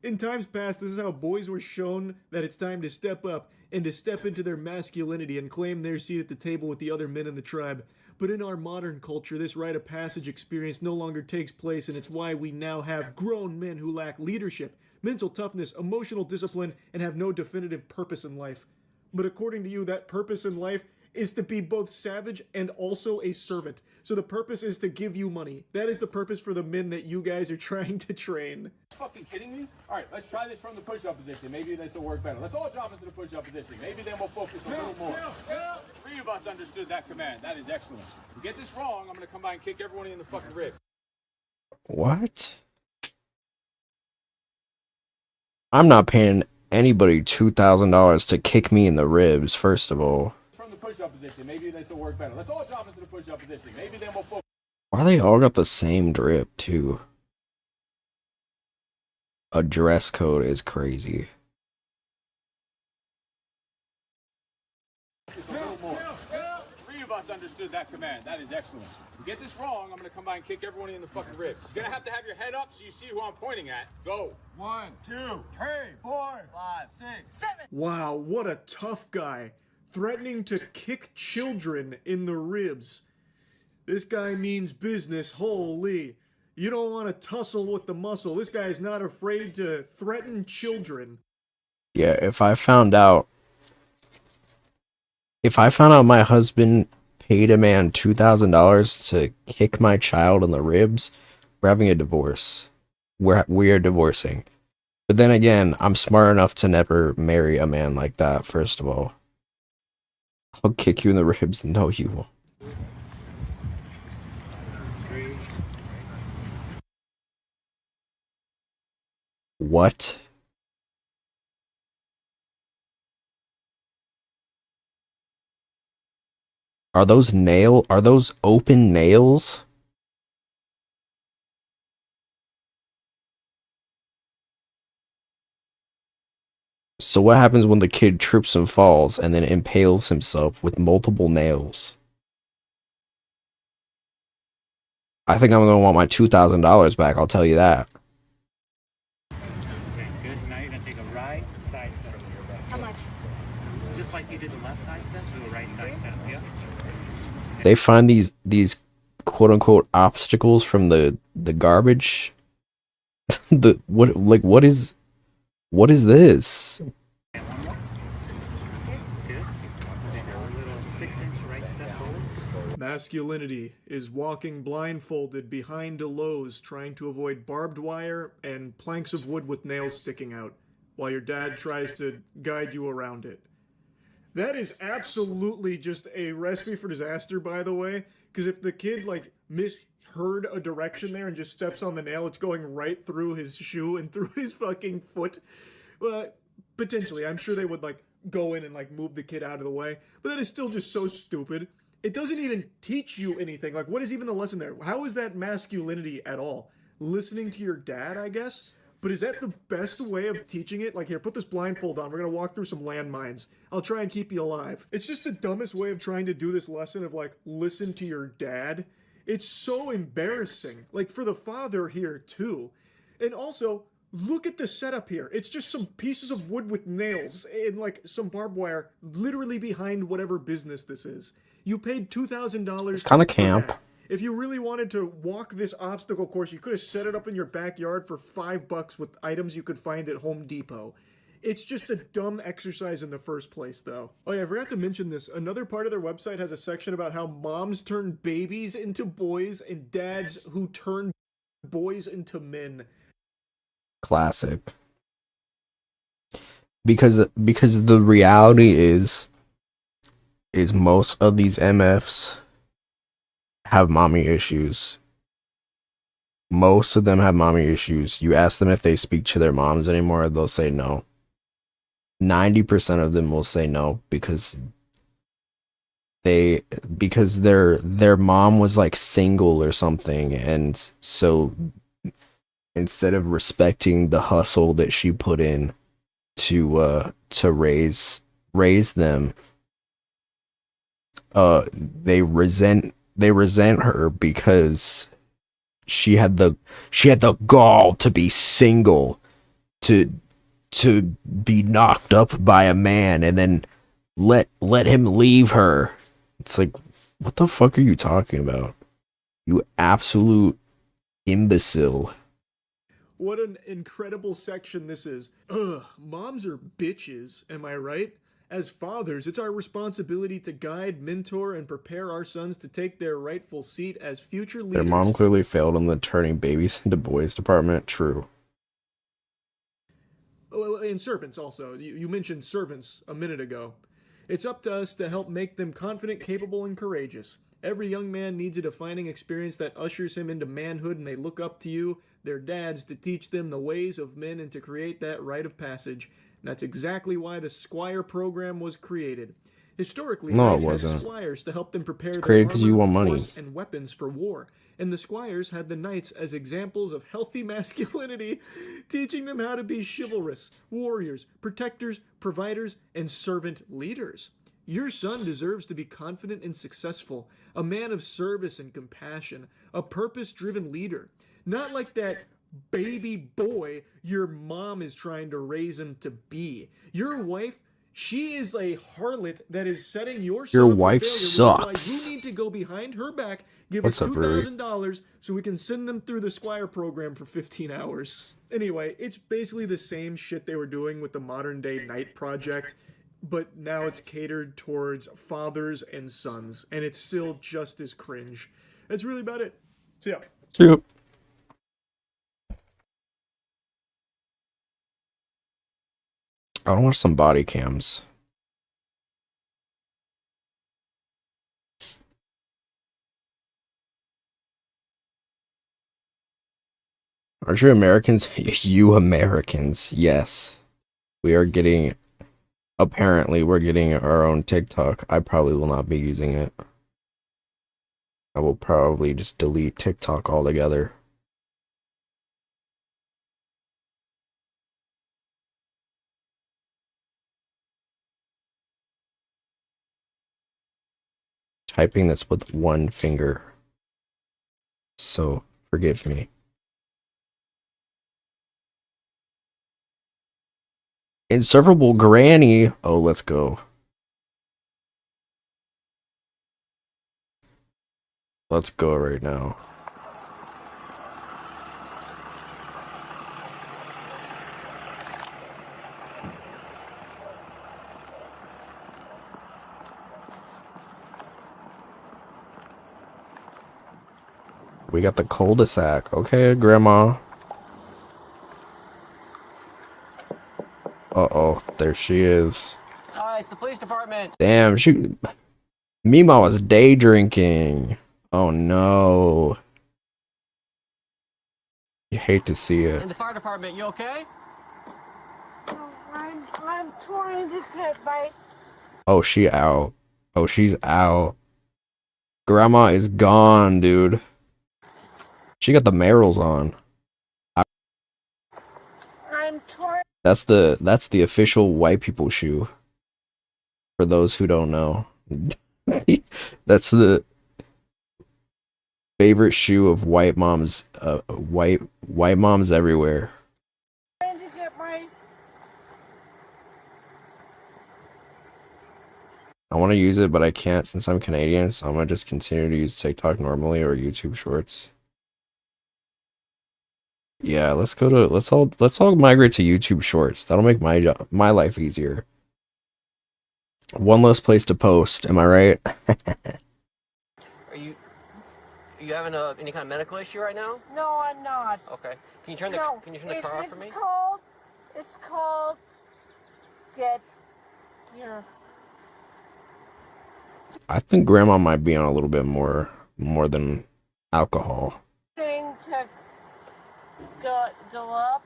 In times past, this is how boys were shown that it's time to step up and to step into their masculinity and claim their seat at the table with the other men in the tribe. But in our modern culture, this rite of passage experience no longer takes place, and it's why we now have grown men who lack leadership, mental toughness, emotional discipline, and have no definitive purpose in life. But according to you, that purpose in life is to be both savage and also a servant. So the purpose is to give you money. That is the purpose for the men that you guys are trying to train. Fucking kidding me? All right, let's try this from the push-up position. Maybe this will work better. Let's all drop into the push-up position. Maybe then we'll focus a little more. Three of us understood that command. That is excellent. If we get this wrong, I'm going to come by and kick everyone in the fucking rib. What? I'm not paying anybody $2,000 to kick me in the ribs, first of all. From the push-up position. Maybe this will work better. Let's all drop into the push-up position. Maybe then we'll focus. Why they all got the same drip, too? A dress code is crazy. A little more. Three of us understood that command. That is excellent. If we get this wrong, I'm going to come by and kick everyone in the fucking ribs. You're going to have your head up so you see who I'm pointing at. Go. 1, 2, 3, 4, 5, 6, 7. Wow, what a tough guy. Threatening to kick children in the ribs. This guy means business, holy. You don't want to tussle with the muscle. This guy is not afraid to threaten children. Yeah, if I found out my husband paid a man $2,000 to kick my child in the ribs, we're having a divorce. We are divorcing. But then again, I'm smart enough to never marry a man like that, first of all. I'll kick you in the ribs. No, you won't. What? Are those open nails? So what happens when the kid trips and falls and then impales himself with multiple nails? I think I'm gonna want my $2,000 back, I'll tell you that. Okay, good. Now you're gonna take a right side step. How much? Just like you did the left side step, do a right side step, yeah? They find these quote unquote obstacles from the garbage. What is this? And one more. Good. Take a little 6-inch right step forward. Masculinity is walking blindfolded behind a Lowe's trying to avoid barbed wire and planks of wood with nails sticking out, while your dad tries to guide you around it. That is absolutely just a recipe for disaster, by the way, because if the kid, like, misheard a direction there and just steps on the nail, it's going right through his shoe and through his fucking foot. Well, potentially, I'm sure they would, like, go in and, like, move the kid out of the way, but that is still just so stupid. It doesn't even teach you anything. Like, what is even the lesson there? How is that masculinity at all? Listening to your dad, I guess? But is that the best way of teaching it? Like, here, put this blindfold on. We're going to walk through some landmines. I'll try and keep you alive. It's just the dumbest way of trying to do this lesson of, like, listen to your dad. It's so embarrassing. Like, for the father here, too. And also, look at the setup here. It's just some pieces of wood with nails and, like, some barbed wire literally behind whatever business this is. You paid $2,000. It's kind of camp. If you really wanted to walk this obstacle course, you could have set it up in your backyard for $5 with items you could find at Home Depot. It's just a dumb exercise in the first place, though. Oh yeah, I forgot to mention this. Another part of their website has a section about how moms turn babies into boys and dads who turn boys into men. Classic. Because the reality is most of these MFs have mommy issues. Most of them have mommy issues. You ask them if they speak to their moms anymore, they'll say no. 90% of them will say no because they because their mom was like single or something, and so instead of respecting the hustle that she put in to raise them, they resent her because she had the gall to be single, to to be knocked up by a man and then let him leave her. It's like, what the fuck are you talking about? You absolute imbecile. What an incredible section this is. Ugh, moms are bitches, am I right? As fathers, it's our responsibility to guide, mentor, and prepare our sons to take their rightful seat as future Their leaders. mom clearly failed in the turning babies into boys department. True. Oh, and servants also. You mentioned servants a minute ago. It's up to us to help make them confident, capable, and courageous. Every young man needs a defining experience that ushers him into manhood, and they look up to you, their dads, to teach them the ways of men and to create that rite of passage. And that's exactly why the Squire program was created. Historically, No, it knights had wasn't. squires to help them prepare their created 'cause you armor, want money. horse, and weapons for war. And the squires had the knights as examples of healthy masculinity, teaching them how to be chivalrous, warriors, protectors, providers, and servant leaders. Your son deserves to be confident and successful, a man of service and compassion, a purpose-driven leader. Not like that baby boy your mom is trying to raise him to be. Your wife, she is a harlot that is setting your son Your up for wife failure, which is why sucks. you need to go behind her back, give What's her up, Rui? $2,000 so we can send them through the Squire program for 15 hours. Anyway, it's basically the same shit they were doing with the modern day Knight Project, but now it's catered towards fathers and sons, and it's still just as cringe. That's really about it. So yeah. Yep. I want some body cams. Aren't you Americans? You Americans, yes. We are getting, apparently, we're getting our own TikTok. I probably will not be using it. I will probably just delete TikTok altogether. Typing this with one finger. So, forgive me. Inseparable Granny. Oh, let's go. Let's go right now. We got the cul-de-sac. Okay, Grandma. Uh-oh, there she is. Hi, it's the police department. Damn, Mima was day drinking. Oh no. You hate to see it. In the fire department, you okay? I'm trying to get my... Oh, she out. Oh, she's out. Grandma is gone, dude. She got the Merrills on. I'm trying... That's the official white people shoe. For those who don't know. That's the favorite shoe of white moms, white moms everywhere. Trying to get my... I want to use it, but I can't since I'm Canadian, so I'm gonna just continue to use TikTok normally or YouTube Shorts. Yeah, let's all migrate to YouTube Shorts. That'll make my life easier. One less place to post, am I right? Are you having any kind of medical issue right now? No, I'm not. Okay. Can you turn the car off for me? It's called get your... I think Grandma might be on a little bit more than alcohol. thing to go up.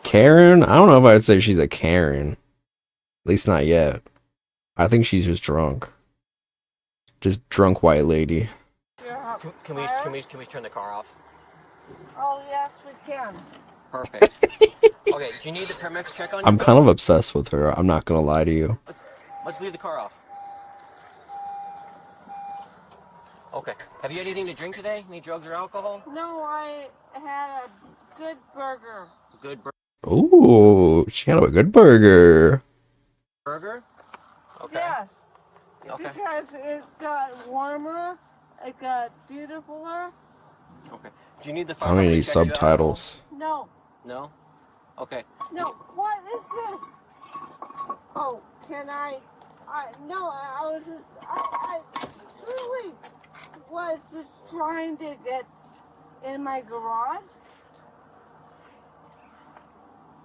Karen? I don't know if I'd say she's a Karen. At least not yet. I think she's just drunk. Just drunk white lady. Can we turn the car off? Oh, yes, we can. Perfect. Okay, do you need the paramedics to check on you? I'm kind of obsessed with her. I'm not gonna lie to you. Let's leave the car off. Okay. Have you had anything to drink today? Any drugs or alcohol? No, I had a good burger. Good burger. Ooh, she had a good burger. Burger? Okay. Yes. Okay. Because it got warmer, it got beautifuler. Okay. Do you need the phone I'm gonna number to need check you out? subtitles. No. No? Okay. No, what is this? Oh, can I was just, I really was just trying to get in my garage.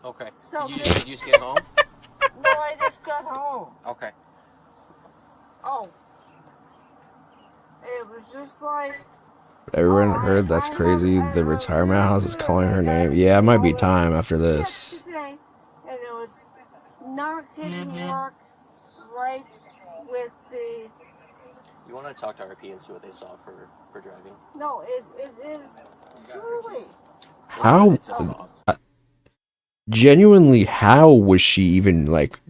Okay. So Did you just get home? No, I just got home. Okay. Oh. It was just like, Everyone heard that's crazy. The retirement house is calling her name. Yeah, it might be time after this. today, and it was not getting work right with the. You want to talk to RP and see what they saw for driving? No, it is truly. How? Genuinely, how was she even like?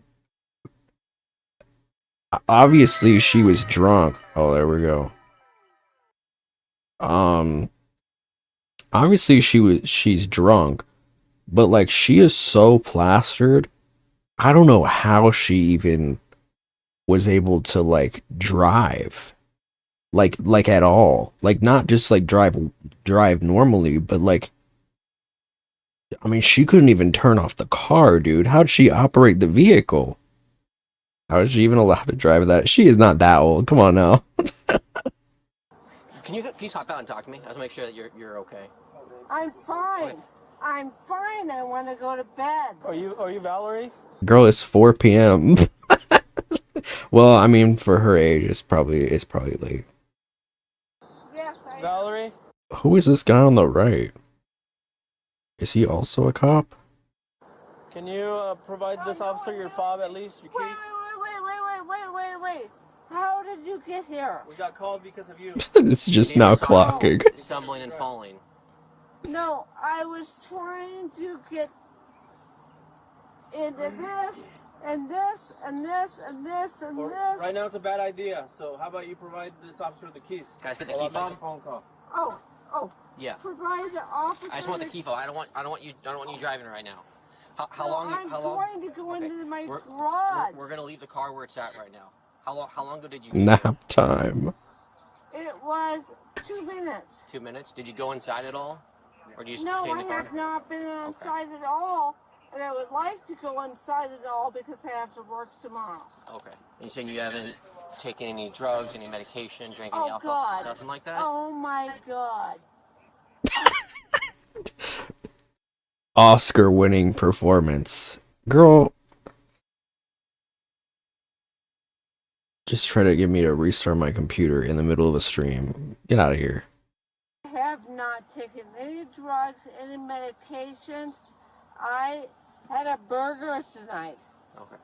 Obviously, she was drunk. Oh, there we go. Obviously she's drunk, but like she is so plastered. I don't know how she even was able to like drive. Like at all. Like not just like drive normally, but like I mean she couldn't even turn off the car, dude. How'd she operate the vehicle? How is she even allowed to drive that? She is not that old. Come on now. Can you please hop out and talk to me? I just want to make sure that you're okay. I'm fine. Okay. I'm fine. I want to go to bed. Are you Valerie? Girl, it's 4 p.m. Well, I mean, for her age, it's probably late. Yes, Valerie? Who is this guy on the right? Is he also a cop? Can you provide this officer your fob at least, your keys? Wait. How did you get here? We got called because of you. It's just now clocking. Stumbling and falling. No, I was trying to get into this and this and this and this and this. Right now it's a bad idea, so how about you provide this officer the keys? Guys, get the key fob. Phone call. Oh. Yeah. Provide the officer. I just want the key fob. I don't want you driving right now. How long? I'm going to go into my garage. We're gonna leave the car where it's at right now. How long ago did you? Nap time. It was 2 minutes. 2 minutes. Did you go inside at all, or do you No, stay in I the car? have not been inside at all, and I would like to go inside at all because I have to work tomorrow. Okay. And you're saying you haven't taken any drugs, any medication, drank any Oh alcohol, God! nothing like that? Oh my God! Oscar-winning performance. Girl. Just try to get me to restart my computer in the middle of a stream. Get out of here. I have not taken any drugs, any medications. I had a burger tonight. Okay.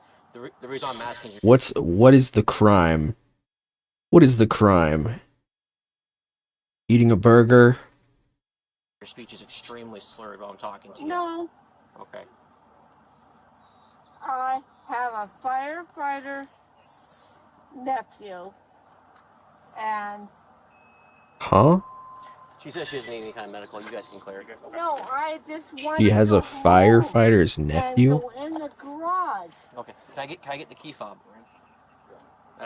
The reason I'm asking you. What is the crime? What is the crime? Eating a burger? Your speech is extremely slurred while I'm talking to you. No. Okay. I have a firefighter nephew, and Huh? She says she doesn't need any kind of medical. You guys can clear it. no, I just want. He has a firefighter's and nephew? go in the garage. Okay. Can I get the key fob?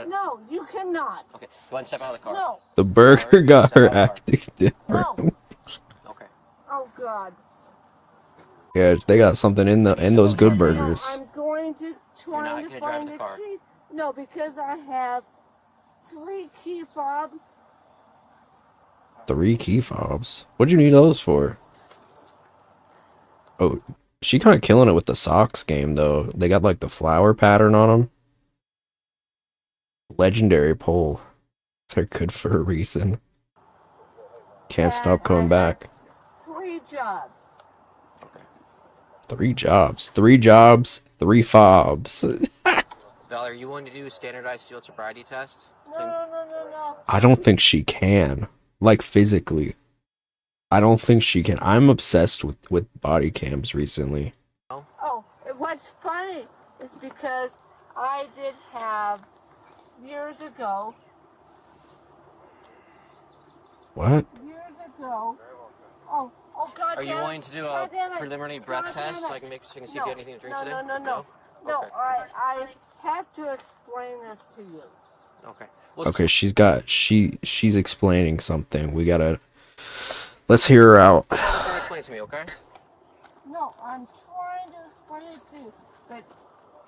No, you cannot. Okay. Go ahead and step out of the car. No. The burger got her acting different. No. Okay. Oh God. Yeah, they got something in those good burgers. I'm going to try not to gonna drive find the the car. key. No, because I have 3 key fobs. 3 key fobs. What'd you need those for? Oh, she kind of killing it with the socks game though. They got like the flower pattern on them. Legendary pole. They're good for a reason. Can't stop coming back. 3 jobs. 3 jobs. 3 jobs. 3 fobs. Valerie, are you willing to do a standardized field sobriety test? No. I don't think she can. Like physically. I don't think she can. I'm obsessed with body cams recently. Oh, what's funny is because I did have years ago. What? Years ago. Oh God. Are you willing to do a preliminary breath test so I can see if you have anything to drink today? No. Okay. I have to explain this to you. Okay. Okay, she's explaining something. Let's hear her out. Explain it to me, okay? No, I'm trying to explain it to you, but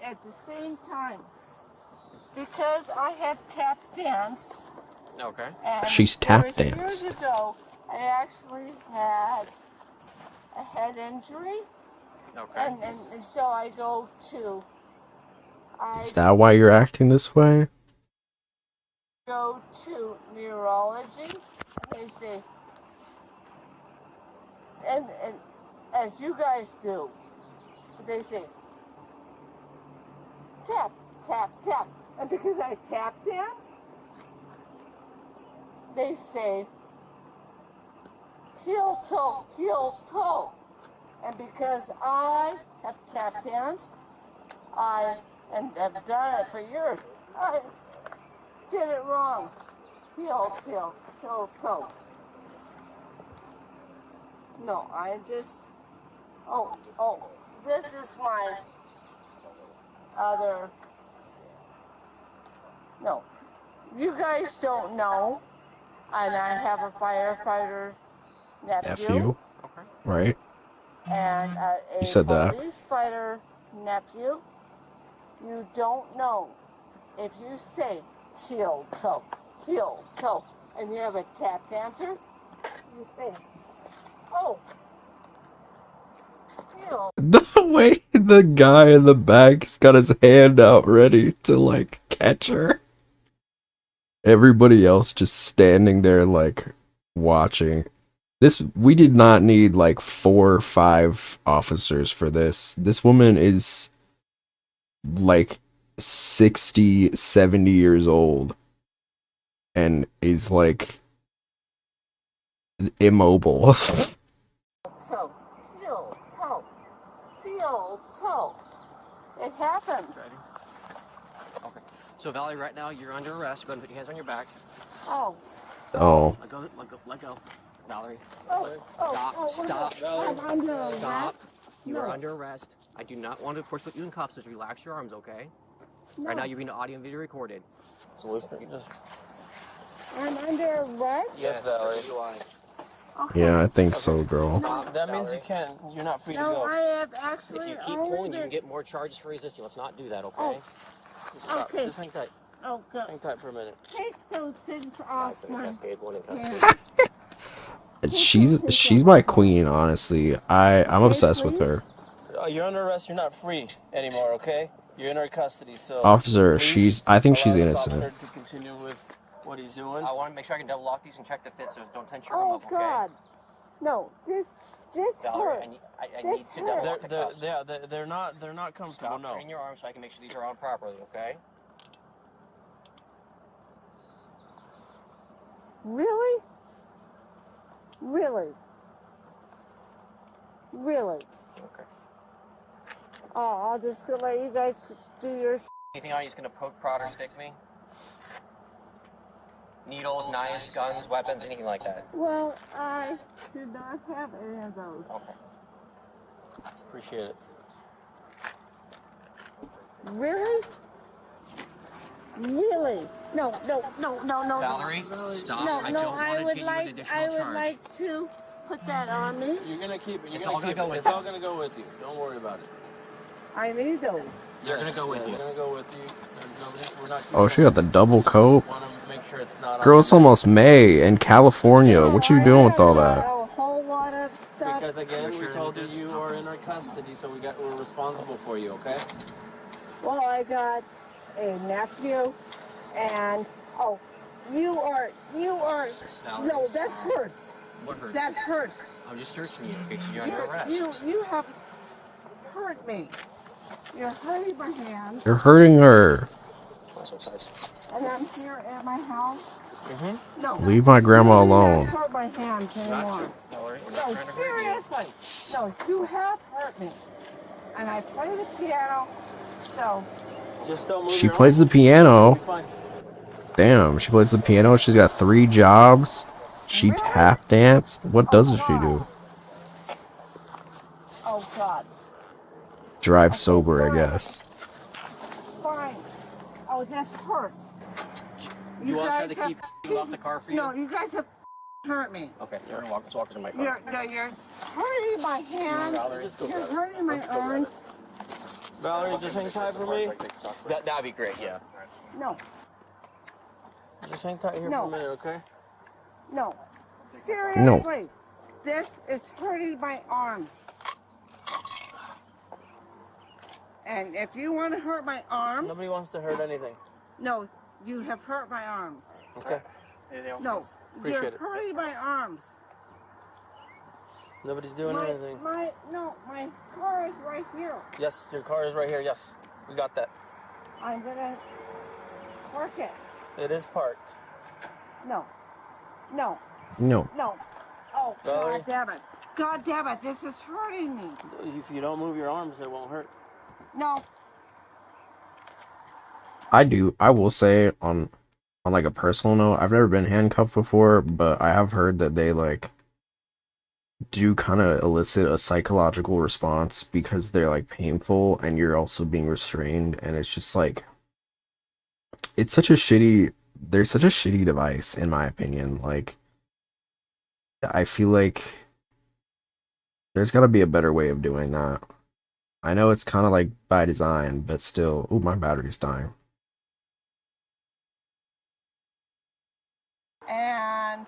at the same time, because I have tap dance. Okay. She's tap dance. Years ago, I actually had a head injury. Okay. And so I go to. Is that why you're acting this way? Go to neurology, and they say, and as you guys do, they say, tap, tap, tap. And because I tap dance, they say, heel toe. And because I have tap dance, and have done it for years, I did it wrong. Heel toe. No, I just, this is my other, no, you guys don't know, and I have a firefighter nephew. Okay. Right. And a You said that. police fighter nephew. You don't know if you say heel toe, and you have a tap dancer, you say, oh, heel. The way the guy in the back's got his hand out ready to like catch her. Everybody else just standing there like watching. We did not need like 4 or 5 officers for this. This woman is like 60, 70 years old and is like immobile. Heel toe. It happens. Okay. So Valerie, right now you're under arrest. Go ahead and put your hands on your back. Oh. Let go. Valerie. Stop. I'm under arrest. Stop. You are under arrest. I do not want to force put you in cuffs, so relax your arms, okay? No. Right now you're being audio and video recorded. So listen, I'm under arrest? Yes, Valerie. Okay. Yeah, I think so, girl. That means you're not free to go. No, I have actually. If you keep pulling, you can get more charges for resisting. Let's not do that, okay? Okay. Just hang tight. Oh, good. Hang tight for a minute. Take those things off my She's my queen, honestly. I'm obsessed with her. You're under arrest. You're not free anymore, okay? You're in our custody, so... Officer, I think she's allow this innocent. officer to continue with what he's doing. I want to make sure I can double lock these and check the fit, so don't tense your Oh, arm up, okay? God. No, this Valerie, hurts. I need to double lock the cuffs. They're not comfortable, Stop no. turning your arms so I can make sure these are on properly, okay? Really? Okay. Oh, I'll just let you guys do your... Anything on you just going to poke, prod, or stick me? Needles, knives, guns, weapons, anything like that? Well, I do not have any of those. Okay. Appreciate it. Really? No. Valerie, stop. No, I no, don't I want would to get like, you an additional I would charge. like to put that on me. You're gonna keep it. It's all gonna go with It's you. all gonna go with you. Don't worry about it. I need those. They're gonna go with you. They're gonna go with you. We're not Oh, she got the double coat. want to make sure it's not Girl, it's almost May in California. What you doing with all that? A whole lot of stuff. Because again, we told you are in our custody, so we're responsible for you, okay? Well, I got a nephew, and you are. No, that hurts. What hurts? That hurts. I'm just searching you because you're under arrest. You have hurt me. You're hurting my hand. You're hurting her. sides. And I'm here at my house. No. Leave my grandma You alone. can't hurt my hands anymore. Valerie, we're not No, trying to hurt you. seriously. No, you have hurt me. And I play the piano, so. Just don't move She your plays the arms. piano. You'll be fine. Damn, she plays the piano. She's got 3 jobs. She tap danced. What doesn't she do? Oh, God. Drive sober, I guess. Fine. Oh, this hurts. You want us to guys have to keep you off the car for you? No, you guys have hurt me. Okay, you're gonna let's walk to my car. You're hurting my hands. You're hurting my arms. Valerie, just hang tight for me. That'd be great, yeah. No. Just hang tight here for a minute, okay? No. Seriously. This is hurting my arms. And if you want to hurt my arms... Nobody wants to hurt anything. No, you have hurt my arms. Okay. No, Appreciate you're it. hurting my arms. Nobody's doing anything. My car is right here. Yes, your car is right here. Yes, we got that. I'm gonna park it. It is parked. No. No. No. No. Oh, Valerie? God damn it. God damn it, this is hurting me. If you don't move your arms, it won't hurt. No. I will say on like a personal note, I've never been handcuffed before, but I have heard that they like do kind of elicit a psychological response because they're like painful and you're also being restrained, and it's just like they're such a shitty device in my opinion. Like I feel like there's got to be a better way of doing that. I know it's kind of like by design, but still. Oh, my battery's dying. And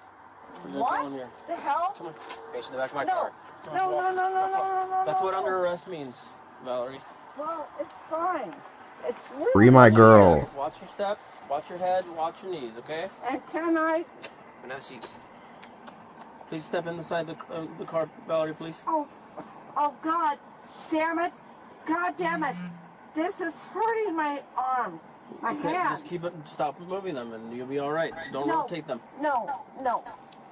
what the hell? Come on, face in the back of my No. car. No. That's what under arrest means, Valerie. Well, it's fine. It's really Free my girl. Watch your step, watch your head, watch your knees, okay? And can I? Can I have a seat? Please step inside the car, Valerie, please. Oh, God damn it. God damn it. This is hurting my arms. My hands. Just stop moving them and you'll be all right. Don't rotate them. No.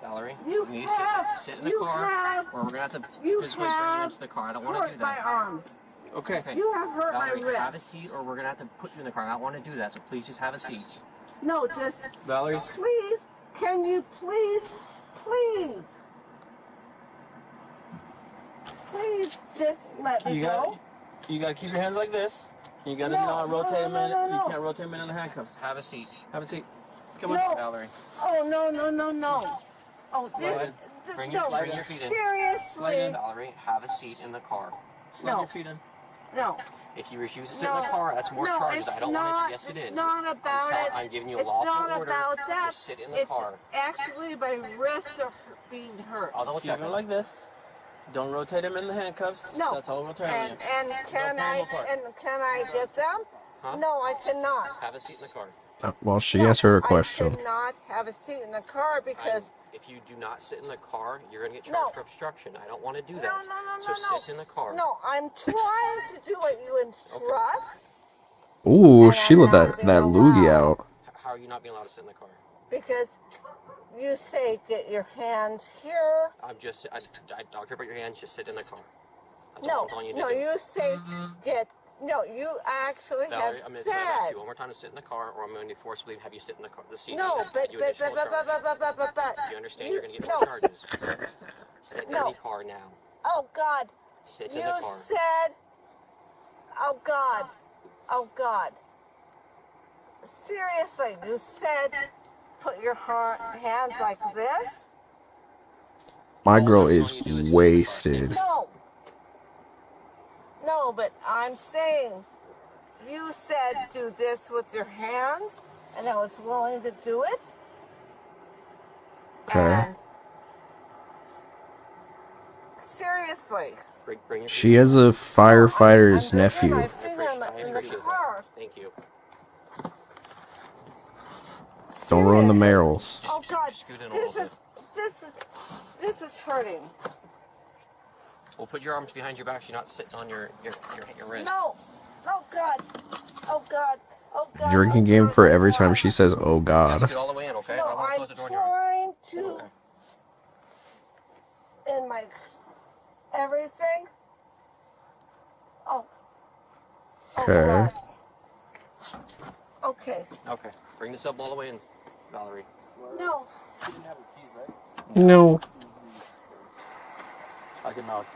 Valerie, You need have, to sit in the you car, have, or we're gonna have to you physically bring you have into the car. I don't want to do hurt my that. arms. Okay. You have hurt Valerie, my wrist. have a seat, or we're gonna have to put you in the car. I don't want to do that, so please just have a seat. No, just Valerie. Please, can you please just let me go? You gotta keep your hands like this. You gotta not rotate them in. No. You can't rotate them in the handcuffs. Have a seat. Have a seat. Come No. on, Valerie. Oh no. Oh, Go ahead. Bring your feet in. Seriously. Valerie, have a seat in the car. Slide your feet in. No. If you refuse to sit in the car, that's more charges. I don't want it. Yes, it is. It's not about it. I'm giving you a It's lawful not order. about that. Just sit in the car. Actually, my wrists are being hurt. I'll double check Keep them like this. Don't rotate them in the handcuffs. No. That's all we're telling you. And can I get them? Huh? No, I cannot. Have a seat in the car. Well, she answered her I question. cannot have a seat in the car because If you do not sit in the car, you're going to get charged for obstruction. I don't want to do that. No. So sit in the car. No, I'm trying to do what you instruct. Ooh, she let that loogie out. How are you not being allowed to sit in the car? Because you say get your hands here. I don't care about your hands. Just sit in the car. That's all I'm telling you to do. You say get. No, you actually Valerie, have I'm going to ask said. you one more time to sit in the car, or I'm going to forcibly have you sit in the seat. No, but Do you understand you're going to get more charges? Sit in the car now. Oh God. Sit in the car. You said. Oh God. Seriously, you said put your hands like this. My girl is wasted. No, but I'm saying you said do this with your hands, and I was willing to do it. Okay. And seriously. She has a firefighter's nephew. Thank you. Don't ruin the Merrills. Oh God, this is hurting. Well, put your arms behind your back so you're not sitting on your wrist. No, oh God, drinking game for every time she says, "Oh God." Get all the way in, okay? No, I'm gonna I'm close the door here. trying to. In my everything. Oh. Okay. Okay. Okay. Bring this up all the way in, Valerie. No. No. I can knock.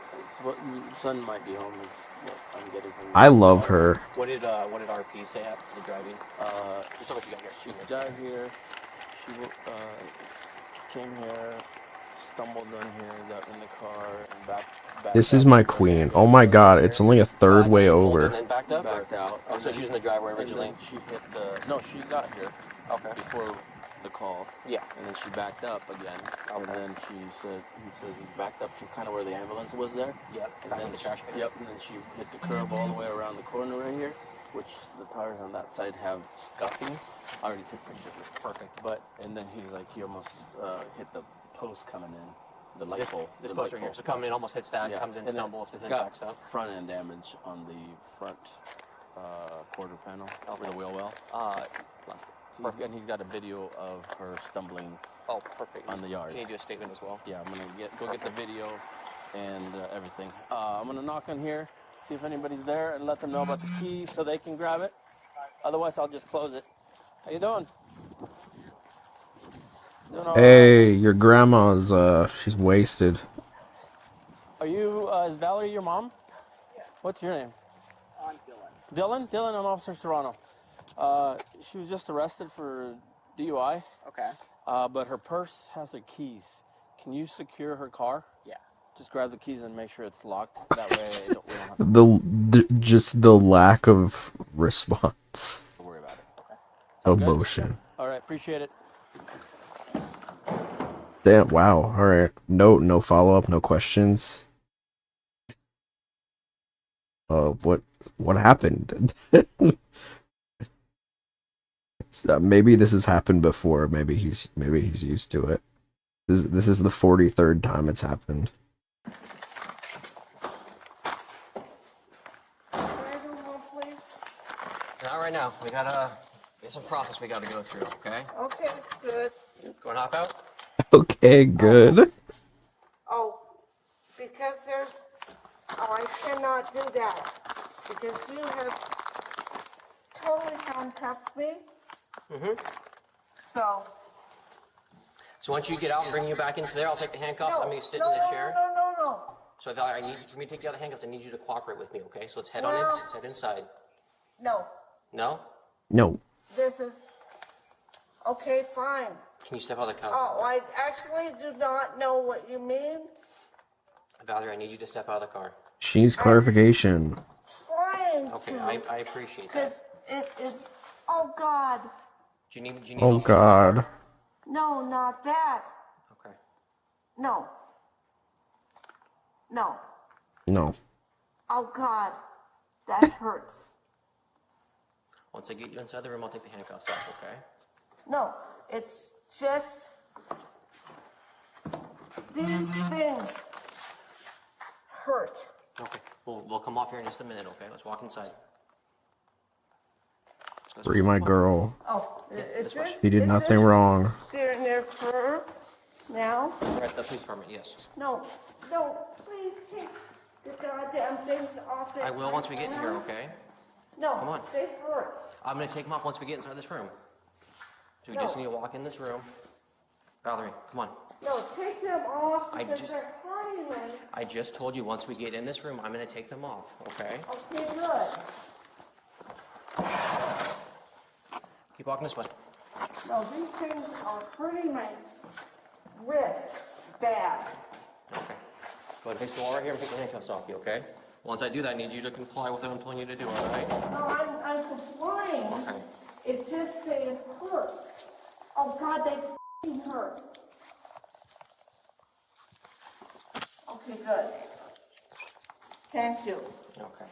Son might be home. Is what I'm getting from. I love her. What did RP say after the driving? Just what you got here. She got here. She came here, stumbled in here, got in the car, and back. This is my queen. Oh my God, it's only a third way over. And then backed up? Backed out. Oh, so she was in the driveway originally? She hit the. No, she got here. Okay. Before the call. Yeah. And then she backed up again. And then he says he backed up to kind of where the ambulance was there. Yep. And then the trash can. Yep. And then she hit the curb all the way around the corner right here, which the tires on that side have scuffing. I already took pictures. Perfect. But and then he almost hit the post coming in. The light pole. This post right here. So coming in, almost hits that, comes in, stumbles, and then backs up. Front end damage on the front quarter panel over the wheel well. And he's got a video of her stumbling. Oh, perfect. On the yard. Can you do a statement as well? Yeah, I'm gonna go get the video and everything. I'm gonna knock on here, see if anybody's there, and let them know about the key so they can grab it. Otherwise, I'll just close it. How you doing? Hey, your grandma's she's wasted. Are you, is Valerie your mom? Yeah. What's your name? I'm Dylan. Dylan, I'm Officer Serrano. She was just arrested for DUI. Okay. But her purse has her keys. Can you secure her car? Yeah. Just grab the keys and make sure it's locked. That way we don't have to Just the lack of response. Don't worry about it. Okay. Emotion. All right, appreciate it. Damn, wow. All right. No follow-up, no questions. What happened? Maybe this has happened before. Maybe he's used to it. This is the 43rd time it's happened. Not right now. We got some process we gotta go through, okay? Okay, good. Go and hop out? Okay, good. Oh, because I cannot do that. Because you have totally handcuffed me. Mm-hmm. So once you get out and bring you back into there, I'll take the handcuffs. I'm going to sit in the chair. No. So Valerie, for me to take the other handcuffs, I need you to cooperate with me, okay? So let's head on in. Let's head inside. No. No? No. This is okay, fine. Can you step out of the car? Oh, I actually do not know what you mean. Valerie, I need you to step out of the car. She needs clarification. Trying okay, to. I appreciate that. Because it is. Oh God. Do you need Oh God. No, not that. Okay. No. No. No. Oh God. That hurts. Once I get you inside the room, I'll take the handcuffs off, okay? No, it's just these things hurt. Okay, we'll come off here in just a minute, okay? Let's walk inside. Free my girl. Oh, is this? She did nothing wrong. They're in their fur now. We're at the police department, yes. No, please take the goddamn things off their. I will once we get in here, okay? No, come on. They hurt. I'm gonna take them off once we get inside this room. So we just need to walk in this room. Valerie, come on. No, take them off because they're hurting me. I just told you once we get in this room, I'm gonna take them off, okay? Okay, good. Keep walking this way. No, these things are hurting my wrist bad. Okay. Go ahead and face the wall right here and take the handcuffs off you, okay? Once I do that, I need you to comply with what I'm telling you to do, all right? No, I'm complying. Okay. It's just they hurt. Oh God, they f***ing hurt. Okay, good. Thank you. Okay.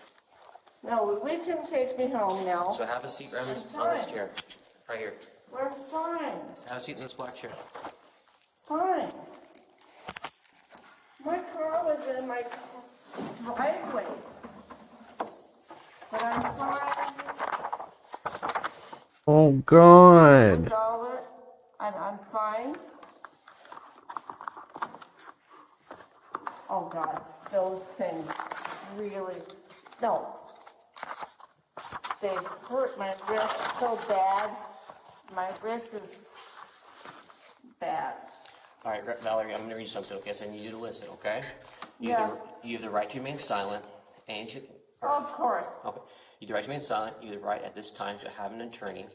No, we can take me home now. So have a seat right on this chair. Right here. We're fine. Just have a seat in this black chair. Fine. My car was in my driveway. But I'm fine. Oh God. With all of it, and I'm fine. Oh God, those things really, no. They hurt my wrist so bad. My wrist is bad. All right, Valerie, I'm going to read you something, okay? So I need you to listen, okay? Yeah. You have the right to remain silent. And Of course. Okay. You have the right to remain silent. You have the right at this time to have an attorney.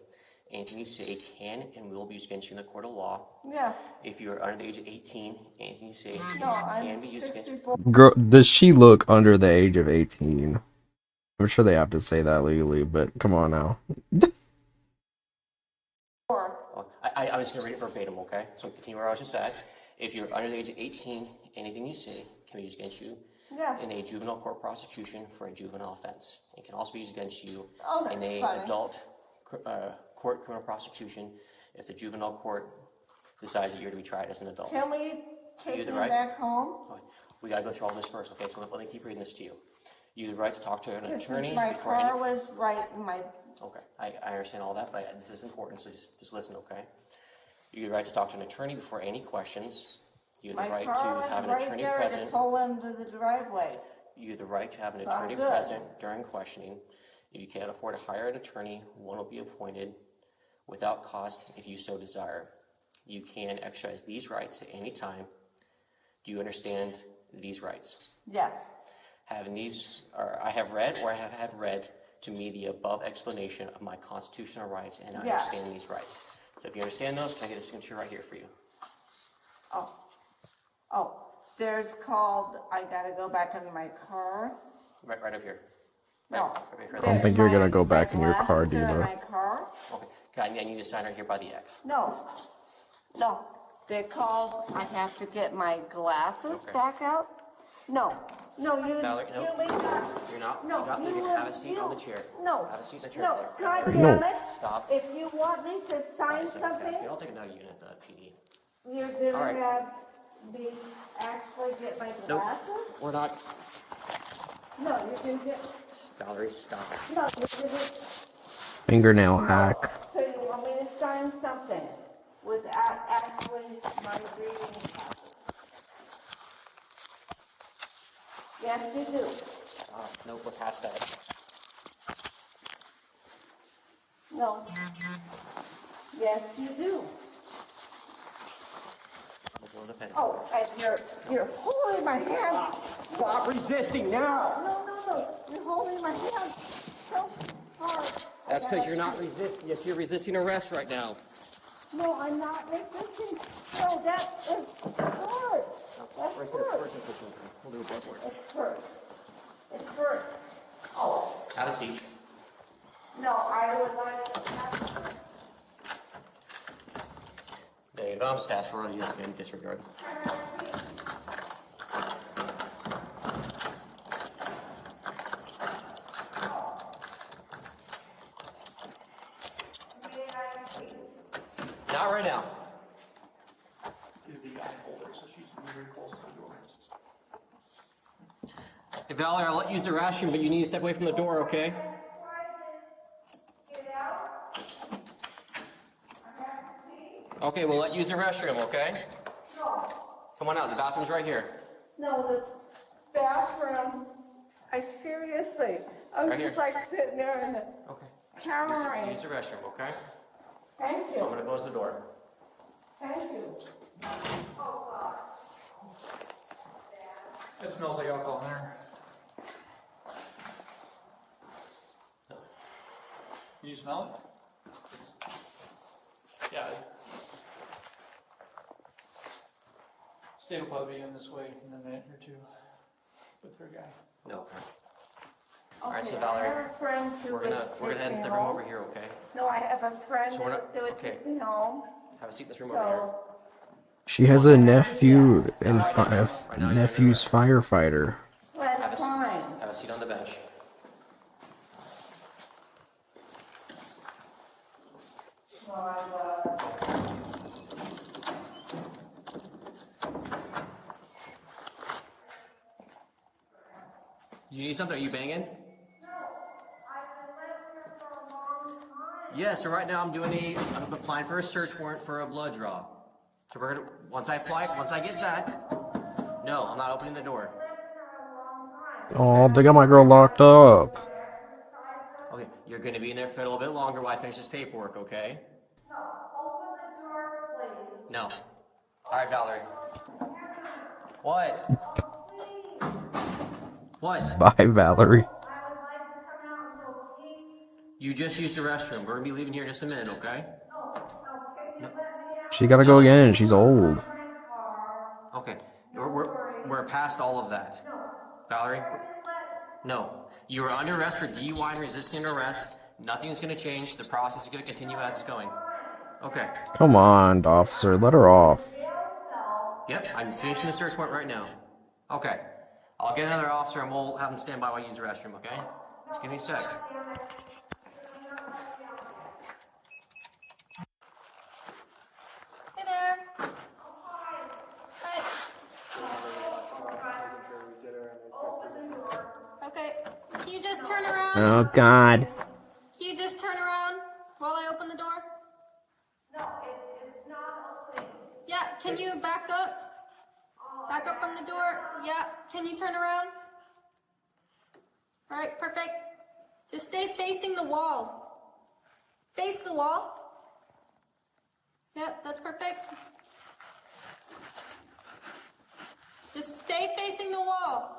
Anything you say can and will be used against you in the court of law. Yes. If you are under the age of 18, anything you say No, can I'm be used against you. 64. Girl, does she look under the age of 18? I'm sure they have to say that legally, but come on now. I'm just going to read it verbatim, okay? So continue where I was just at. If you're under the age of 18, anything you say can be used against you Yes. in a juvenile court prosecution for a juvenile offense. It can also be used against you in a funny. adult court criminal prosecution if the juvenile court decides that you're to be tried as an adult. Can we take You have me the right- back home? Okay. We got to go through all this first, okay? So let me keep reading this to you. You have the right to talk to an Because attorney my before car any... was right in my... Okay, I understand all that, but this is important, so just listen, okay? You have the right to talk to an attorney before any questions. You have My the right car to was have an right attorney there at the present. toll end of the driveway. You have the right to have an So I'm attorney good. present during questioning. If you can't afford to hire an attorney, one will be appointed without cost if you so desire. You can exercise these rights at any time. Do you understand these rights? Yes. Having these, or I have read or I have had read to me the above explanation of my constitutional rights, and I Yes. understand these rights. So if you understand those, can I get a signature right here for you? Oh, there's called, I gotta go back in my car. Right up here. No. Right here. I don't think you're gonna go back in your car, Glasses are in Dina. my car. Okay. Okay, I need to sign right here by the X. No. They're called, I have to get my glasses back out. No, you. Valerie, no. You leave that. You're not. No, You're not you leaving. will- Have a seat on the chair. No. Have a seat in the chair. No, There. God There. damn it. Stop. If you want me to sign something, I'll take another unit at the PD. you're All gonna right. have me actually get my Nope. glasses? We're not. No, you can get, Valerie, stop. no, you can get, Fingernail hack. so you want me to sign something without actually my reading glasses? Yes, you do. Stop. Nope, we're past that. No. Yes, you do. We'll go to bed. Oh, and you're holding my hand. Stop resisting now. No. You're holding my hand so hard. That's because you're not resisting. Yes, you're resisting arrest right now. No, I'm not resisting. No, that is hard. That's hurt. We'll do a blood work. It's hurt. It's hurt. Oh, Have a seat. no, I would like to. There you go. I'm just asked for you just can disregard. Not right now. Hey, Valerie, I'll let you use the restroom, but you need to step away from the door, okay? Okay, we'll let you use the restroom, okay? No. Come on out, the bathroom's right here. No, the bathroom. I seriously, I was Right just here. like sitting there in the counter. Use the restroom, okay? Thank I'm you. gonna close the door. Thank you. Oh, God. It smells like alcohol in there. Can you smell it? Yeah. Stay will probably be in this way in a minute or two. But for a guy. No. All right, so Okay, I Valerie, have a friend who we're gonna would head take into me the room home. over here, okay? No, I have a friend So we're not- that would okay. take me home. Have a seat in this room over here. So, She has a nephew and nephew's firefighter. that's fine. Have a seat on the bench. So I'm, You need something? Are you banging? Yeah, so right now I'm applying for a search warrant for a blood draw. So once I get that, no, I'm not opening the door. Oh, they got my girl locked up. Okay, you're gonna be in there for a little bit longer while I finish this paperwork, okay? No, open the door, please. No. Alright, Valerie. What? What? Bye, Valerie. You just used the restroom. We're gonna be leaving here in just a minute, okay? She gotta go again. She's old. Okay. We're past all of that. Valerie? No. You are under arrest for DUI and resisting arrest. Nothing's gonna change. The process is gonna continue as it's going. Okay. Come on, officer. Let her off. Yep, I'm finishing the search warrant right now. Okay. I'll get another officer and we'll have him stand by while you use the restroom, okay? Just give me a sec. Hey there. Hi. Okay. Can you just turn around? Oh, God. Can you just turn around while I open the door? No, it's not opening. Yeah, can you back up? Back up from the door? Yeah, can you turn around? Alright, perfect. Just stay facing the wall. Face the wall. Yep, that's perfect. Just stay facing the wall.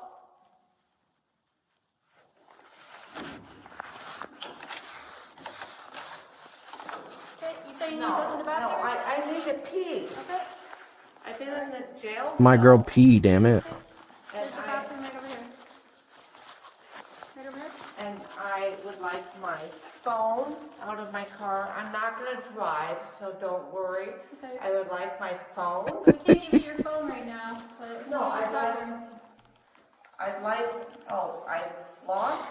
Okay, you say you need to go to the bathroom? No, I need to pee. Okay. I've been in the jail. My girl pee, damn it. There's the bathroom right over here. Right over here? And I would like my phone out of my car. I'm not going to drive, so don't worry. Okay. I would like my phone. So we can't give you your phone right now, but No, I'd I'd like, I lost.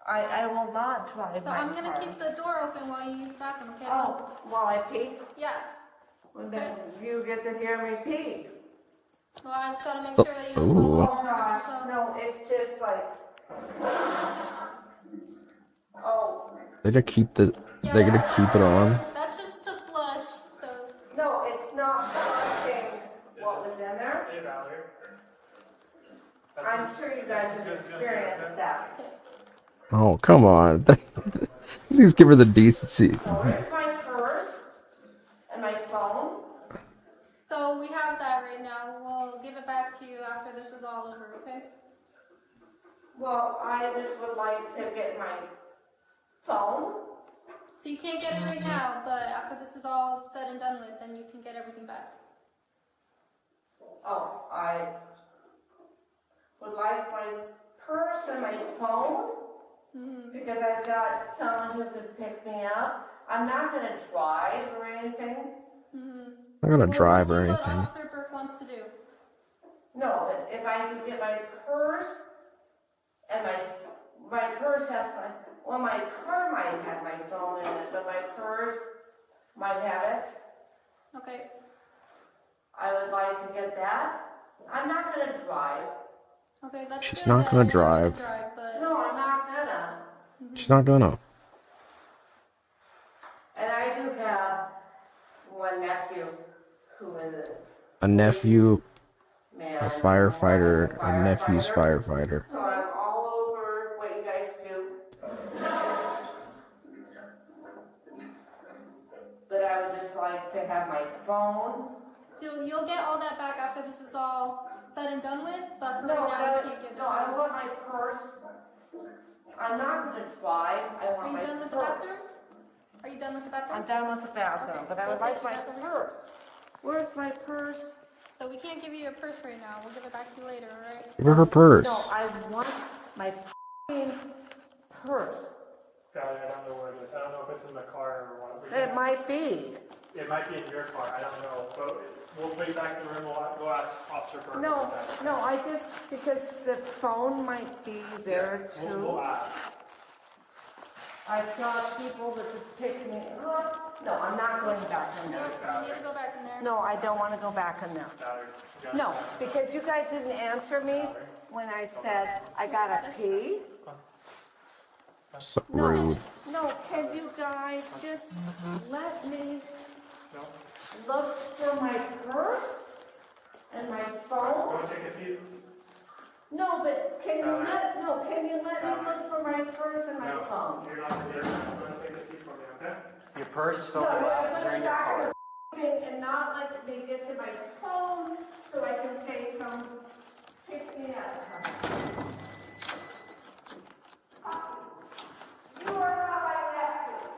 I will not drive So my I'm car. gonna keep the door open while you use the bathroom, okay? Oh, while I pee? Yeah. Well, then you get to hear me pee. Well, I just gotta make sure that you don't Ooh. fall over. Oh gosh, So, no, it's just like, oh, They're gonna keep it on. that's just to flush, so. no, it's not flushing what was in there. Hey, Valerie. I'm sure you guys have experienced that. Oh, come on. Please give her the decency. So here's my purse and my phone. So we have that right now. We'll give it back to you after this is all over, okay? Well, I just would like to get my phone. So you can't get it right now, but after this is all said and done with, then you can get everything back. Oh, I would like my purse and my phone. Because I've got someone who could pick me up. I'm not going to drive or anything. I'm not gonna drive or What anything. Officer Burke wants to do. No, if I could get my purse and my purse has my car might have my phone in it, but my purse might have it. Okay. I would like to get that. I'm not going to drive. Okay, that's She's good not that gonna you're not drive. but No, I'm not gonna. She's not gonna. And I do have one nephew who is A nephew, man. a firefighter, a nephew's firefighter. So I'm all over what you guys do. But I would just like to have my phone. So you'll get all that back after this is all said and done with, but for No, right now you can't give it no, to I you. want my purse. I'm not gonna drive. I Are want you my done with the purse. bathroom? Are you done with the bathroom? I'm done with the bathroom, Okay, but I would we'll like take my the bathroom. purse. Where's my purse? So we can't give you your purse right now. We'll give it back to you later, alright? Give her her No, purse. I want my f***ing purse. Valerie, I don't know where it is. I don't know if it's in the car or what. It might be. It might be in your car. I don't know. But we'll put you back in the room. We'll ask Officer Burke. No, no, I just, because the phone might be there too. We'll ask. I've got people that could pick me up. No, I'm not going back in there. You need to go back in there. No, I don't want to go back in there. No, because you guys didn't answer me when I said I gotta pee. So rude. No, can you guys just let me look for my purse and my phone? Want to take a seat? No, but can you let me look for my purse and my phone? You're not going to take a seat from me, okay? Your purse, phone, No, glasses I'm are in your car. and not let me get to my phone so I can say, come pick me up. You are how I left you.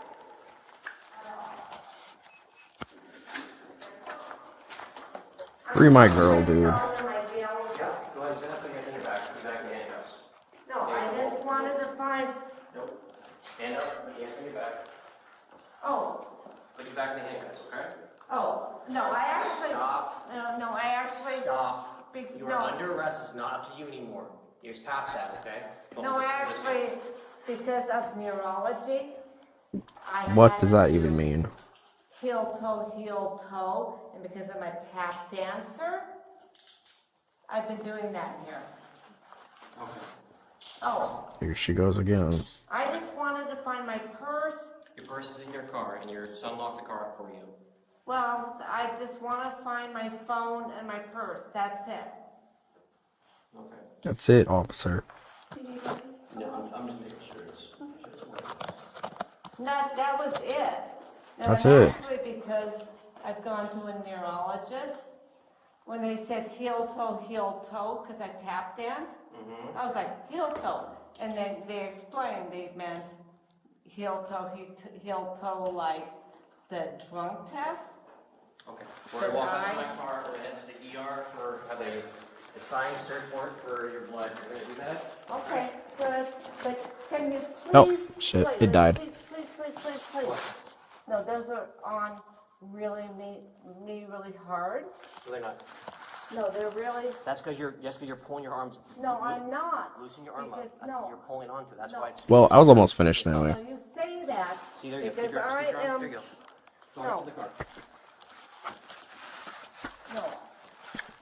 Free my girl, dude. Go ahead and stand up and get in your back. Put your back in the handcuffs. No, I just wanted to find. Nope. Stand up, put your hands in your back. Oh, Put your back in the handcuffs, okay? oh, no, I actually. Stop. No, I actually. Stop. You are no. under arrest. It's not up to you anymore. You're past that, okay? No, actually, because of neurology, What does that even mean? heel toe, and because I'm a tap dancer, I've been doing that here. Okay. Oh, Here she goes again. I just wanted to find my purse. Your purse is in your car, and your son locked the car up for you. Well, I just want to find my phone and my purse. That's it. Okay. That's it, officer. No, I'm just making sure it's That was it. Now, That's and it. Actually, because I've gone to a neurologist, when they said heel toe, because I tap dance, I was like, heel toe. And then they explained they meant heel toe like the drunk test. Okay. We're going to walk out to my car. We're going to head to the ER for a signed search warrant for your blood. We're going to do that? Okay, good. But can you please? Oh, shit, it died. Please. No, those are on really me really hard. No, they're not. No, they're really. That's because you're pulling your arms. No, I'm not. Loosen your arm Because, up. no. You're pulling onto it. That's No. why it's. Well, I was almost finished now. No, Yeah. you say that See, there you go. because Figure out, I stick your arm. am. There you go. Go No. to the car. No.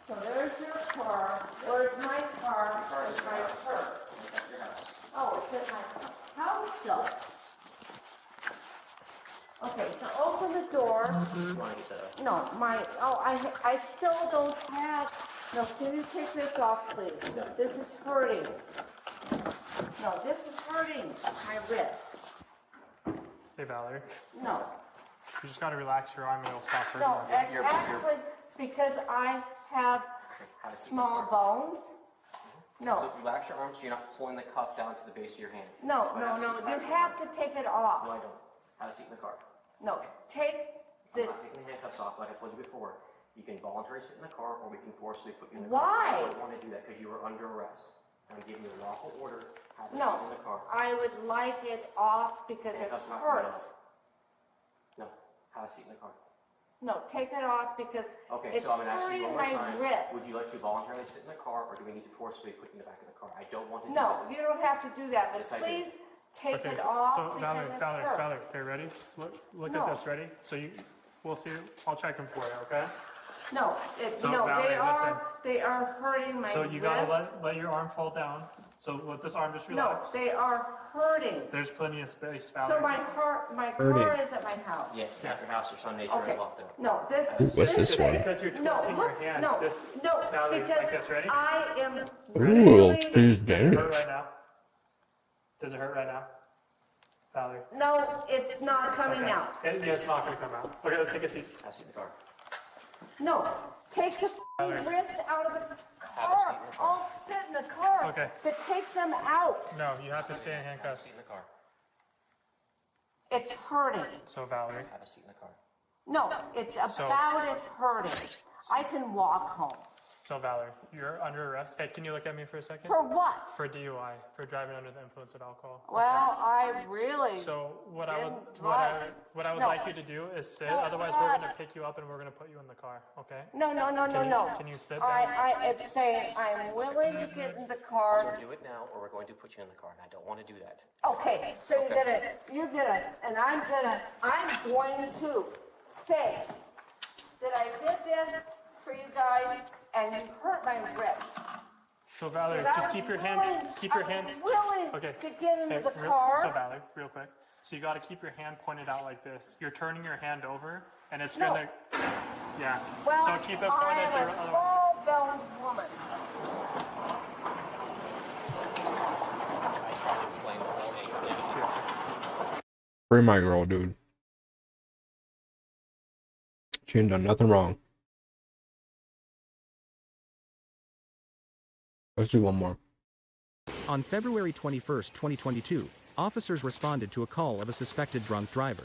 So there's your car. Where's my car? Where's my purse? That's your house. Oh, it's at my house still. Okay, so open the door. You want to get that up? No, I still don't have. No, can you take this off, please? No. This is hurting. No, this is hurting my wrist. Hey, Valerie. No. You just got to relax your arm and it'll stop hurting. No, it's actually because I have Have a seat. small bones. No, So relax your arms so you're not pulling the cuff down to the base of your hand. no, So no, have a seat no. in the You back of the have car. to take it No, off. I don't. Have a seat in the car. No, take I'm the. not taking the handcuffs off like I told you before. You can voluntarily sit in the car or we can forcibly put you in the car. Why? I don't want to do that because you are under arrest. I'm giving you a lawful order. Have a No, seat in the car. I would like it off because it Handcuffs not coming hurts. off. No, have a seat in the car. No, take it off because Okay, it's so I'm going to ask you hurting one more my time. wrist. Would you like to voluntarily sit in the car or do we need to forcibly put you in the back of the car? I don't want to do No, that. you don't have to do that, but Yes, I do. please take Okay, it off so because it hurts. Valerie, okay, ready? Look No. at this, ready? So we'll see. I'll check them for you, okay? No, So, no, Valerie, they are hurting my So you gotta wrist. let your arm fall down. So let this arm just No, relax. they are hurting. There's plenty of space, So Valerie. my car Hurting. is at my house. Yes, at your house, your son nature Okay. is locked up. No, this What's this one? Because you're No, twisting look, your hand. no, This, no, Valerie, because like this, ready? I am Ooh, really. please Does it hurt damage. right now? Does it hurt right now? Valerie? No, it's not coming Okay. out. Yeah, it's not gonna come out. Okay, let's take a seat. Have a seat in the car. No, take the f***ing wrist out of the Have a seat car. in the car. I'll sit in the car. Okay. To take them out. No, you have to stay in handcuffs. Seat in the car. It's hurting. So Valerie, Have a seat in the car. No, it's about it hurting. I can walk home. So Valerie, you're under arrest. Hey, can you look at me for a second? For what? For DUI, for driving under the influence of alcohol. Well, I really. So what I didn't would drive. No. like you to do is sit. Otherwise, we're gonna pick you up and we're gonna put you in the car. Okay? No. Can you sit down? I am saying I'm willing to get in the car. So do it now or we're going to put you in the car. And I don't want to do that. Okay, so you're gonna, and I'm going to say that I did this for you guys and you hurt my ribs. So Valerie, But I just was keep your willing- hands. Keep your I was hands. willing Okay. to get into the So car. Valerie, real quick. So you got to keep your hand pointed out like this. You're turning your hand over, and it's No. gonna. Yeah. Well, so keep it I pointed am the a other way. small-boned woman. I tried to explain the whole thing. Free my girl, dude. She ain't done nothing wrong. Let's do one more. On February 21st, 2022, officers responded to a call of a suspected drunk driver.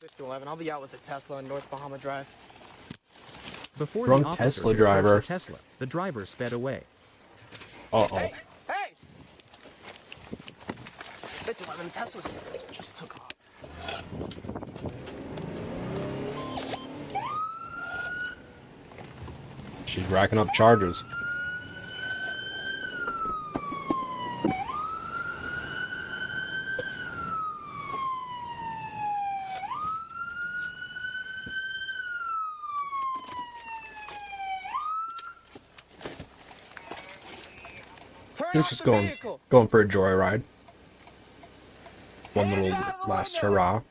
5011, I'll be out with the Tesla on North Bahama Drive. Before Drunk the officers Tesla approached driver. the Tesla, the driver sped away. Uh-oh. Hey! 5011, Tesla's just took off. She's racking up charges. She's just going for a joyride. One little last hurrah.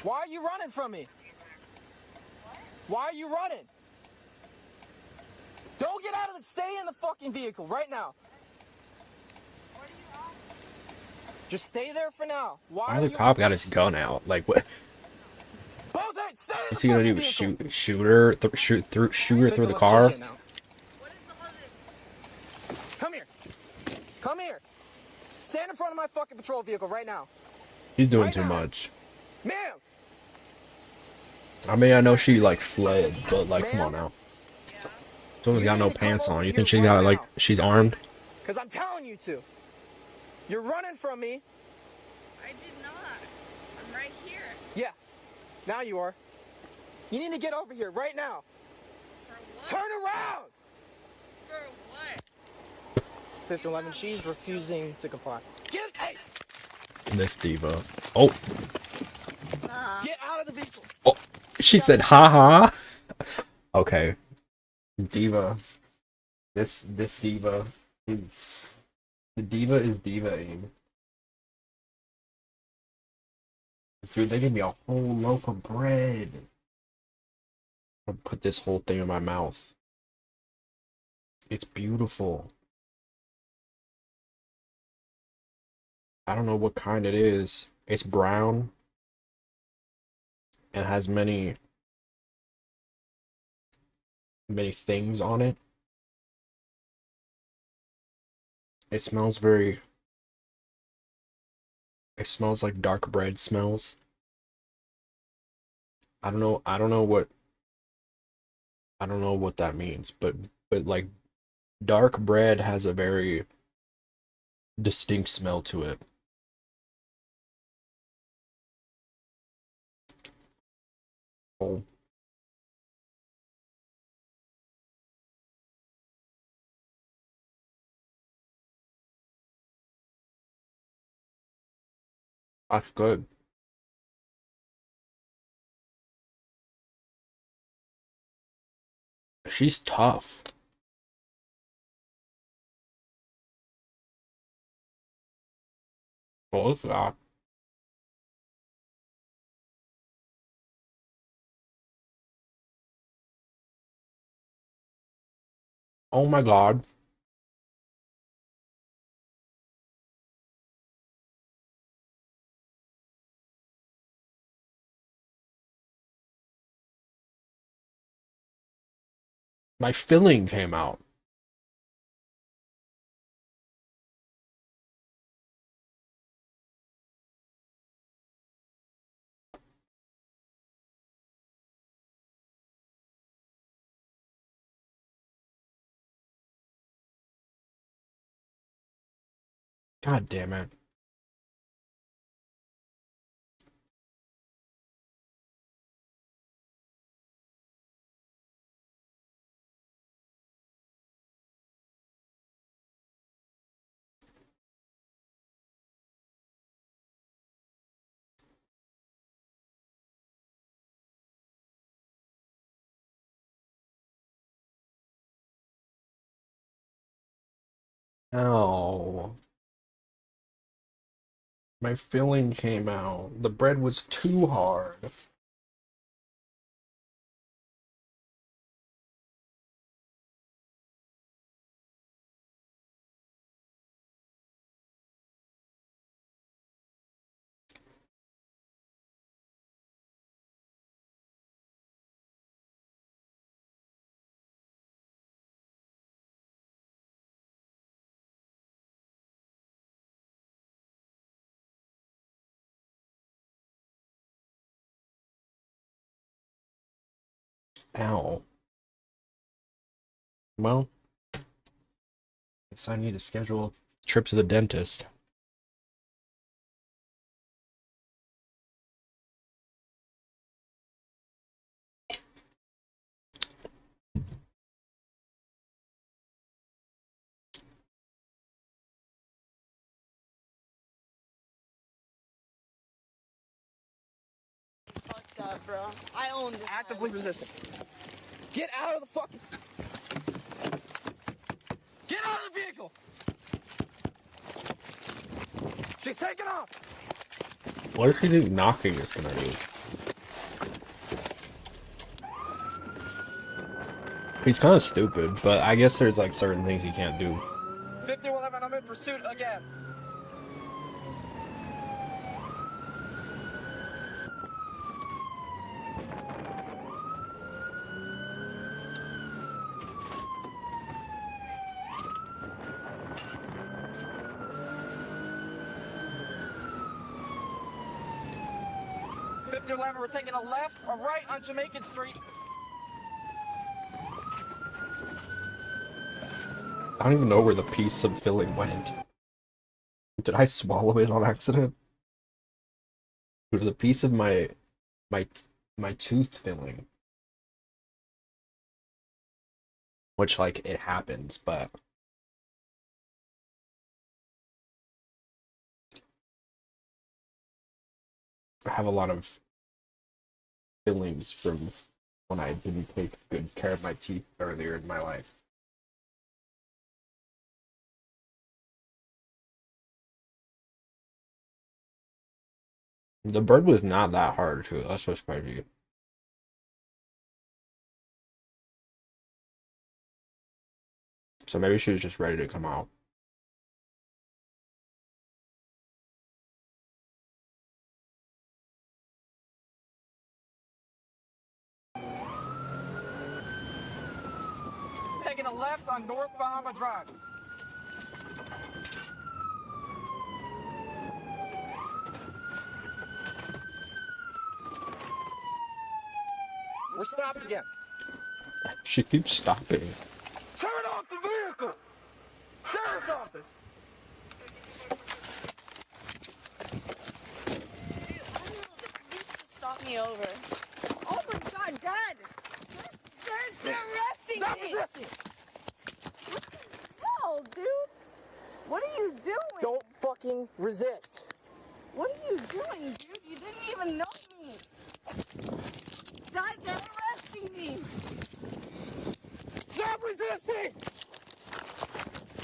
Why are you running from me? Why are you running? Don't get out of the... Stay in the fucking vehicle right now. Just stay there for now. Why the cop got his gun out? Like what? What's he gonna do? Shoot her through the car? Come here. Come here. Stand in front of my fucking patrol vehicle right now. He's doing too much. Ma'am! I mean, I know she like fled, but like, come on now. Someone's got no pants on. You think she got like she's armed? Because I'm telling you to. You're running from me. I did not. I'm right here. Yeah. Now you are. You need to get over here right now. For what? Turn around! For what? 5011, she's refusing to comply. Get hey! This diva. Oh. Get out of the vehicle. Oh. She said, "Ha ha." Okay. Diva. This diva is the diva is diva-ing. Dude, they gave me a whole loaf of bread. I'm gonna put this whole thing in my mouth. It's beautiful. I don't know what kind it is. It's brown. And has many things on it. It smells like dark bread smells. I don't know what that means, but like dark bread has a very distinct smell to it. Oh. That's good. She's tough. What was that? Oh my god. My filling came out. God damn it. Ow. My filling came out. The bread was too hard. Ow. Well, guess I need to schedule a trip to the dentist. Fucked up, bro. I own this. Actively resisting. Get out of the fucking... Get out of the vehicle! She's taking off! What does he think knocking is gonna do? He's kind of stupid, but I guess there's like certain things he can't do. 5111, I'm in pursuit again. We're taking a left or right on Jamaican Street. I don't even know where the piece of filling went. Did I swallow it on accident? It was a piece of my tooth filling. Which, like, it happens, but... I have a lot of fillings from when I didn't take good care of my teeth earlier in my life. The bird was not that hard too. That's what's crazy. So maybe she was just ready to come out. Taking a left on North Bahama Drive. We're stopped again. She keeps stopping. Turn off the vehicle! Sheriff's office! Stop me over. Oh my god, Dad! They're arresting Stop me! resisting! What the hell, dude? What are you doing? Don't fucking resist. What are you doing, dude? You didn't even know me. Dad, they're arresting me! Stop resisting!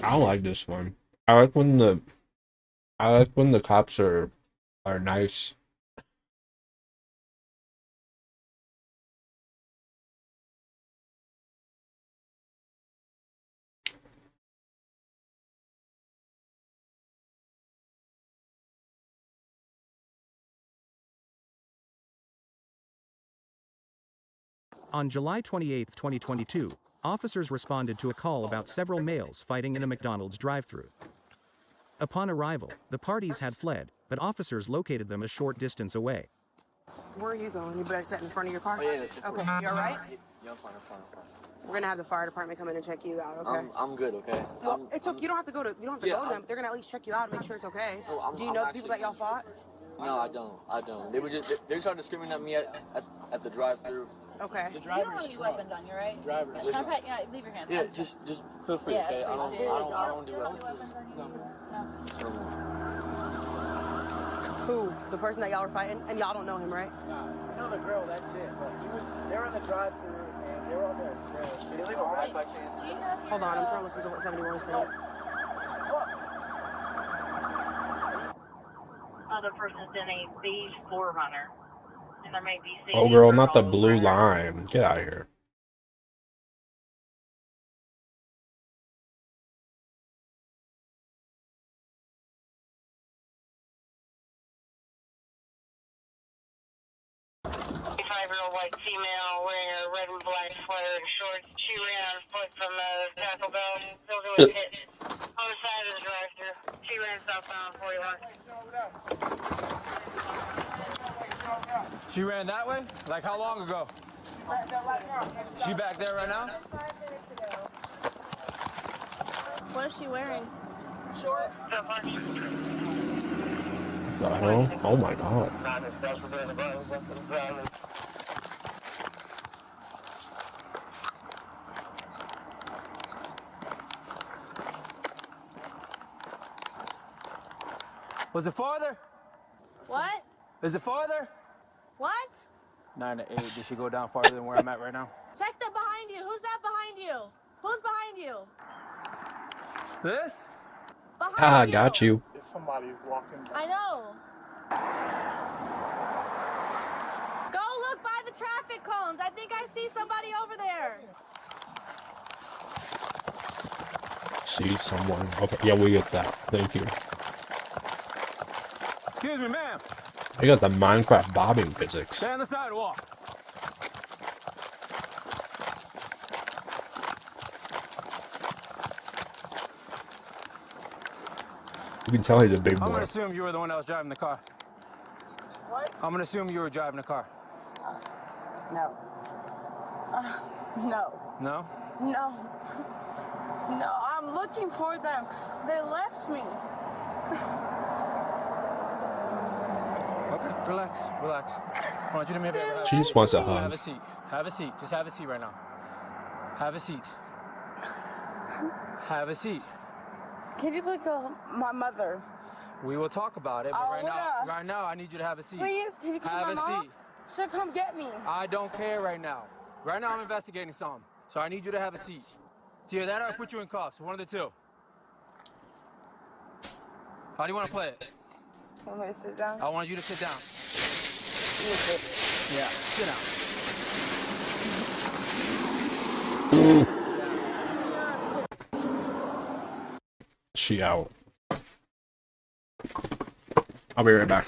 I don't like this one. I like when the cops are nice. On July 28, 2022, officers responded to a call about several males fighting in a McDonald's drive-thru. Upon arrival, the parties had fled, but officers located them a short distance away. Where are you going? You better sit in front of your car? Oh, yeah. Okay, you all right? Yeah, I'm fine. We're gonna have the fire department come in and check you out, okay? I'm good, okay? Well, it's okay. You don't have to go to them, but they're gonna at least check you out and make sure it's okay. Do you know the people that y'all fought? No, I don't. They were started screaming at me at the drive-thru. Okay. You don't have any weapons on you, right? Driver. Yeah, stop it. Yeah, leave your hands. Yeah, just feel free, Yeah, okay? I don't do you don't have any weapons. weapons on you? Who? The person that y'all were fighting? And y'all don't know him, right? I know the girl, that's it. But they were in the drive-thru and they were on their. Did they leave a ride by chance? Hold on, I'm trying to listen to what somebody wants to say. other person's in a beige 4Runner. And there may be Oh, safety girl, not the protocols. blue line. Get out of here. Five-year-old white female wearing a red and black sweater and shorts. She ran on foot from the Taco Bell. Building was hit on the side of the drive-thru. She ran southbound 41. She ran that way? Like how long ago? She back there right now? 5 minutes ago. What is she wearing? Shorts. The hell? Oh my god. Was it farther? What? Is it farther? What? 9 to 8. Did she go down farther than where I'm at right now? Check that behind you. Who's that behind you? Who's behind you? This? Ah, got you. If somebody walking. I know. Go look by the traffic cones. I think I see somebody over there. See someone. Okay, yeah, we get that. Thank you. Excuse me, ma'am. I got the Minecraft bobbing physics. Stay on the sidewalk. You can tell he's a big I'm boy. gonna assume you were the one that was driving the car. What? I'm gonna assume you were driving the car. No. No. No? No. No, I'm looking for them. They left me. Okay, relax, relax. I want you to do me a favor. She just wants a hug. Have a seat. Have a seat. Just have a seat right now. Have a seat. Have a seat. Can you please call my mother? We will talk about it, but I right now, I need you to have a seat. Please, can you call have my a mom? seat. She'll come get me. I don't care right now. Right now, I'm investigating something, so I need you to have a seat. It's either that or I put you in cuffs. One of the two. How do you want to play it? You want me to sit down? I want you to sit down. You sit. Yeah, sit down. She out. I'll be right back.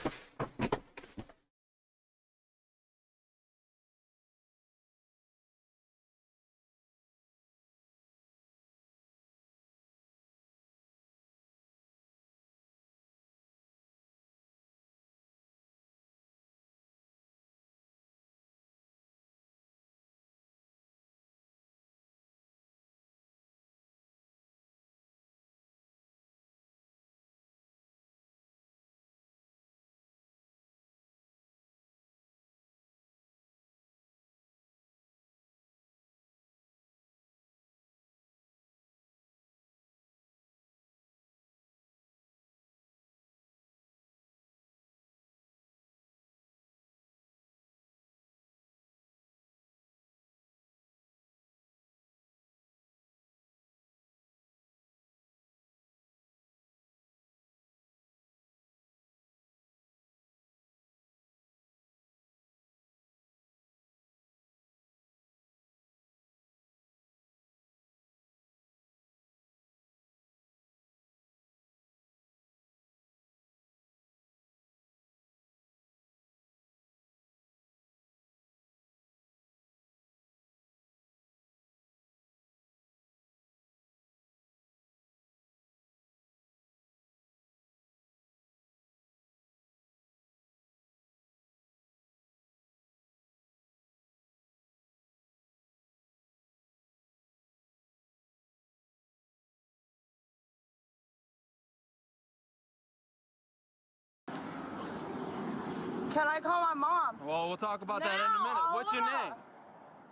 Can I call my mom? Well, we'll talk about that in a minute. What's your name?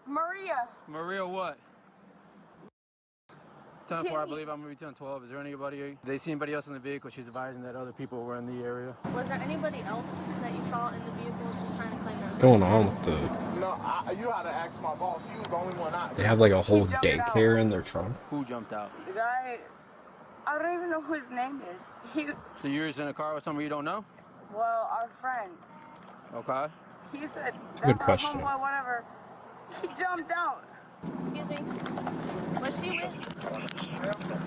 Maria. Maria what? 10-4, I believe I'm going to be 10-12. Is there anybody, they see anybody else in the vehicle? She's advising that other people were in the area. Was there anybody else that you saw in the vehicles just trying to claim their What's going on with the... No, you had to ask my boss. He was the only one out. They have like a whole daycare in their trunk. Who jumped out? The guy, I don't even know who his name is. So you're just in a car with somebody you don't know? Well, our friend. Okay. He said, Good that's our question. homeboy, whatever. He jumped out. Excuse me.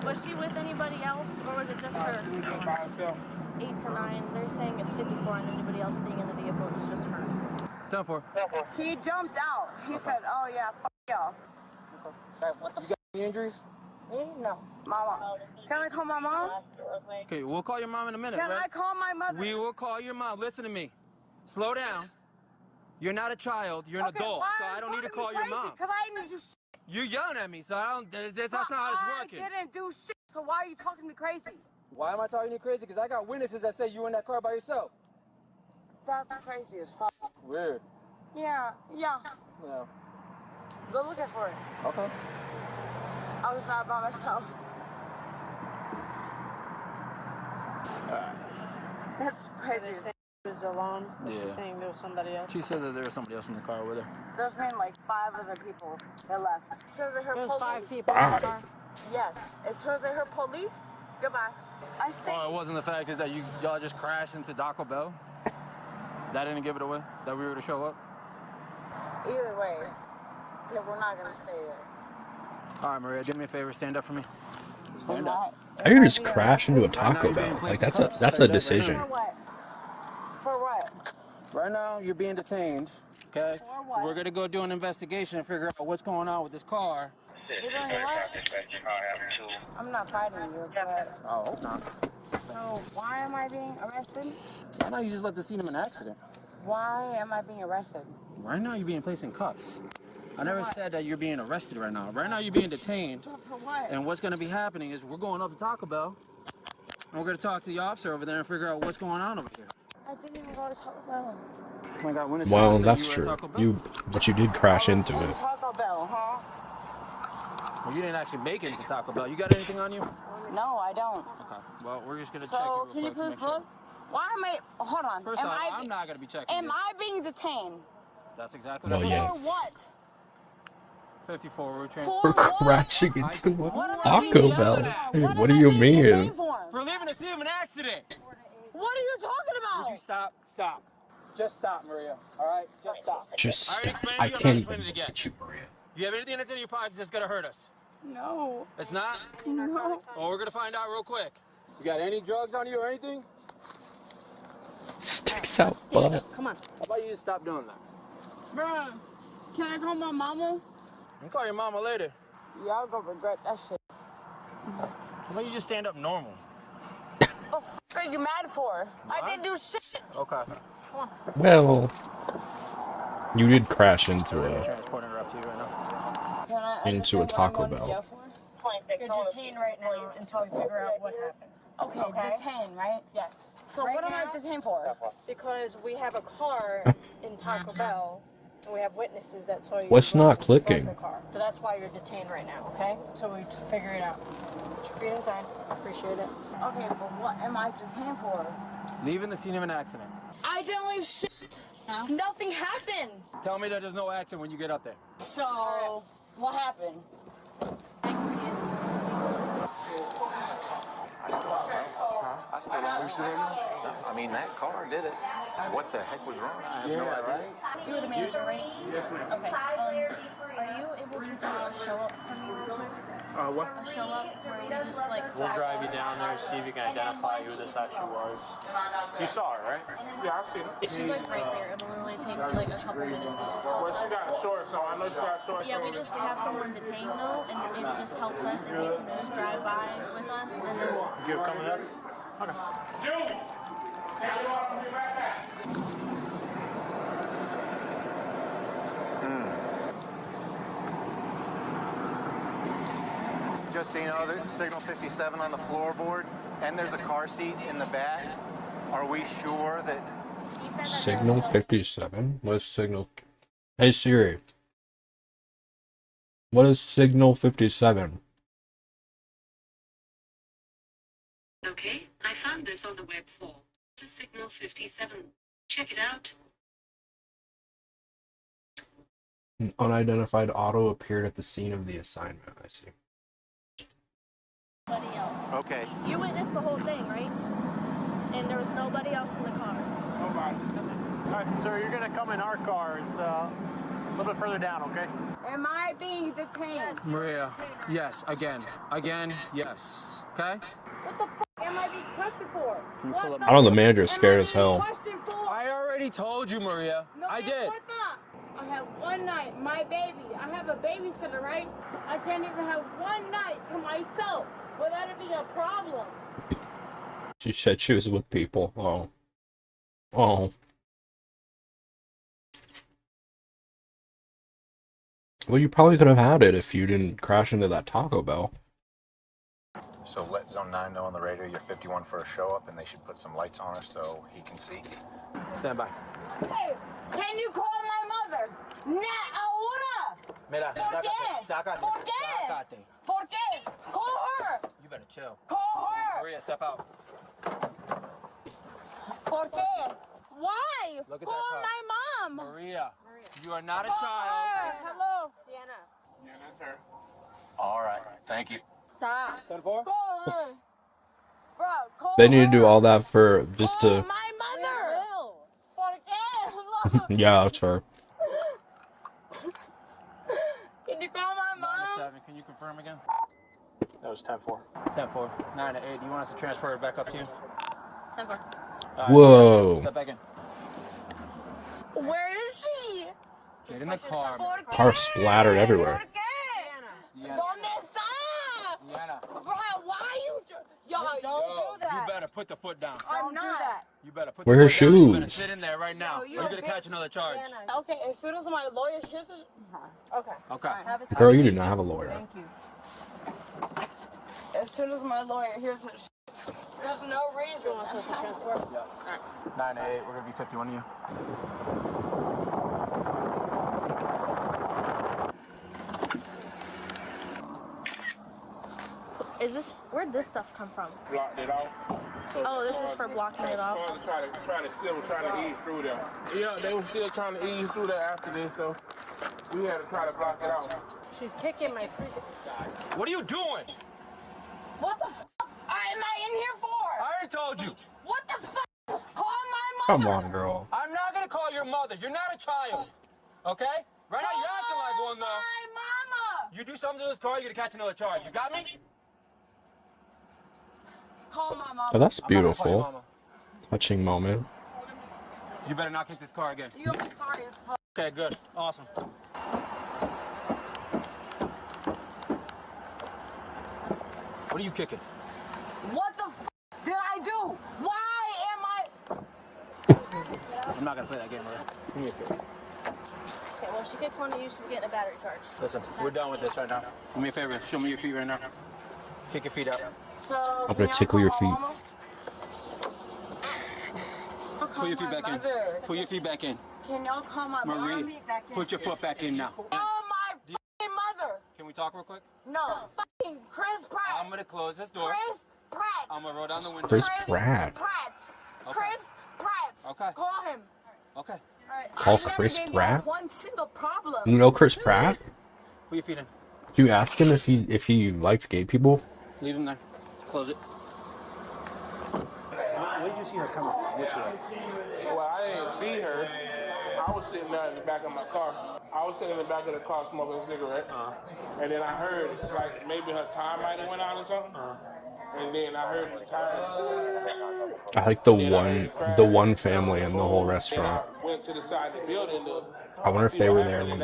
Was she with anybody else, or was it just her? 8 to 9. They're saying it's 54, and anybody else being in the vehicle is just her. 10-4. He jumped out. He said, oh yeah, fuck y'all. So what the You got any injuries? Me? No. Mama. Can I call my mom? Okay, we'll call your mom in a minute. Can right? I call my mother? We will call your mom. Listen to me. Slow down. You're not a child. You're an adult. So I don't need to call your mom. Because I didn't do shit. You're yelling at me, so I don't. That's not how it's working. I didn't do shit. So why are you talking to me crazy? Why am I talking to you crazy? Because I got witnesses that say you were in that car by yourself. That's crazy as fuck. Weird. Yeah. Yeah. Go looking for it. Okay. I was not by myself. That's crazy. She was alone. Yeah. She's saying there was somebody else. She said that there was somebody else in the car with her. There's been like 5 other people that left. So they heard There was police. 5 people in the car. Yes. As soon as they heard police, goodbye. I stayed. Oh, it wasn't the fact is that y'all just crashed into Taco Bell? That didn't give it away? That we were to show up? Either way, they were not gonna stay there. All right, Maria, do me a favor. Stand up for me. Stand up. How you just crash into a Taco Bell? Like that's a decision. For what? For what? Right now, you're being detained. Okay. We're gonna go do an investigation and figure out what's going on with this car. You're doing what? I'm not fighting you, but. Oh, I hope not. So why am I being arrested? Right now, you just left the scene of an accident. Why am I being arrested? Right now, you're being placed in cuffs. I never said that you're being arrested right now. Right now, you're being detained. For what? And what's gonna be happening is we're going up to Taco Bell, and we're gonna talk to the officer over there and figure out what's going on over here. I didn't even go to Taco Bell. Oh my God, when it's Well, you that's were at true. Taco Bell. But you did crash into it. Taco Bell, huh? Well, you didn't actually make it to Taco Bell. You got anything on you? No, I don't. Okay. Well, we're just gonna check So you can you real quick to please make sure. look? Why am I? Hold on. First am off, I? I'm not gonna be checking Am you. I being detained? That's exactly Well, what yes. For what? 54. We're trying. For We're what? crashing into a What am I Taco being Bell. yelled at? What do you mean? For leaving the scene of an accident. What are you talking about? Would you stop? Stop. Just stop, Maria. All right? Just stop. Just I already stop. explained I to you, I'm can't not even explaining it again. look at you, Maria. Do you have anything that's in your pockets that's gonna hurt us? No. It's not? No. Well, we're gonna find out real quick. You got any drugs on you or anything? Sticks out butt. Come on. How about you just stop doing that? Bruh, can I call my mama? You can call your mama later. Y'all gonna regret that shit. How about you just stand up normal? What the f are you mad for? I didn't do shit. Okay. Come on. Well, you did crash into Transporting her up to you right now. into a Taco Bell. You're detained right now until we figure out what happened. Okay, detained, right? Yes. So Right what am I now- detained for? Because we have a car in Taco Bell, and we have witnesses that saw you. What's not from clicking? the car. So that's why you're detained right now, okay? So we just figure it out. Put your feet inside. Appreciate it. Okay, but what am I detained for? Leaving the scene of an accident. I didn't leave shit. Nothing happened. Tell me that there's no accident when you get up there. So, what happened? I mean, that car did it. What the heck was wrong? I have no idea. You're the manager, right? Yes, ma'am. Okay. Are you able to do a show up for me real quick? What? A show up where we just like. We'll drive you down there, see if you can identify who this actually was. You saw her, right? Yeah, I've seen her. She's like right there. It'll literally take me like a couple minutes. It's just Well, she got short, so I know she got short. yeah, we have someone detained though, and it just helps us if you can just drive by with us and then. You come with us? Okay. Julie! Just so you know, there's signal 57 on the floorboard, and there's a car seat in the back. Are we sure that... Signal 57? What is signal? Hey Siri. What is signal 57? Okay, I found this on the web for to signal 57. Check it out. An unidentified auto appeared at the scene of the assignment. I see. Nobody else. Okay. You witnessed the whole thing, right? And there was nobody else in the car. right, sir, you're gonna come in our car. It's a little bit further down, okay? Am I being detained? Maria, yes, again, yes. Okay? What the f am I being questioned for? What I know the manager's scared as hell. questioned for? I already told you, Maria. No, I did. What the? I have one night, my baby. I have a babysitter, right? I can't even have one night to myself without it being a problem. She said she was with people. Oh. Oh. Well, you probably could have had it if you didn't crash into that Taco Bell. So let Zone 9 know on the radio you're 51 for a show up, and they should put some lights on her so he can see. Stand by. Hey, can you call my mother? Ahora. Mira, ¿Por qué? sácate. ¿Por qué? Sácate. ¿Por qué? Call her. You better chill. Call her. Maria, step out. ¿Por qué? Why? Look at Call that car. my mom. Maria, you are not a Call child. her. Hello. Yeah, that's her. All right, thank you. Stop. 10-4? Call her. Bro, call They need to her. do all that for just to. My mother. ¿Por qué? Yeah, that's her. Can you call my mom? 9-7. Can you confirm again? That was 10-4. 10-4. 9-8. Do you want us to transfer it back up to you? 10-4. All right, Whoa. Step back in. Where is she? Get in the car. Car splattered everywhere. Diana. ¿Dónde está? Diana. Bro, why you don't do that. You better put the foot down. I'm not. You better put Where the her foot down. You better shoes? sit in there right now. No, Or you you're a going to catch bitch. another charge. Okay, as soon as my lawyer hears this. Okay. Okay. Girl, you do not have a lawyer. Thank you. As soon as my lawyer hears it, there's no reason. You want us to transport? Yeah. 9-8. We're going to be 51 of you. Is this, where'd this stuff come from? Blocked it off. Oh, this is for blocking it off. Trying to ease through there. Yeah, they were still trying to ease through there after this, so we had to try to block it out. She's kicking my freaking. What are you doing? What the f am I in here for? I already told you. What the f? Call my mother. Come on, girl. I'm not going to call your mother. You're not a child. Okay? Right now, you're acting like one, though. My mama. You do something to this car, you're going to catch another charge. You got me? Call my mama. Oh, that's I'm not gonna call your beautiful. mama. Touching moment. You better not kick this car again. You'll be sorry as fuck. Okay, good. Awesome. What are you kicking? What the f did I do? Why am I? I'm not going to play that game, Maria. Give me a kick. Okay, well, if she kicks one of you, she's getting a battery charge. Listen, we're done with this right now. Do me a favor. Show me your feet right now. Kick your feet out. So, I'm gonna tickle your feet. Put your feet back in. Put your feet back in. Can y'all call my Marie, mom back in? put your foot back in now. Oh my fucking mother! Can we talk real quick? No, fucking Chris Pratt. I'm going to close this door. Chris Pratt. I'm going to roll down the window. Chris Pratt. Okay. Chris Pratt. Okay. Call him. Okay. Call I never Chris gave you Pratt? one single problem. You know Chris Pratt? Put your feet in. Did you ask him if he likes gay people? Leave him there. Close it. Where did you see her coming from? Which way? Well, I didn't see her. I was sitting there in the back of my car. I was sitting in the back of the car smoking a cigarette. And then I heard, like, maybe her tire might have went out or something. And then I heard the tire. I like the one family in the whole restaurant. I went to the side of the building. I wonder if they were there when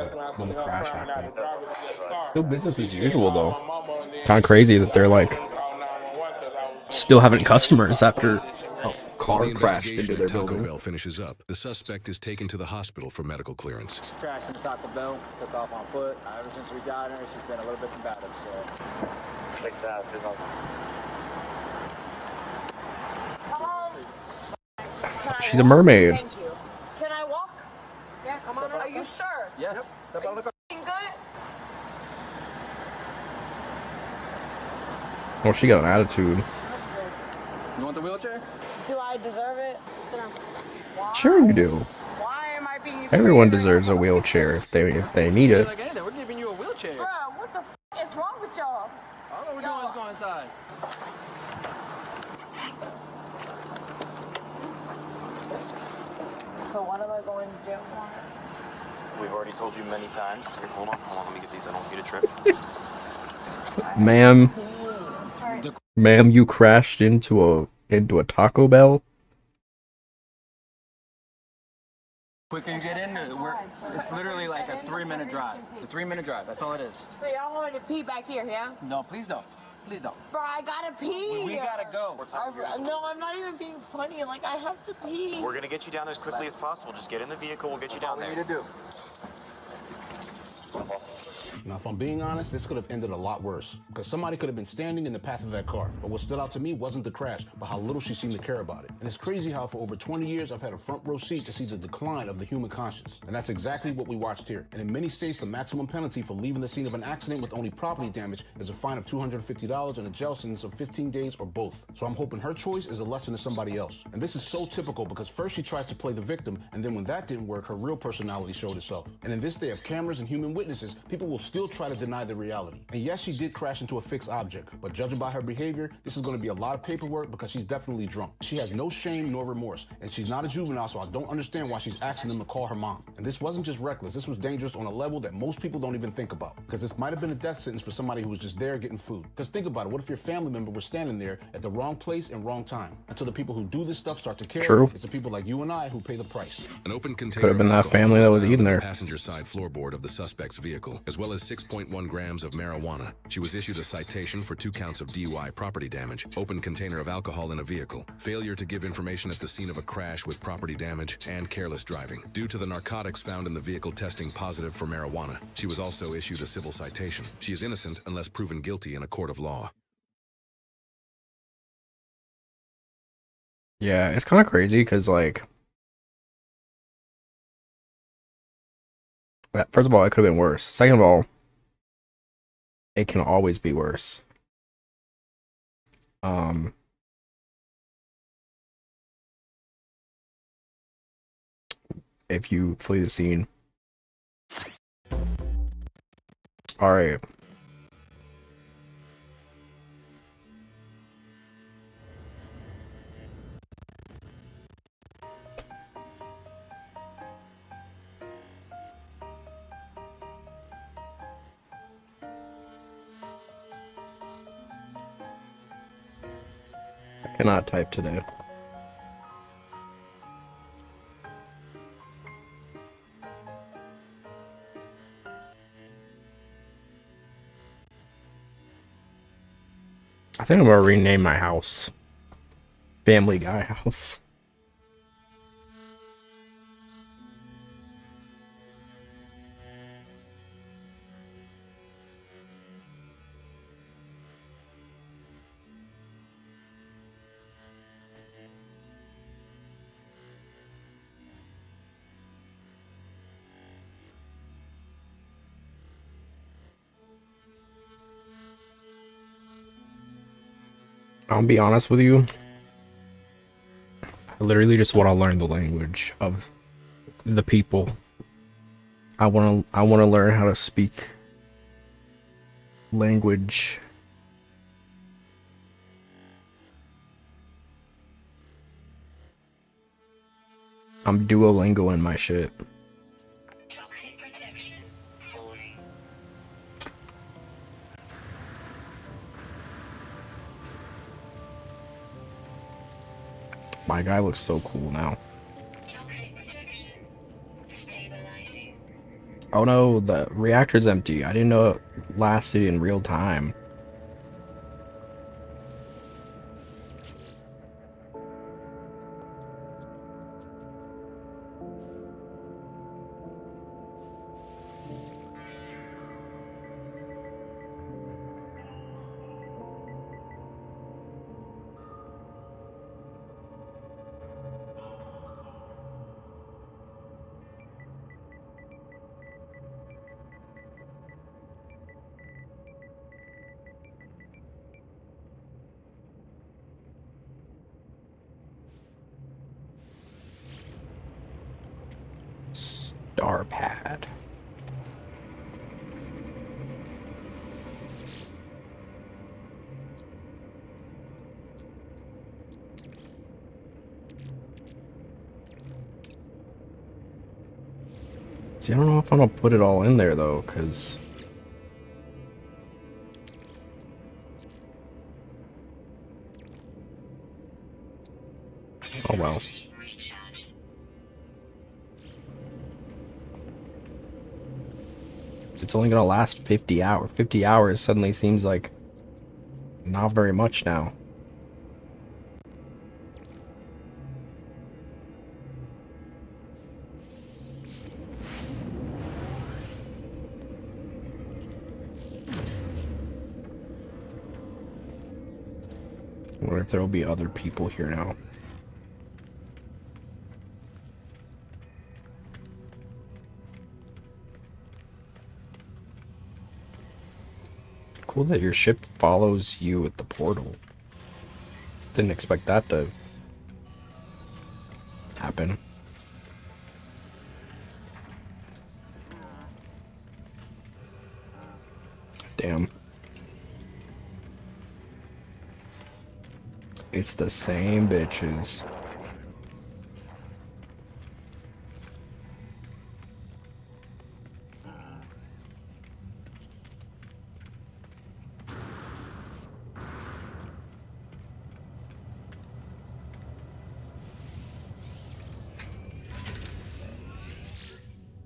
the crash happened. Still business as usual though. Kind of crazy that they're like still having customers after a car crashed into their Taco building. Bell finishes up. The suspect is taken to the hospital for medical clearance. Crashed in the Taco Bell. Took off on foot. Ever since we got her, she's been a little bit combative, so. Like that. She's a mermaid. Thank you. Can I walk? Yeah, come on. Are you sure? Yes. Step out of the car. Good? Well, she got an attitude. You want the wheelchair? Do I deserve it? Sure you do. Why am I being Everyone deserves a wheelchair if they need it. Like anything, we're giving you a wheelchair. Bro, what the f is wrong with y'all? All we're doing is going inside. So what am I do. We've already told you many times. Here, hold on, let me get these. I don't want you to trip. Ma'am, ma'am, you crashed into a Taco Bell. Quicker you get in, it's literally like a 3-minute drive. It's a 3-minute drive. That's all it is. So y'all want to pee back here, yeah? No, please don't. Please don't. Bro, I gotta pee. We gotta go. No, I'm not even being funny. Like, I have to pee. We're gonna get you down there as quickly as possible. Just get in the vehicle. We'll get you down there. What do we need to do? Now, if I'm being honest, this could have ended a lot worse, because somebody could have been standing in the path of that car. But what stood out to me wasn't the crash, but how little she seemed to care about it. And it's crazy how for over 20 years, I've had a front row seat to see the decline of the human conscience. And that's exactly what we watched here. And in many states, the maximum penalty for leaving the scene of an accident with only property damage is a fine of $250 and a jail sentence of 15 days or both. So I'm hoping her choice is a lesson to somebody else. And this is so typical, because first she tries to play the victim, and then when that didn't work, her real personality showed itself. And in this day of cameras and human witnesses, people will still try to deny the reality. And yes, she did crash into a fixed object, but judging by her behavior, this is going to be a lot of paperwork, because she's definitely drunk. She has no shame nor remorse, and she's not a juvenile, so I don't understand why she's asking them to call her mom. And this wasn't just reckless, this was dangerous on a level that most people don't even think about, because this might have been a death sentence for somebody who was just there getting food. Because think about it, what if your family member was standing there at the wrong place and wrong time? Until the people who do this stuff start to care, True. It's the people like you and I who pay the price. An open container Could have been of that alcohol family that was found eating on there. the passenger side floorboard of the suspect's vehicle, as well as 6.1 grams of marijuana. She was issued a citation for 2 counts of DUI property damage, open container of alcohol in a vehicle, failure to give information at the scene of a crash with property damage, and careless driving. Due to the narcotics found in the vehicle testing positive for marijuana, she was also issued a civil citation. She is innocent unless proven guilty in a court of law. Yeah, it's kind of crazy because, like, first of all, it could have been worse. Second of all, it can always be worse. If you flee the scene. All right. I cannot type today. I think I'm gonna rename my house Family Guy House. I'll be honest with you. I literally just want to learn the language of the people. I want to learn how to speak language. I'm Duolingo in my shit. My guy looks so cool now. Oh no, the reactor's empty. I didn't know it lasted in real time. Star pad. See, I don't know if I'm gonna put it all in there though, because oh well. It's only gonna last 50 hours. 50 hours suddenly seems like not very much now. I wonder if there will be other people here now. Cool that your ship follows you at the portal. Didn't expect that to happen. Damn. It's the same bitches.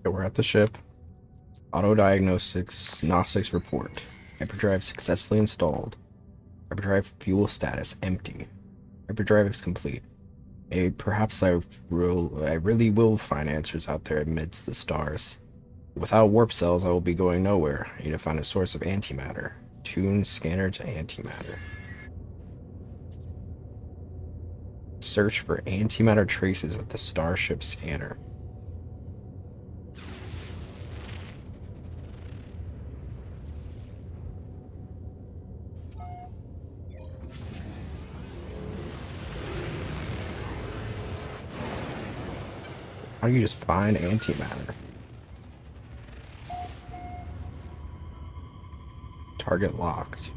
Okay, we're at the ship. Auto diagnostics, Gnostics report. Hyperdrive successfully installed. Hyperdrive fuel status empty. Hyperdrive is complete. Perhaps I really will find answers out there amidst the stars. Without warp cells, I will be going nowhere. I need to find a source of antimatter. Tune scanner to antimatter. Search for antimatter traces with the Starship scanner. How do you just find antimatter? Target locked.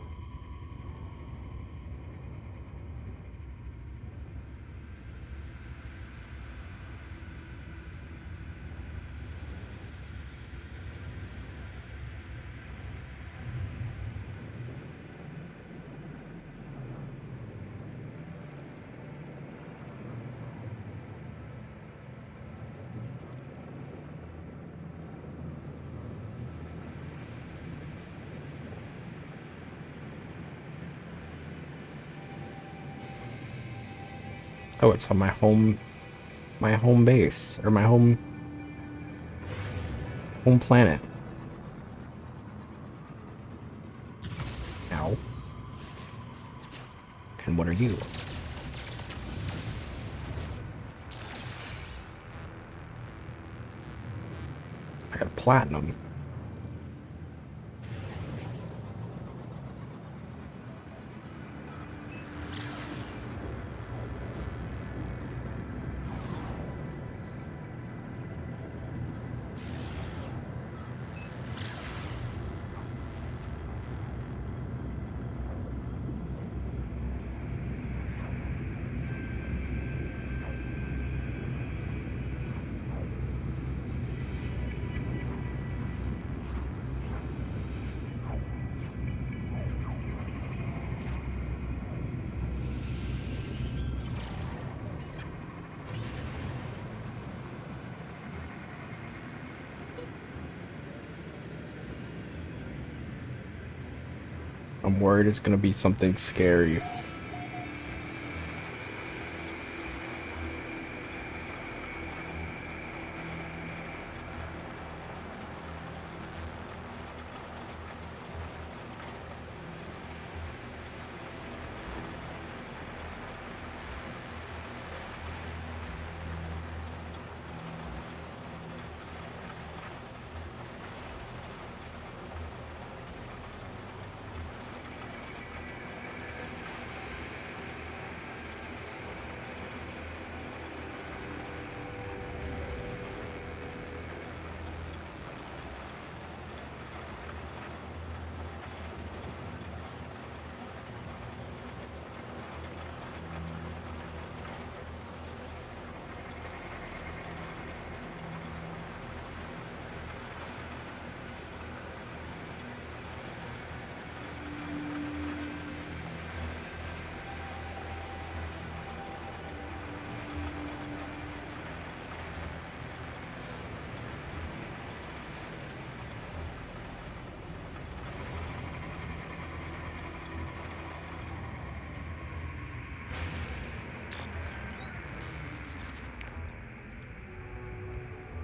Oh, it's on my home base, or my home planet. Ow. And what are you? I got platinum. I'm worried it's gonna be something scary.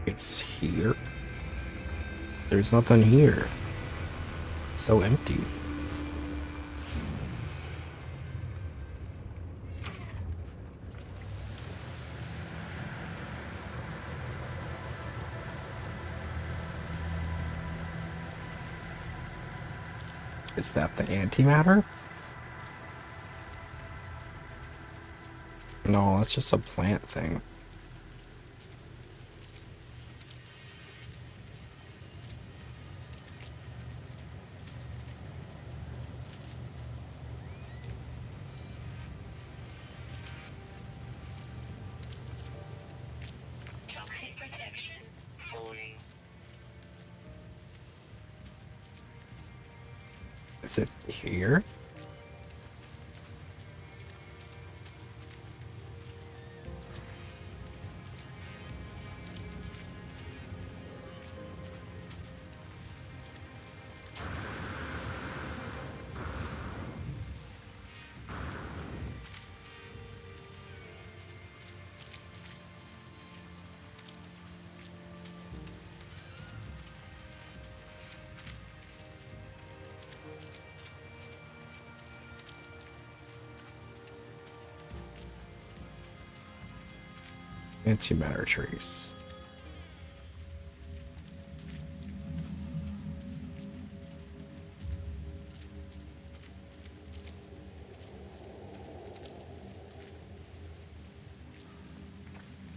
It's here? There's nothing here. So empty. Is that the antimatter? No, that's just a plant thing. Toxic protection falling. Is it here? Antimatter trace.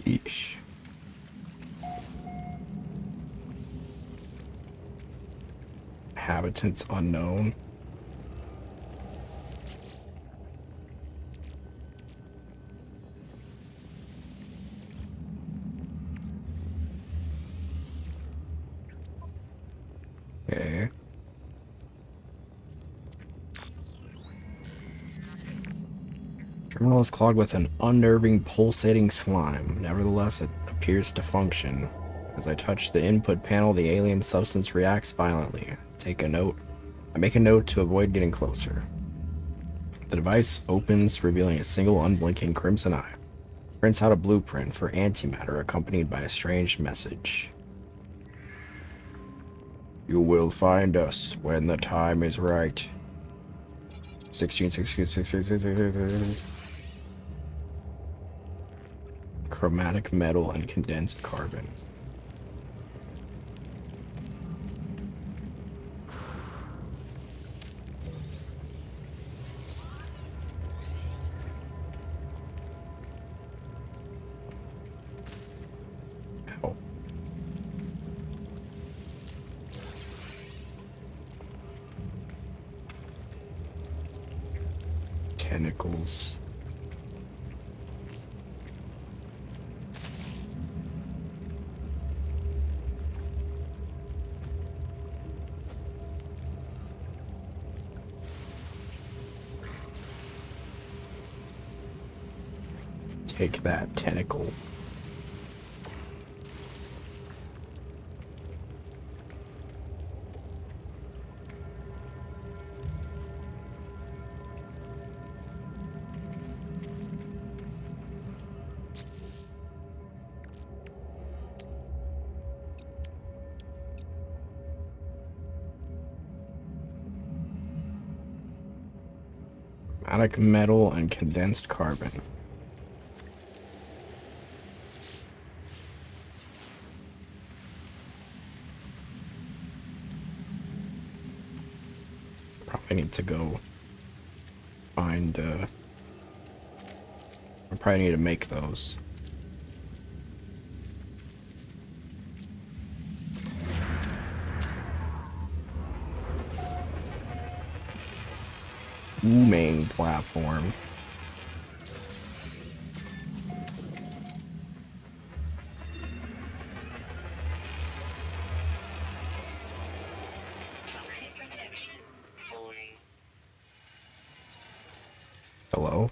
Yeesh. Habitants unknown. Okay. Terminal is clogged with an unnerving, pulsating slime. Nevertheless, it appears to function. As I touch the input panel, the alien substance reacts violently. I make a note to avoid getting closer. The device opens, revealing a single unblinking crimson eye. Prints out a blueprint for antimatter accompanied by a strange message. You will find us when the time is right. 16. Chromatic metal and condensed carbon. Ow. Tentacles. Take that, tentacle. Chromatic metal and condensed carbon. Probably need to go find, I probably need to make those. Main platform. Toxic protection falling. Hello?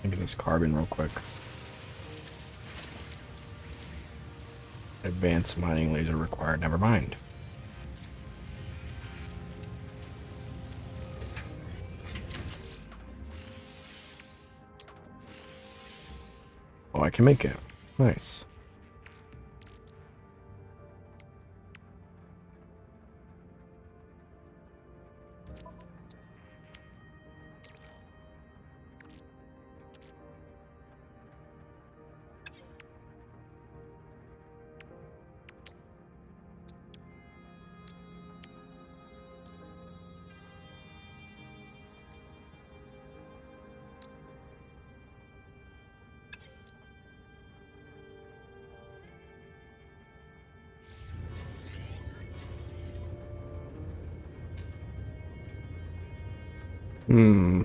Get this carbon real quick. Advanced mining laser required. Never mind. Oh, I can make it. Nice. Hmm.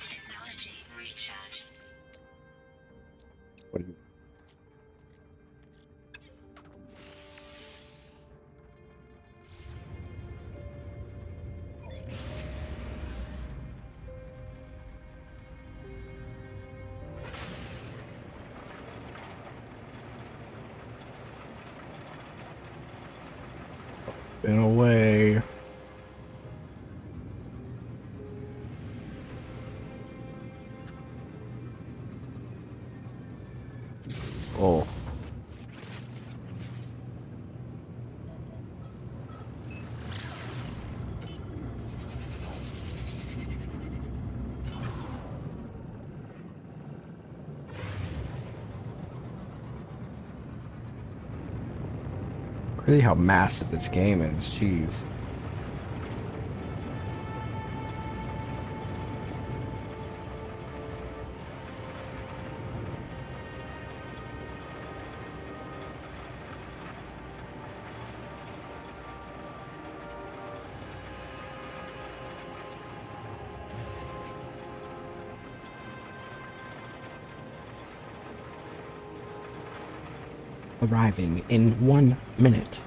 Technology recharge. What do you... Been away. Oh. Crazy how massive this game is. Jeez. Arriving in 1 minute.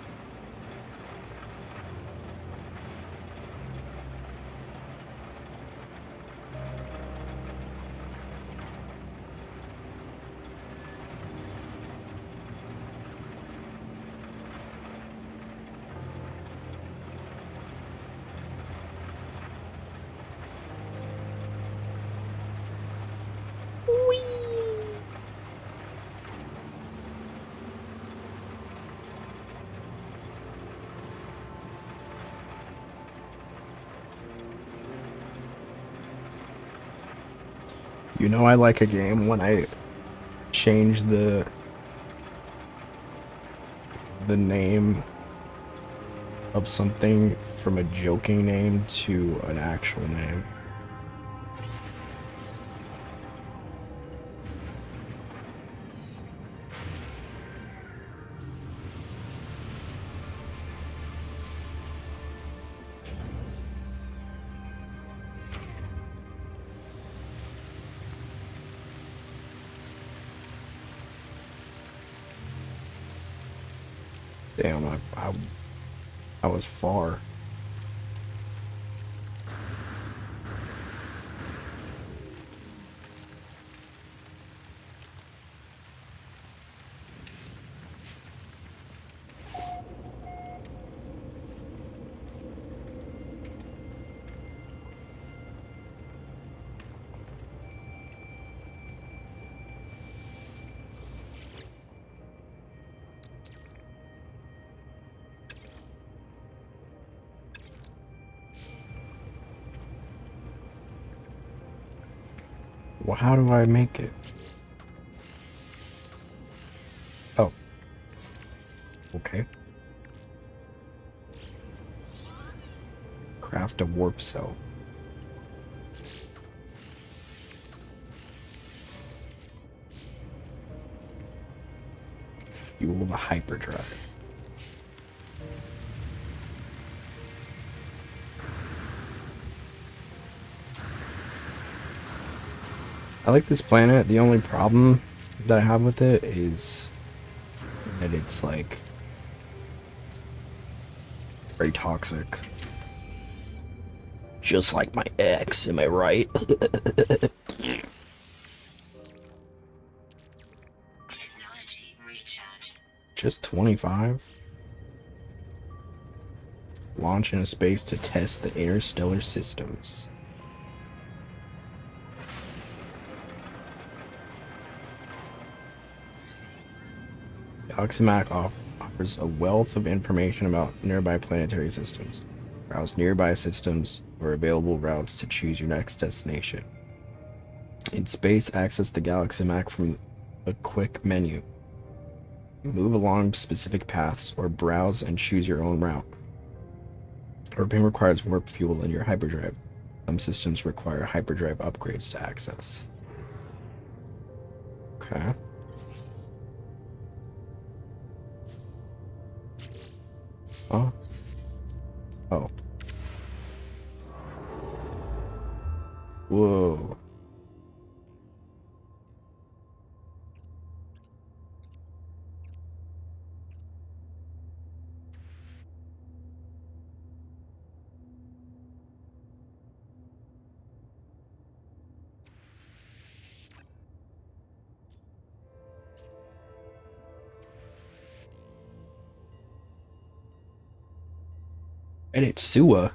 You know I like a game when I change the name of something from a joking name to an actual name. Damn, I was far. Well, how do I make it? Okay. Craft a warp cell. Fuel the hyperdrive. I like this planet. The only problem that I have with it is that it's like very toxic. Just like my ex, am I right? Just 25? Launch into space to test the interstellar systems. Galaxy Map offers a wealth of information about nearby planetary systems. Browse nearby systems or available routes to choose your next destination. In space, access the Galaxy Map from a quick menu. Move along specific paths or browse and choose your own route. Orbiting requires warp fuel in your hyperdrive. Some systems require hyperdrive upgrades to access. Okay. Oh. Oh. Whoa. And it's Sua.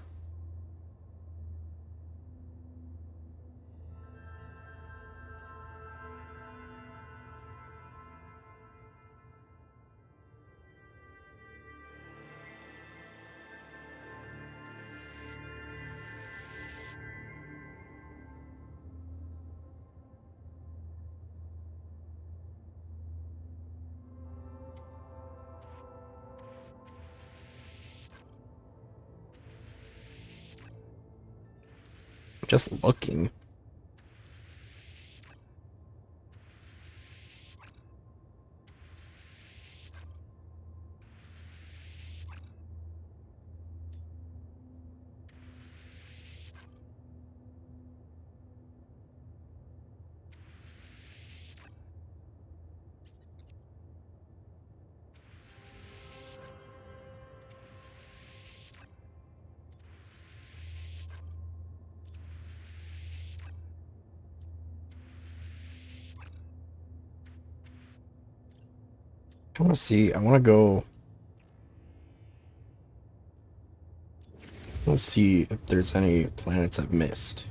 Just looking. I want to see. I want to go. Let's see if there's any planets I've missed.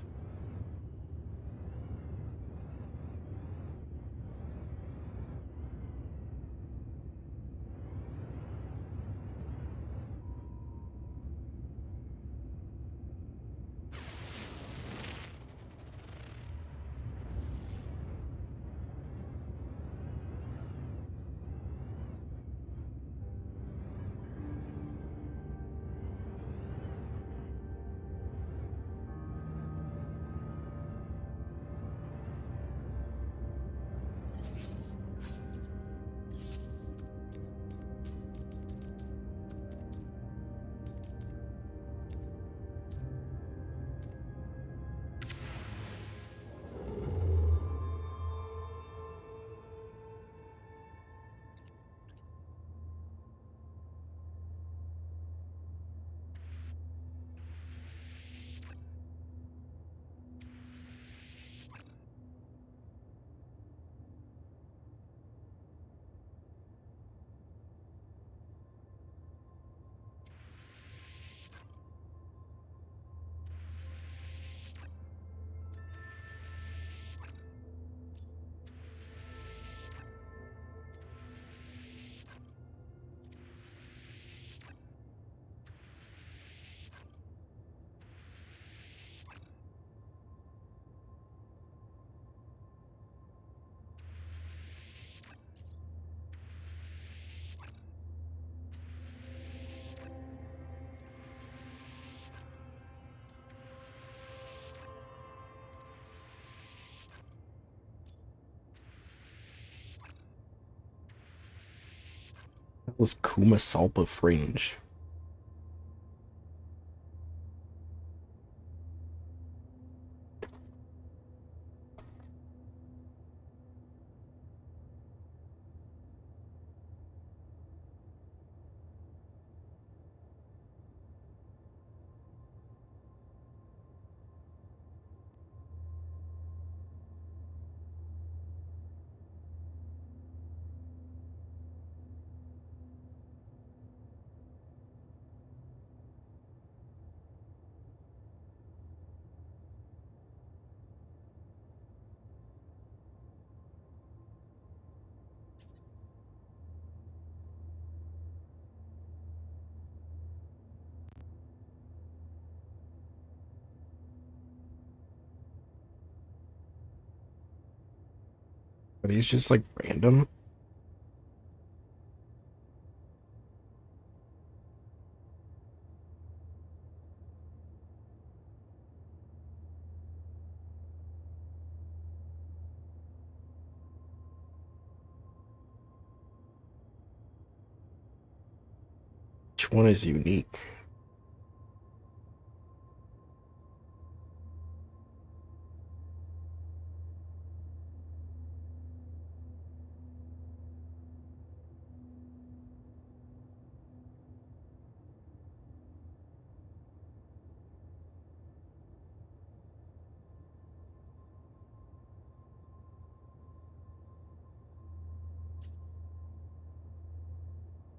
Was Kumasalpa Fringe? Are these just like random? Which one is unique?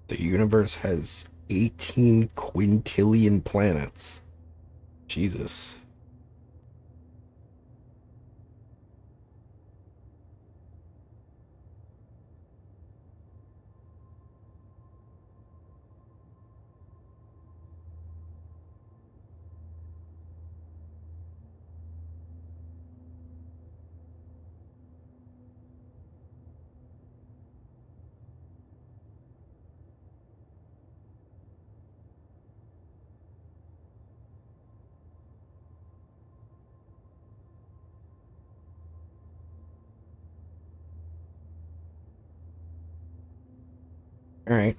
The universe has 18 quintillion planets. Jesus. All right.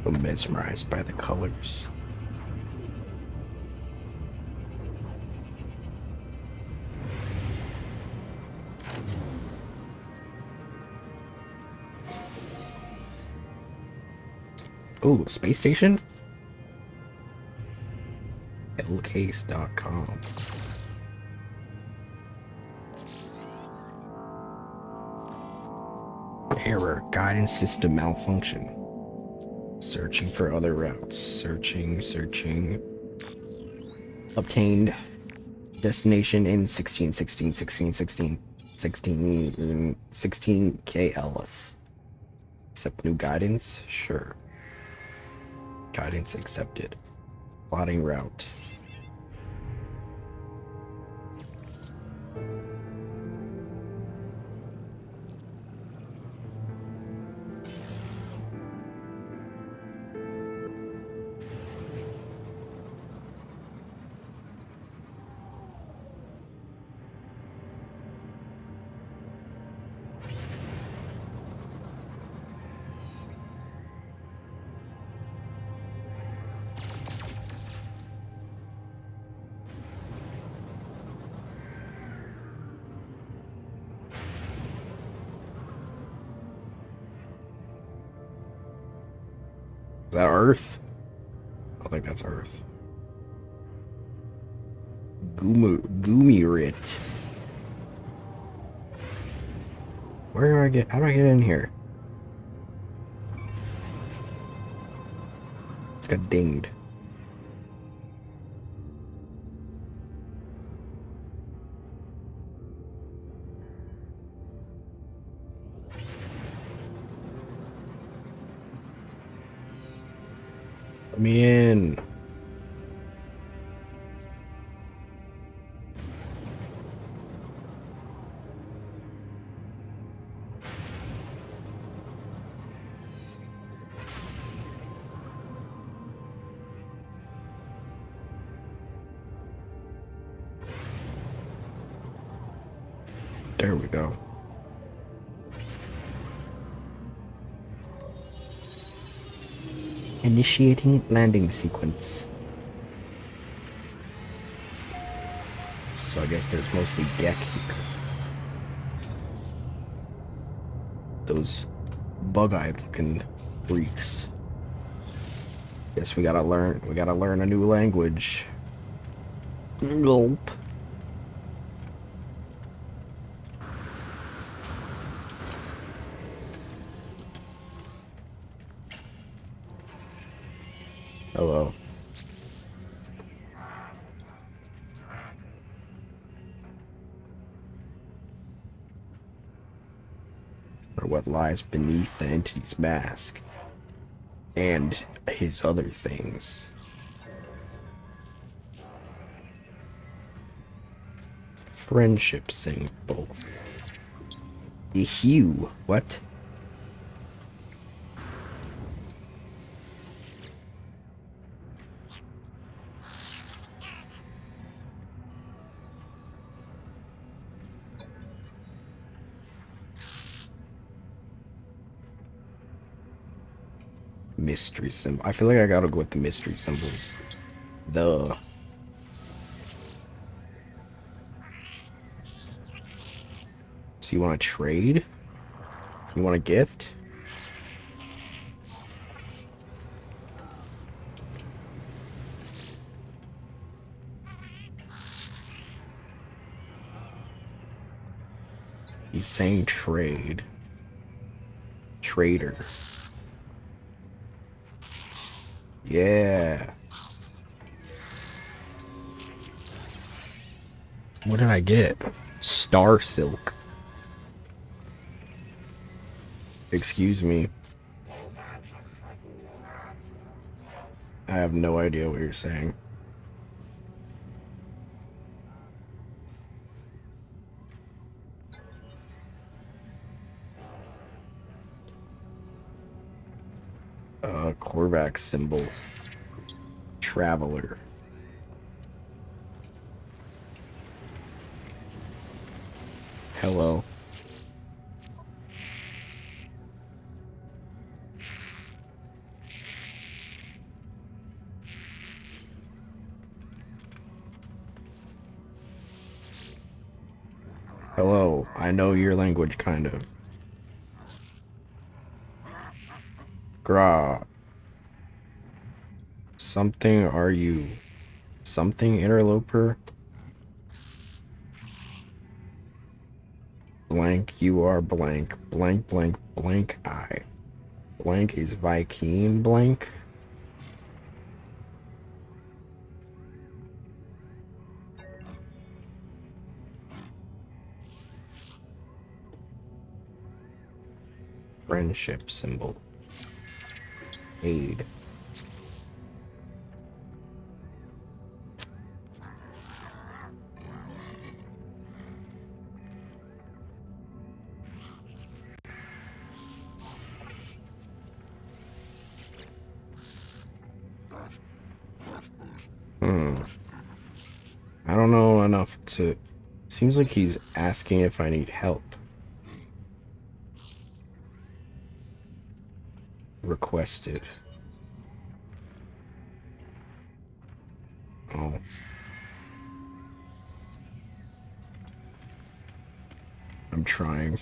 I'm mesmerized by the colors. Oh, space station? Lcase.com. Error, guidance system malfunction. Searching for other routes. Searching. Obtained destination in 16 KLS. Accept new guidance? Sure. Guidance accepted. Plotting route. Is that Earth? I think that's Earth. Goomirit. Where do I get? How do I get in here? It's got dinged. Let me in. There we go. Initiating landing sequence. So I guess there's mostly Gek here. Those bug-eyed looking freaks. Guess we gotta learn a new language. Gulp. Hello. Or what lies beneath the entity's mask. And his other things. Friendship symbol. A hue. What? Mystery symbol. I feel like I gotta go with the mystery symbols. The. So you want to trade? You want a gift? He's saying trade. Trader. Yeah. What did I get? Star silk. Excuse me. I have no idea what you're saying. Korvac symbol. Traveler. Hello. Hello. I know your language, kind of. Gra. Something are you? Something interloper? Blank, you are blank. Blank, blank, blank, I. Blank is Vikine blank? Friendship symbol. Aid. I don't know enough to... Seems like he's asking if I need help. Requested. Oh. I'm trying.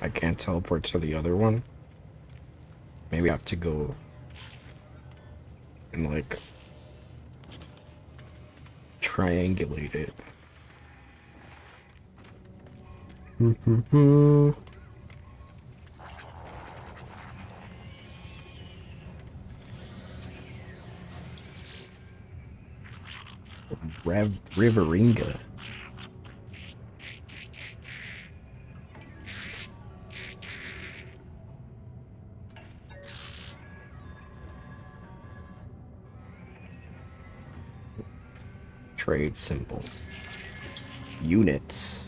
I can't teleport to the other one. Maybe I have to go and like triangulate it. Riveringa. Trade symbol. Units.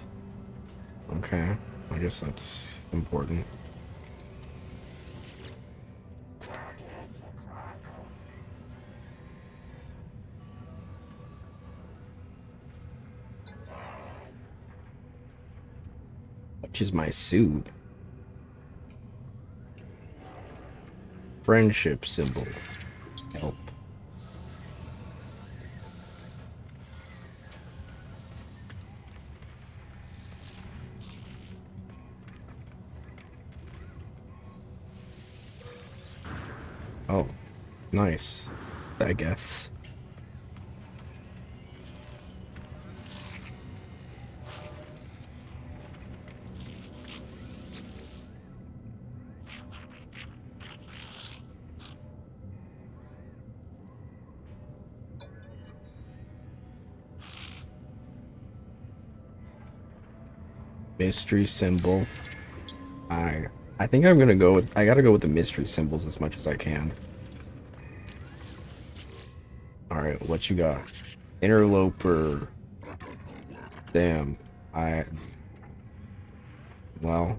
Okay, I guess that's important. Which is my suit? Friendship symbol. Help. Oh, nice, I guess. Mystery symbol. I think I'm gonna go with, I gotta go with the mystery symbols as much as I can. Alright, what you got? Interloper. Damn. Well.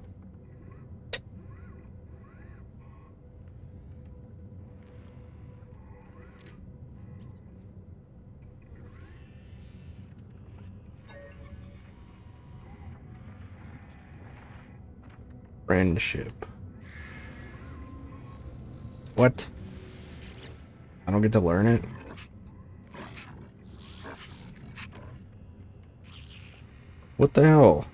Friendship. What? I don't get to learn it? What the hell?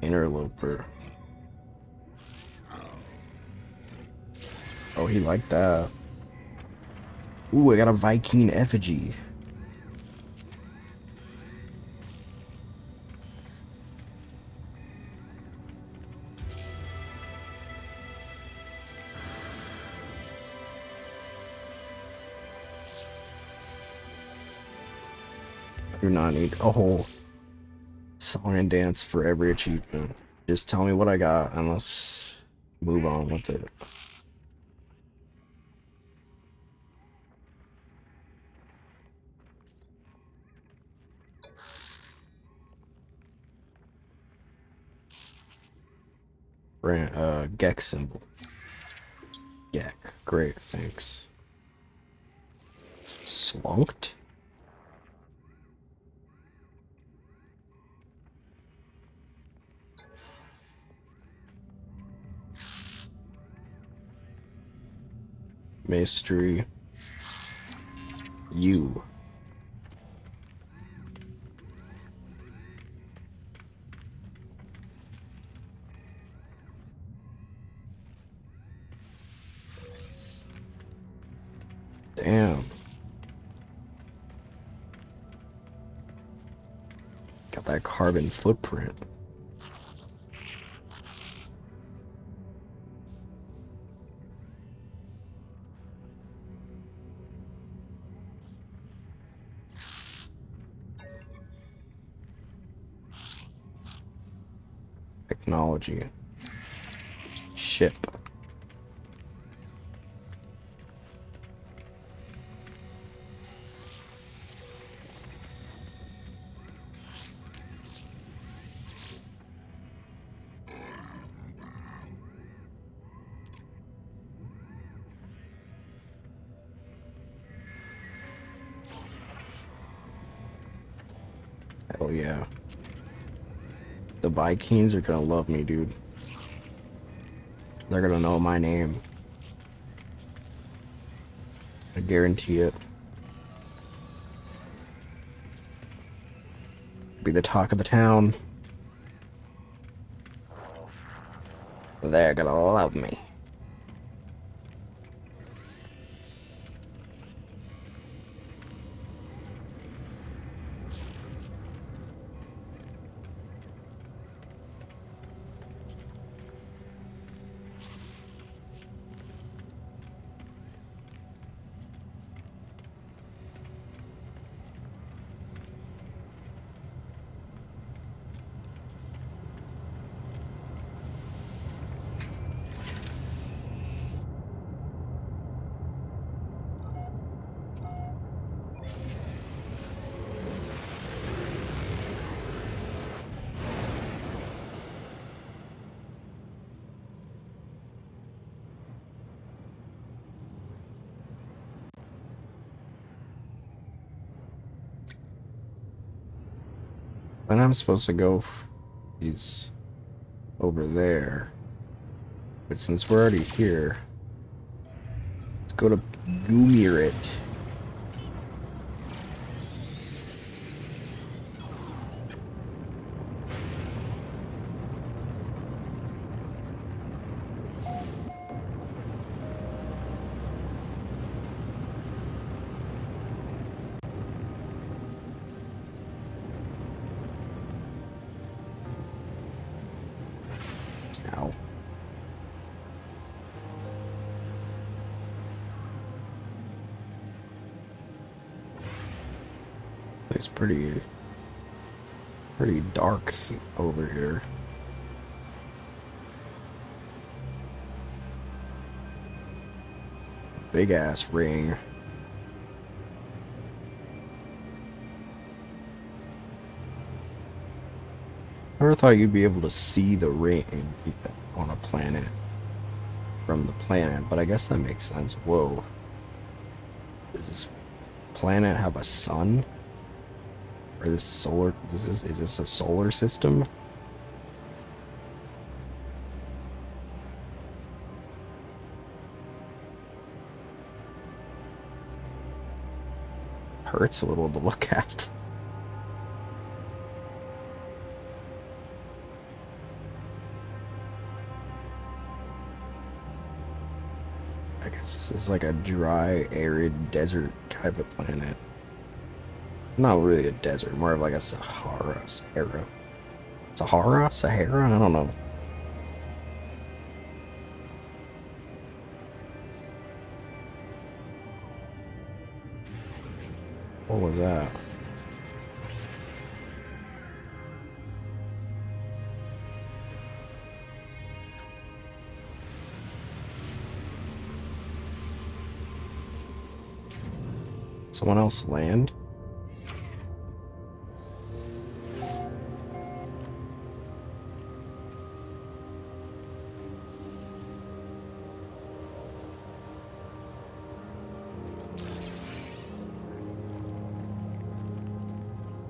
Interloper. Oh, he liked that. Ooh, I got a Viking effigy. I do not need a whole song and dance for every achievement. Just tell me what I got and let's move on with it. Gex symbol. Gek. Great, thanks. Slunked? Mystery. You. Damn. Got that carbon footprint. Technology. Ship. Hell yeah. The Vikings are gonna love me, dude. They're gonna know my name. I guarantee it. Be the talk of the town. They're gonna love me. And I'm supposed to go. He's over there. But since we're already here, let's go to Goomirit. Ow. It's pretty dark over here. Big ass ring. I never thought you'd be able to see the ring on a planet from the planet, but I guess that makes sense. Whoa. Does this planet have a sun? Or this solar, is this a solar system? Hurts a little to look at. I guess this is like a dry, arid desert type of planet. Not really a desert, more of like a Sahara. Sahara? I don't know. What was that? Someone else land?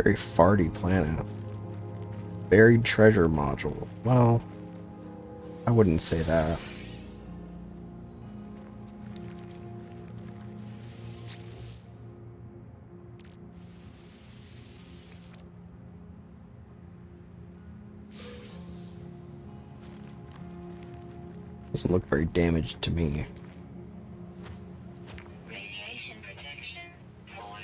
Very farty planet. Buried treasure module. Well, I wouldn't say that. Doesn't look very damaged to me. Radiation protection falling.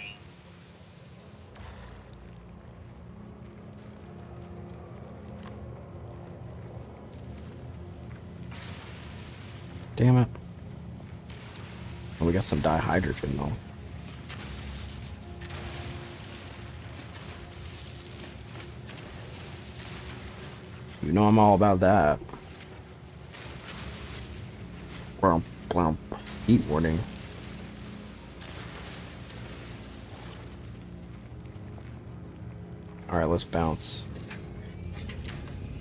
Damn it. Oh, we got some dihydrogen though. You know I'm all about that. Blump, blump. Heat warning. Alright, let's bounce.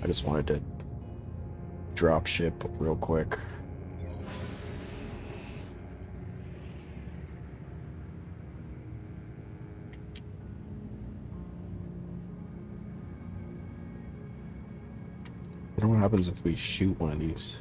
I just wanted to drop ship real quick. I wonder what happens if we shoot one of these.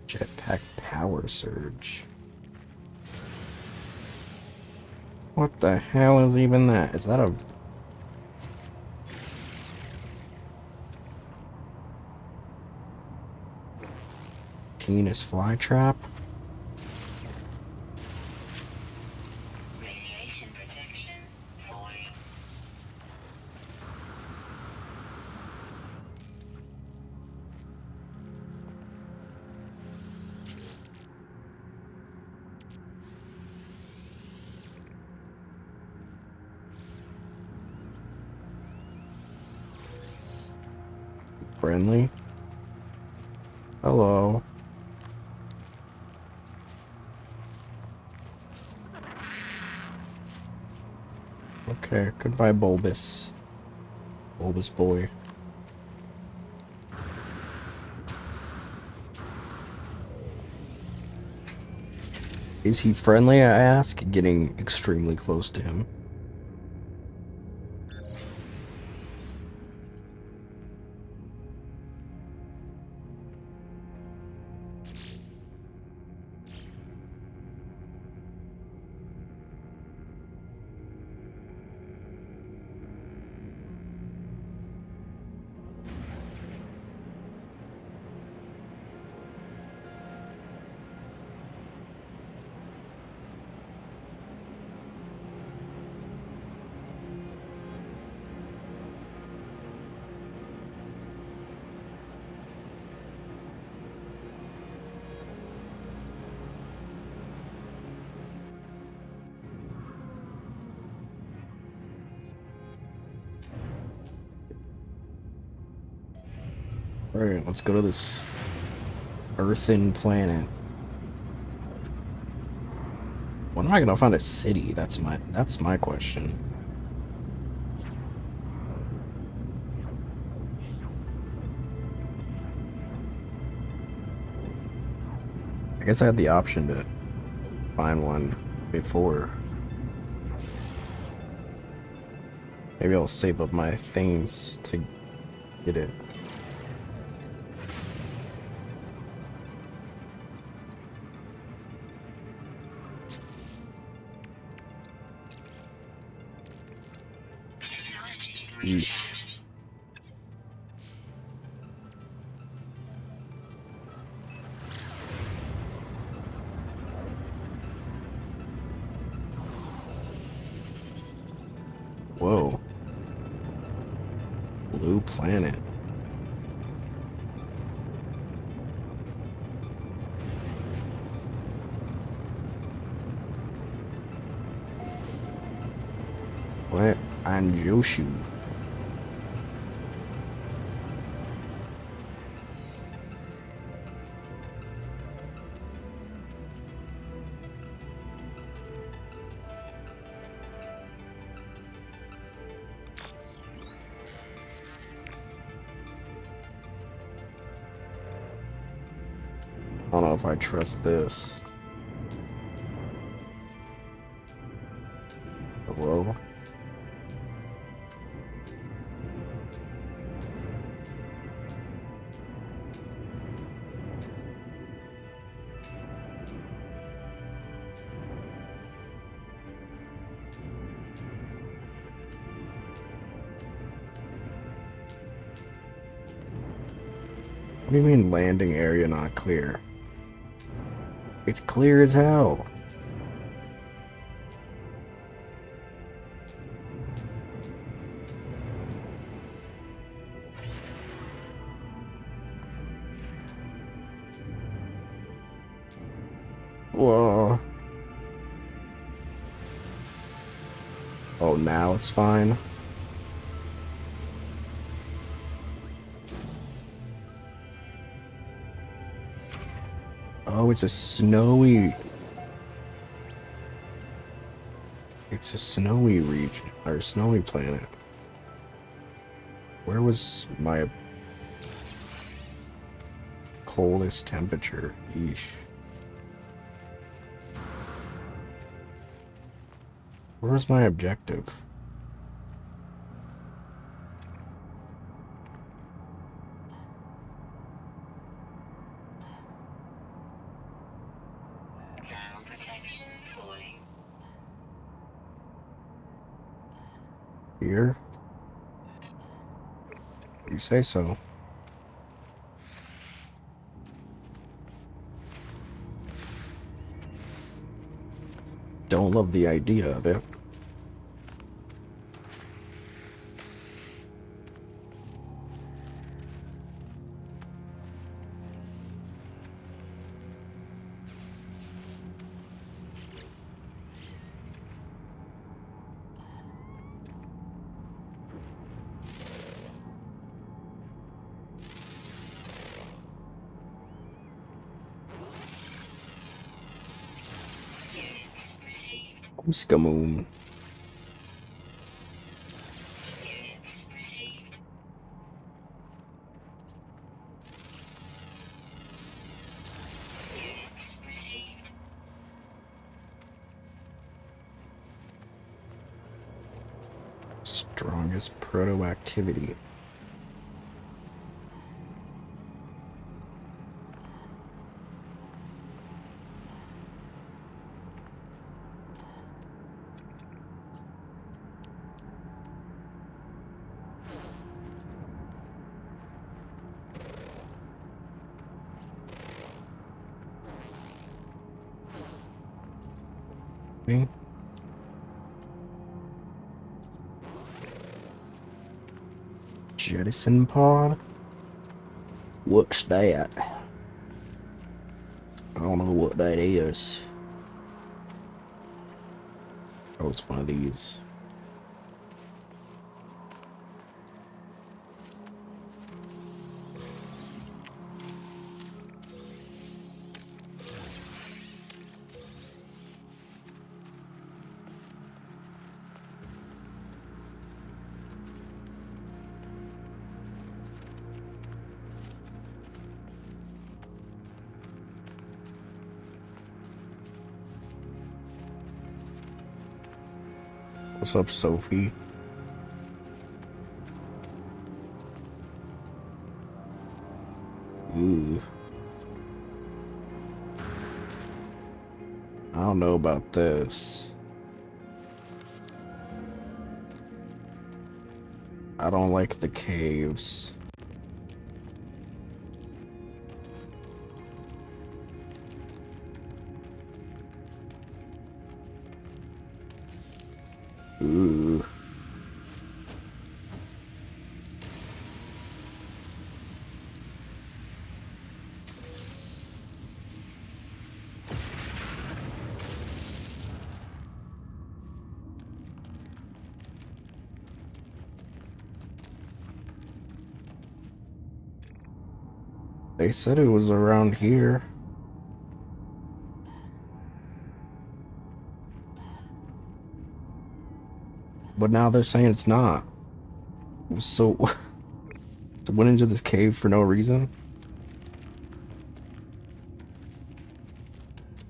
Jetpack power surge. What the hell is even that? Is that a... penis flytrap? Radiation protection falling. Friendly? Hello. Okay, goodbye, Bulbous. Bulbous boy. Is he friendly, I ask, getting extremely close to him. Alright, let's go to this earthen planet. When am I gonna find a city? That's my question. I guess I had the option to find one before. Maybe I'll save up my things to get it. Yeesh. Whoa. Blue planet. What? Anjoshu. I don't know if I trust this. Hello? What do you mean landing area not clear? It's clear as hell. Whoa. Oh, now it's fine. Oh, it's a snowy It's a snowy region, or snowy planet. Where was my coldest temperature? Yeesh. Where's my objective? Here? You say so. Don't love the idea of it. Ooskamoon. Strongest proto activity. Me? Jettison pod? What's that? I don't know what that is. Oh, it's one of these. What's up, Sophie? Ooh. I don't know about this. I don't like the caves. Ooh. They said it was around here. But now they're saying it's not. So, so went into this cave for no reason?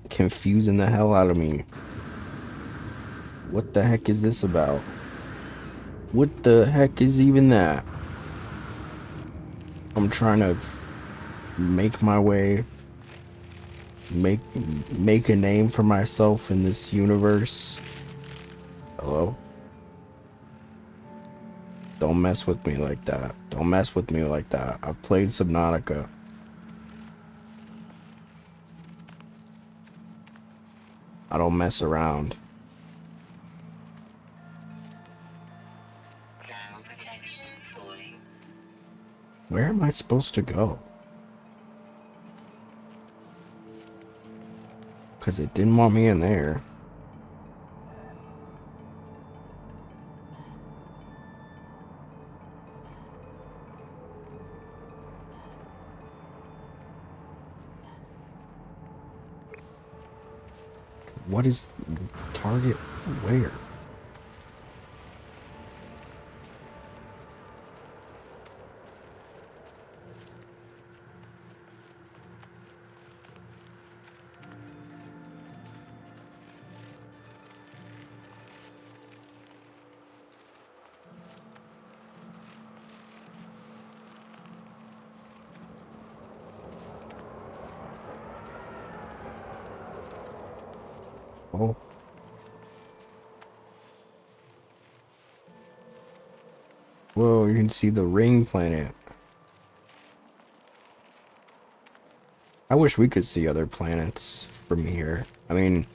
Confusing the hell out of me. What the heck is this about? What the heck is even that? I'm trying to make my way, make a name for myself in this universe. Hello? Don't mess with me like that. Don't mess with me like that. I've played Subnautica. I don't mess around. Where am I supposed to go? Because it didn't want me in there. What is target where? Oh. Whoa, you can see the ring planet. I wish we could see other planets from here. I mean,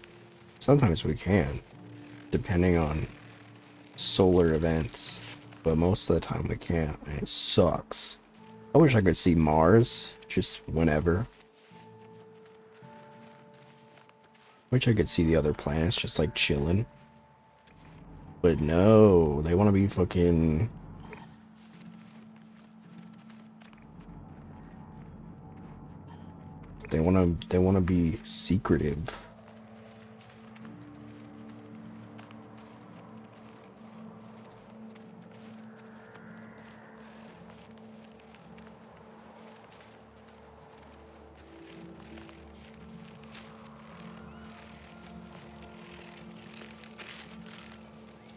sometimes we can, depending on solar events, but most of the time we can't, and it sucks. I wish I could see Mars, just whenever. Wish I could see the other planets just like chilling. But no, they want to be fucking... They want to be secretive.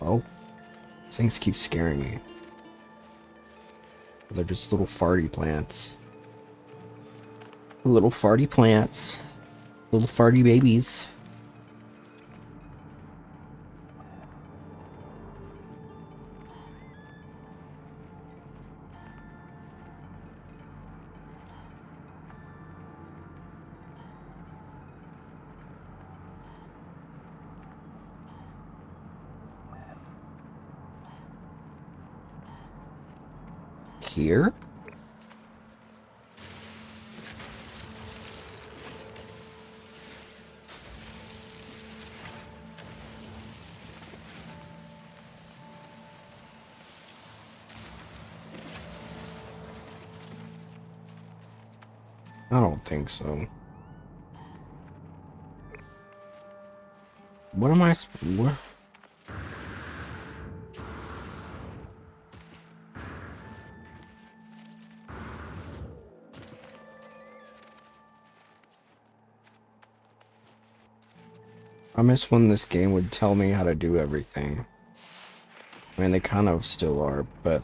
Oh, these things keep scaring me. They're just little farty plants. Little farty plants. Little farty babies. Here? I don't think so. What am I? What? I miss when this game would tell me how to do everything. I mean, they kind of still are, but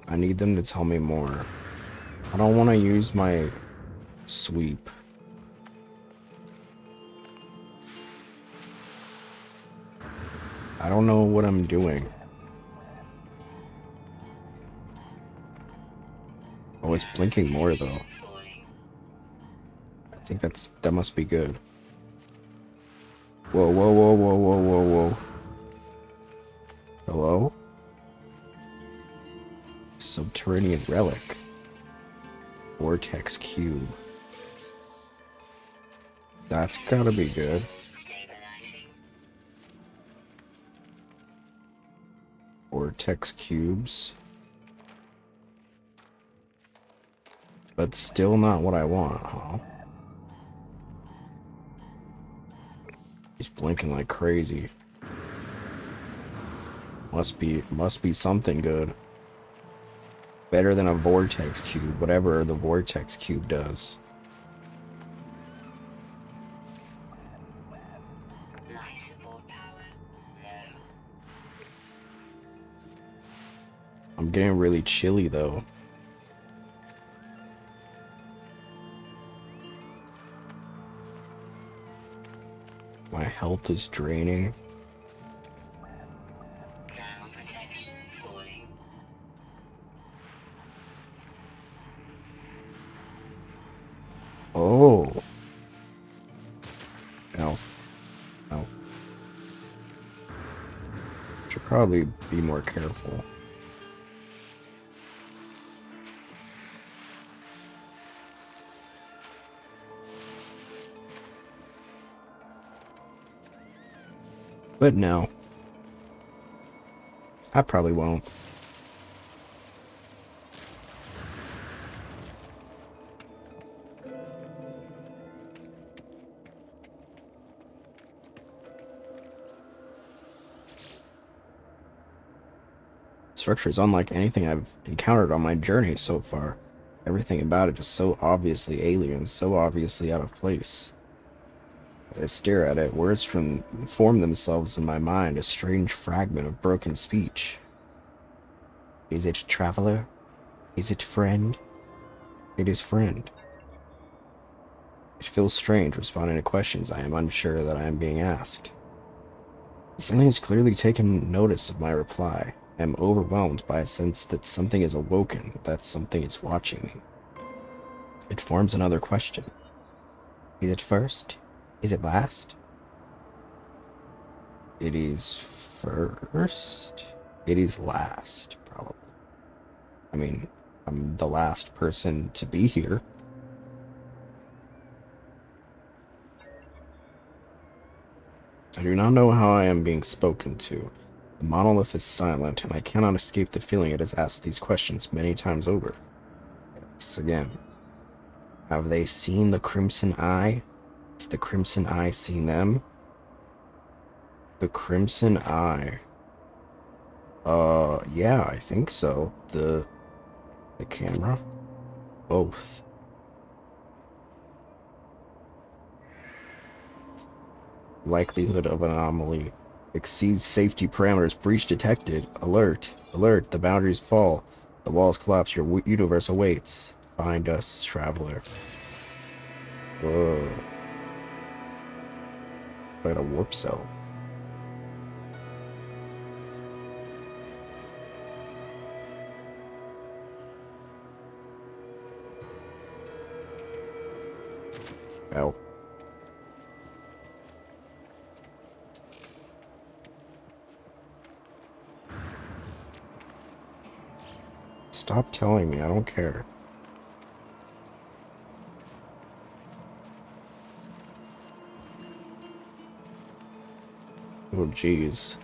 I need them to tell me more. I don't want to use my sweep. I don't know what I'm doing. Oh, it's blinking more though. I think that must be good. Whoa, whoa, whoa, whoa, whoa, whoa, whoa. Hello? Subterranean relic. Vortex cube. That's gotta be good. Vortex cubes. But still not what I want, huh? He's blinking like crazy. Must be something good. Better than a vortex cube, whatever the vortex cube does. I'm getting really chilly though. My health is draining. Oh. No. No. Should probably be more careful. But no. I probably won't. Structure is unlike anything I've encountered on my journey so far. Everything about it is so obviously alien, so obviously out of place. As I stare at it, words form themselves in my mind, a strange fragment of broken speech. Is it traveler? Is it friend? It is friend. It feels strange responding to questions I am unsure that I am being asked. Something has clearly taken notice of my reply. I am overwhelmed by a sense that something is awoken, that something is watching me. It forms another question. Is it first? Is it last? It is first. It is last, probably. I mean, I'm the last person to be here. I do not know how I am being spoken to. The monolith is silent, and I cannot escape the feeling it has asked these questions many times over. It asks again. Have they seen the Crimson Eye? Has the Crimson Eye seen them? The Crimson Eye. Yeah, I think so. The camera? Both. Likelihood of anomaly exceeds safety parameters. Breach detected. Alert. Alert. The boundaries fall. The walls collapse. Your universe awaits. Find us, traveler. Whoa. Quite a warp cell. Ow. Stop telling me, I don't care. Oh jeez.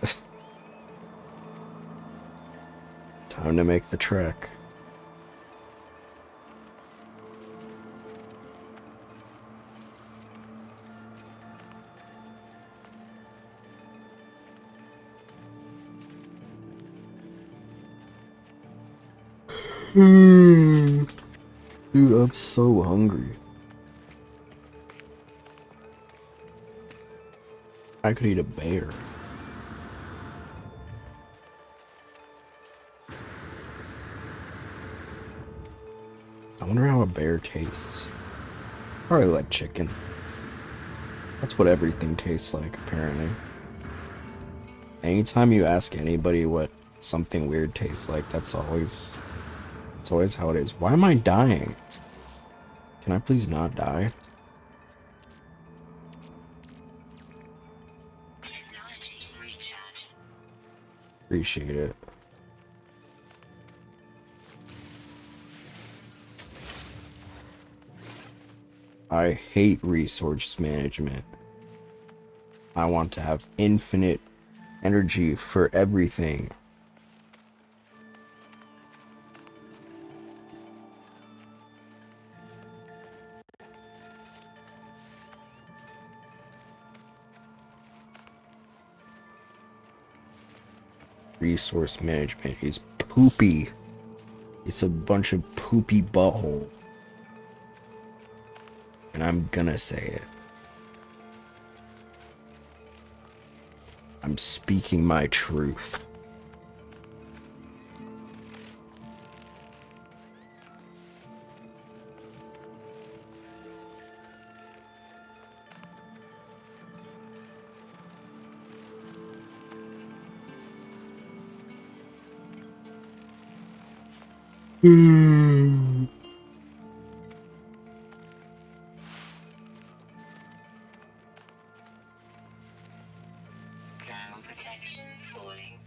Time to make the trek. Dude, I'm so hungry. I could eat a bear. I wonder how a bear tastes. Probably like chicken. That's what everything tastes like, apparently. Anytime you ask anybody what something weird tastes like, that's always how it is. Why am I dying? Can I please not die? Appreciate it. I hate resource management. I want to have infinite energy for everything. Resource management is poopy. It's a bunch of poopy butthole. And I'm gonna say it. I'm speaking my truth. Ground protection falling.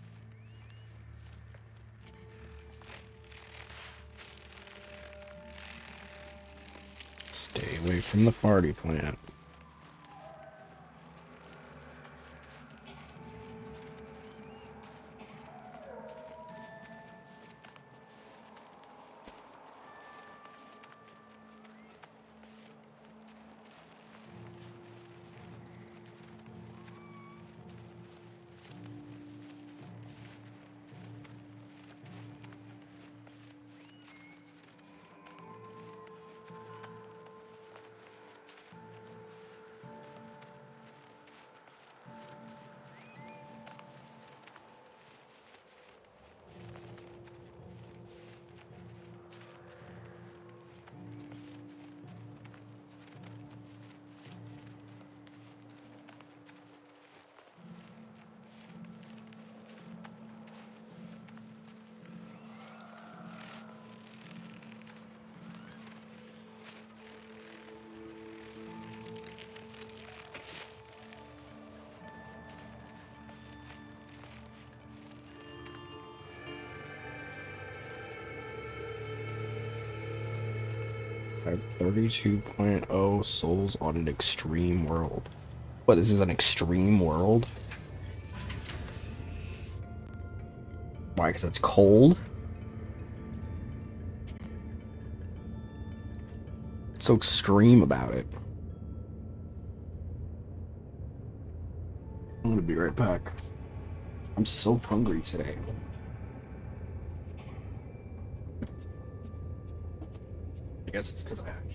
Stay away from the farty plant. 32.0 souls on an extreme world. What, this is an extreme world? Why, because it's cold? What's so extreme about it? I'm gonna be right back. I'm so hungry today. I guess it's because I actually.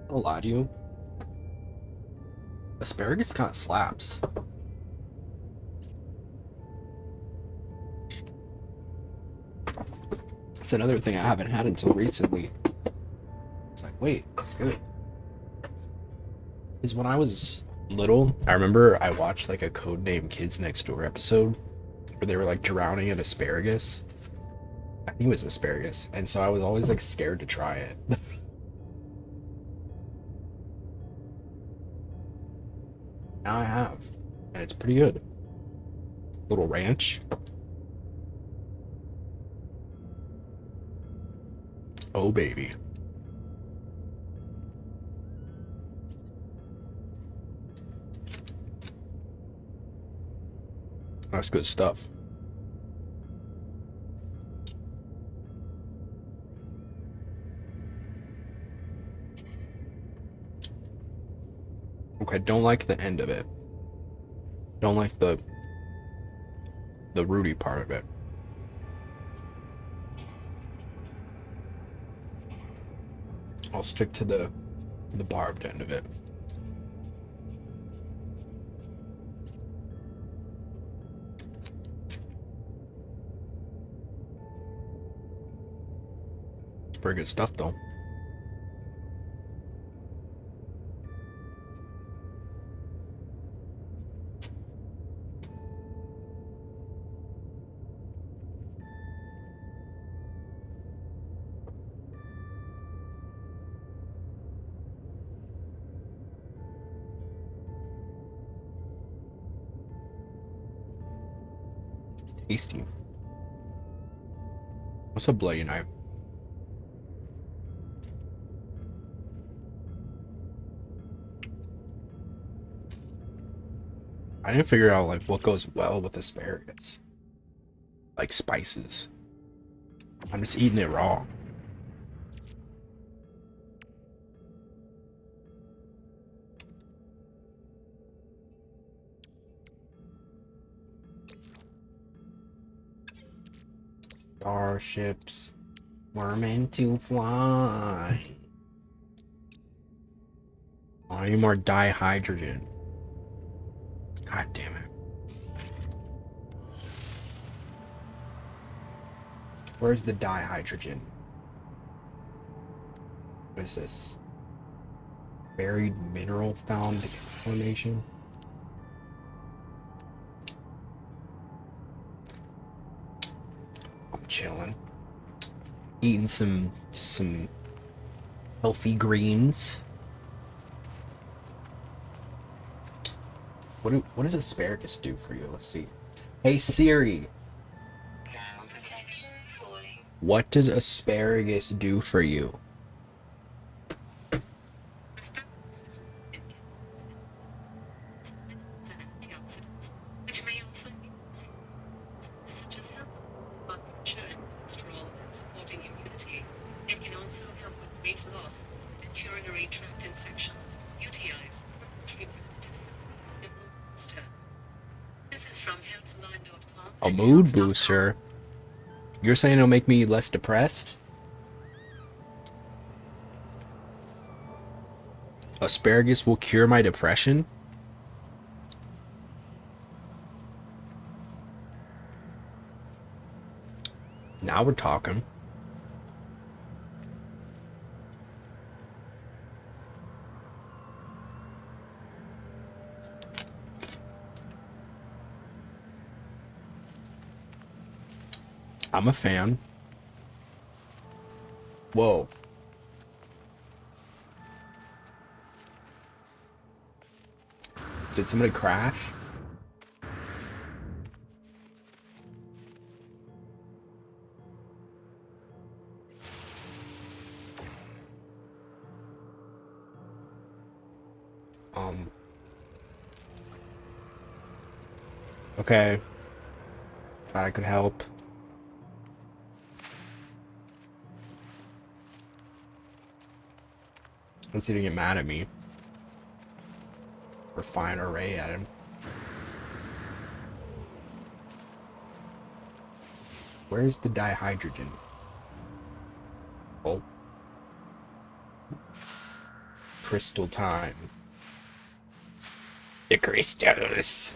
I'll lie to you. Asparagus kind of slaps. It's another thing I haven't had until recently. It's like, wait, that's good. Because when I was little, I remember I watched like a Codename Kids Next Door episode where they were like drowning in asparagus. I think it was asparagus. And so I was always like scared to try it. Now I have. And it's pretty good. Little ranch. Oh, baby. That's good stuff. Okay, don't like the end of it. Don't like the rooty part of it. I'll stick to the barbed end of it. It's pretty good stuff though. Tasty. What's up, Bloody Knife? I didn't figure out like what goes well with asparagus. Like spices. I'm just eating it raw. Starships were meant to fly. Oh, I need more dihydrogen. God damn it. Where's the dihydrogen? What is this? Buried mineral found in formation? I'm chilling. Eating some healthy greens. What does asparagus do for you? Let's see. Hey Siri. What does asparagus do for you? Asparagus is loaded in chemicals and minerals and antioxidants, which may offer numerous benefits, such as helping with blood pressure and cholesterol and supporting immunity. It can also help with weight loss, prevent urinary tract infections, UTIs, promote reproductive health, and mood booster. This is from healthline.com. A mood booster? You're saying it'll make me less depressed? Asparagus will cure my depression? Now we're talking. I'm a fan. Whoa. Did somebody crash? Okay. Thought I could help. Let's see if he get mad at me. Or fire a ray at him. Where's the dihydrogen? Oh. Crystal time. The crystals.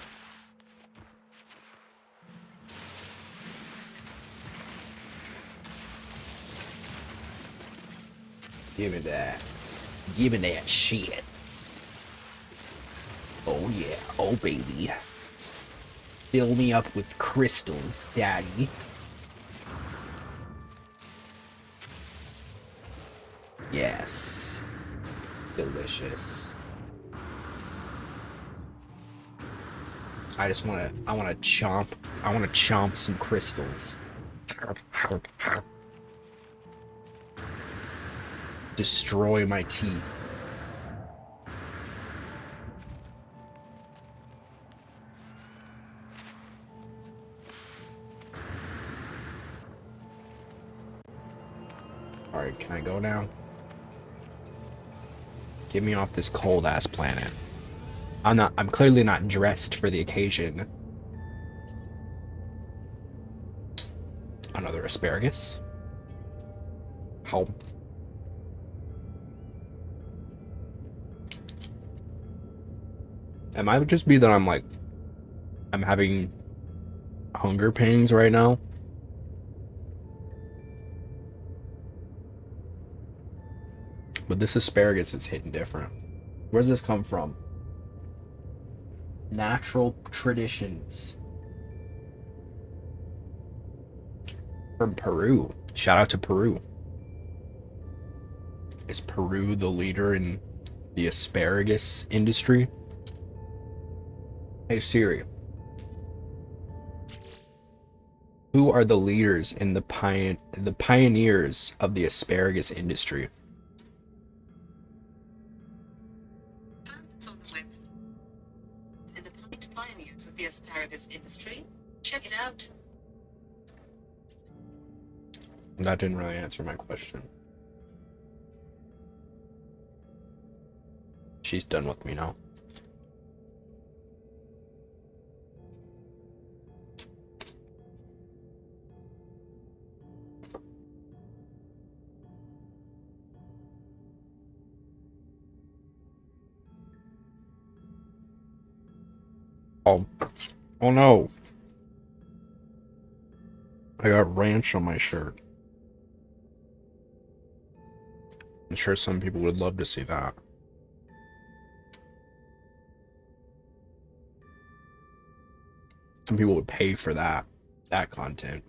Give me that. Give me that shit. Oh yeah. Oh baby. Fill me up with crystals, daddy. Yes. Delicious. I wanna chomp some crystals. Destroy my teeth. Alright, can I go now? Get me off this cold ass planet. I'm clearly not dressed for the occasion. Another asparagus. How? It might just be that I'm having hunger pangs right now. But this asparagus is hitting different. Where does this come from? Natural traditions. From Peru. Shout out to Peru. Is Peru the leader in the asparagus industry? Hey Siri. Who are the leaders in the pioneers of the asparagus industry? It's on the web. In the pioneers of the asparagus industry. Check it out. That didn't really answer my question. She's done with me now. Oh no. I got ranch on my shirt. I'm sure some people would love to see that. Some people would pay for that content.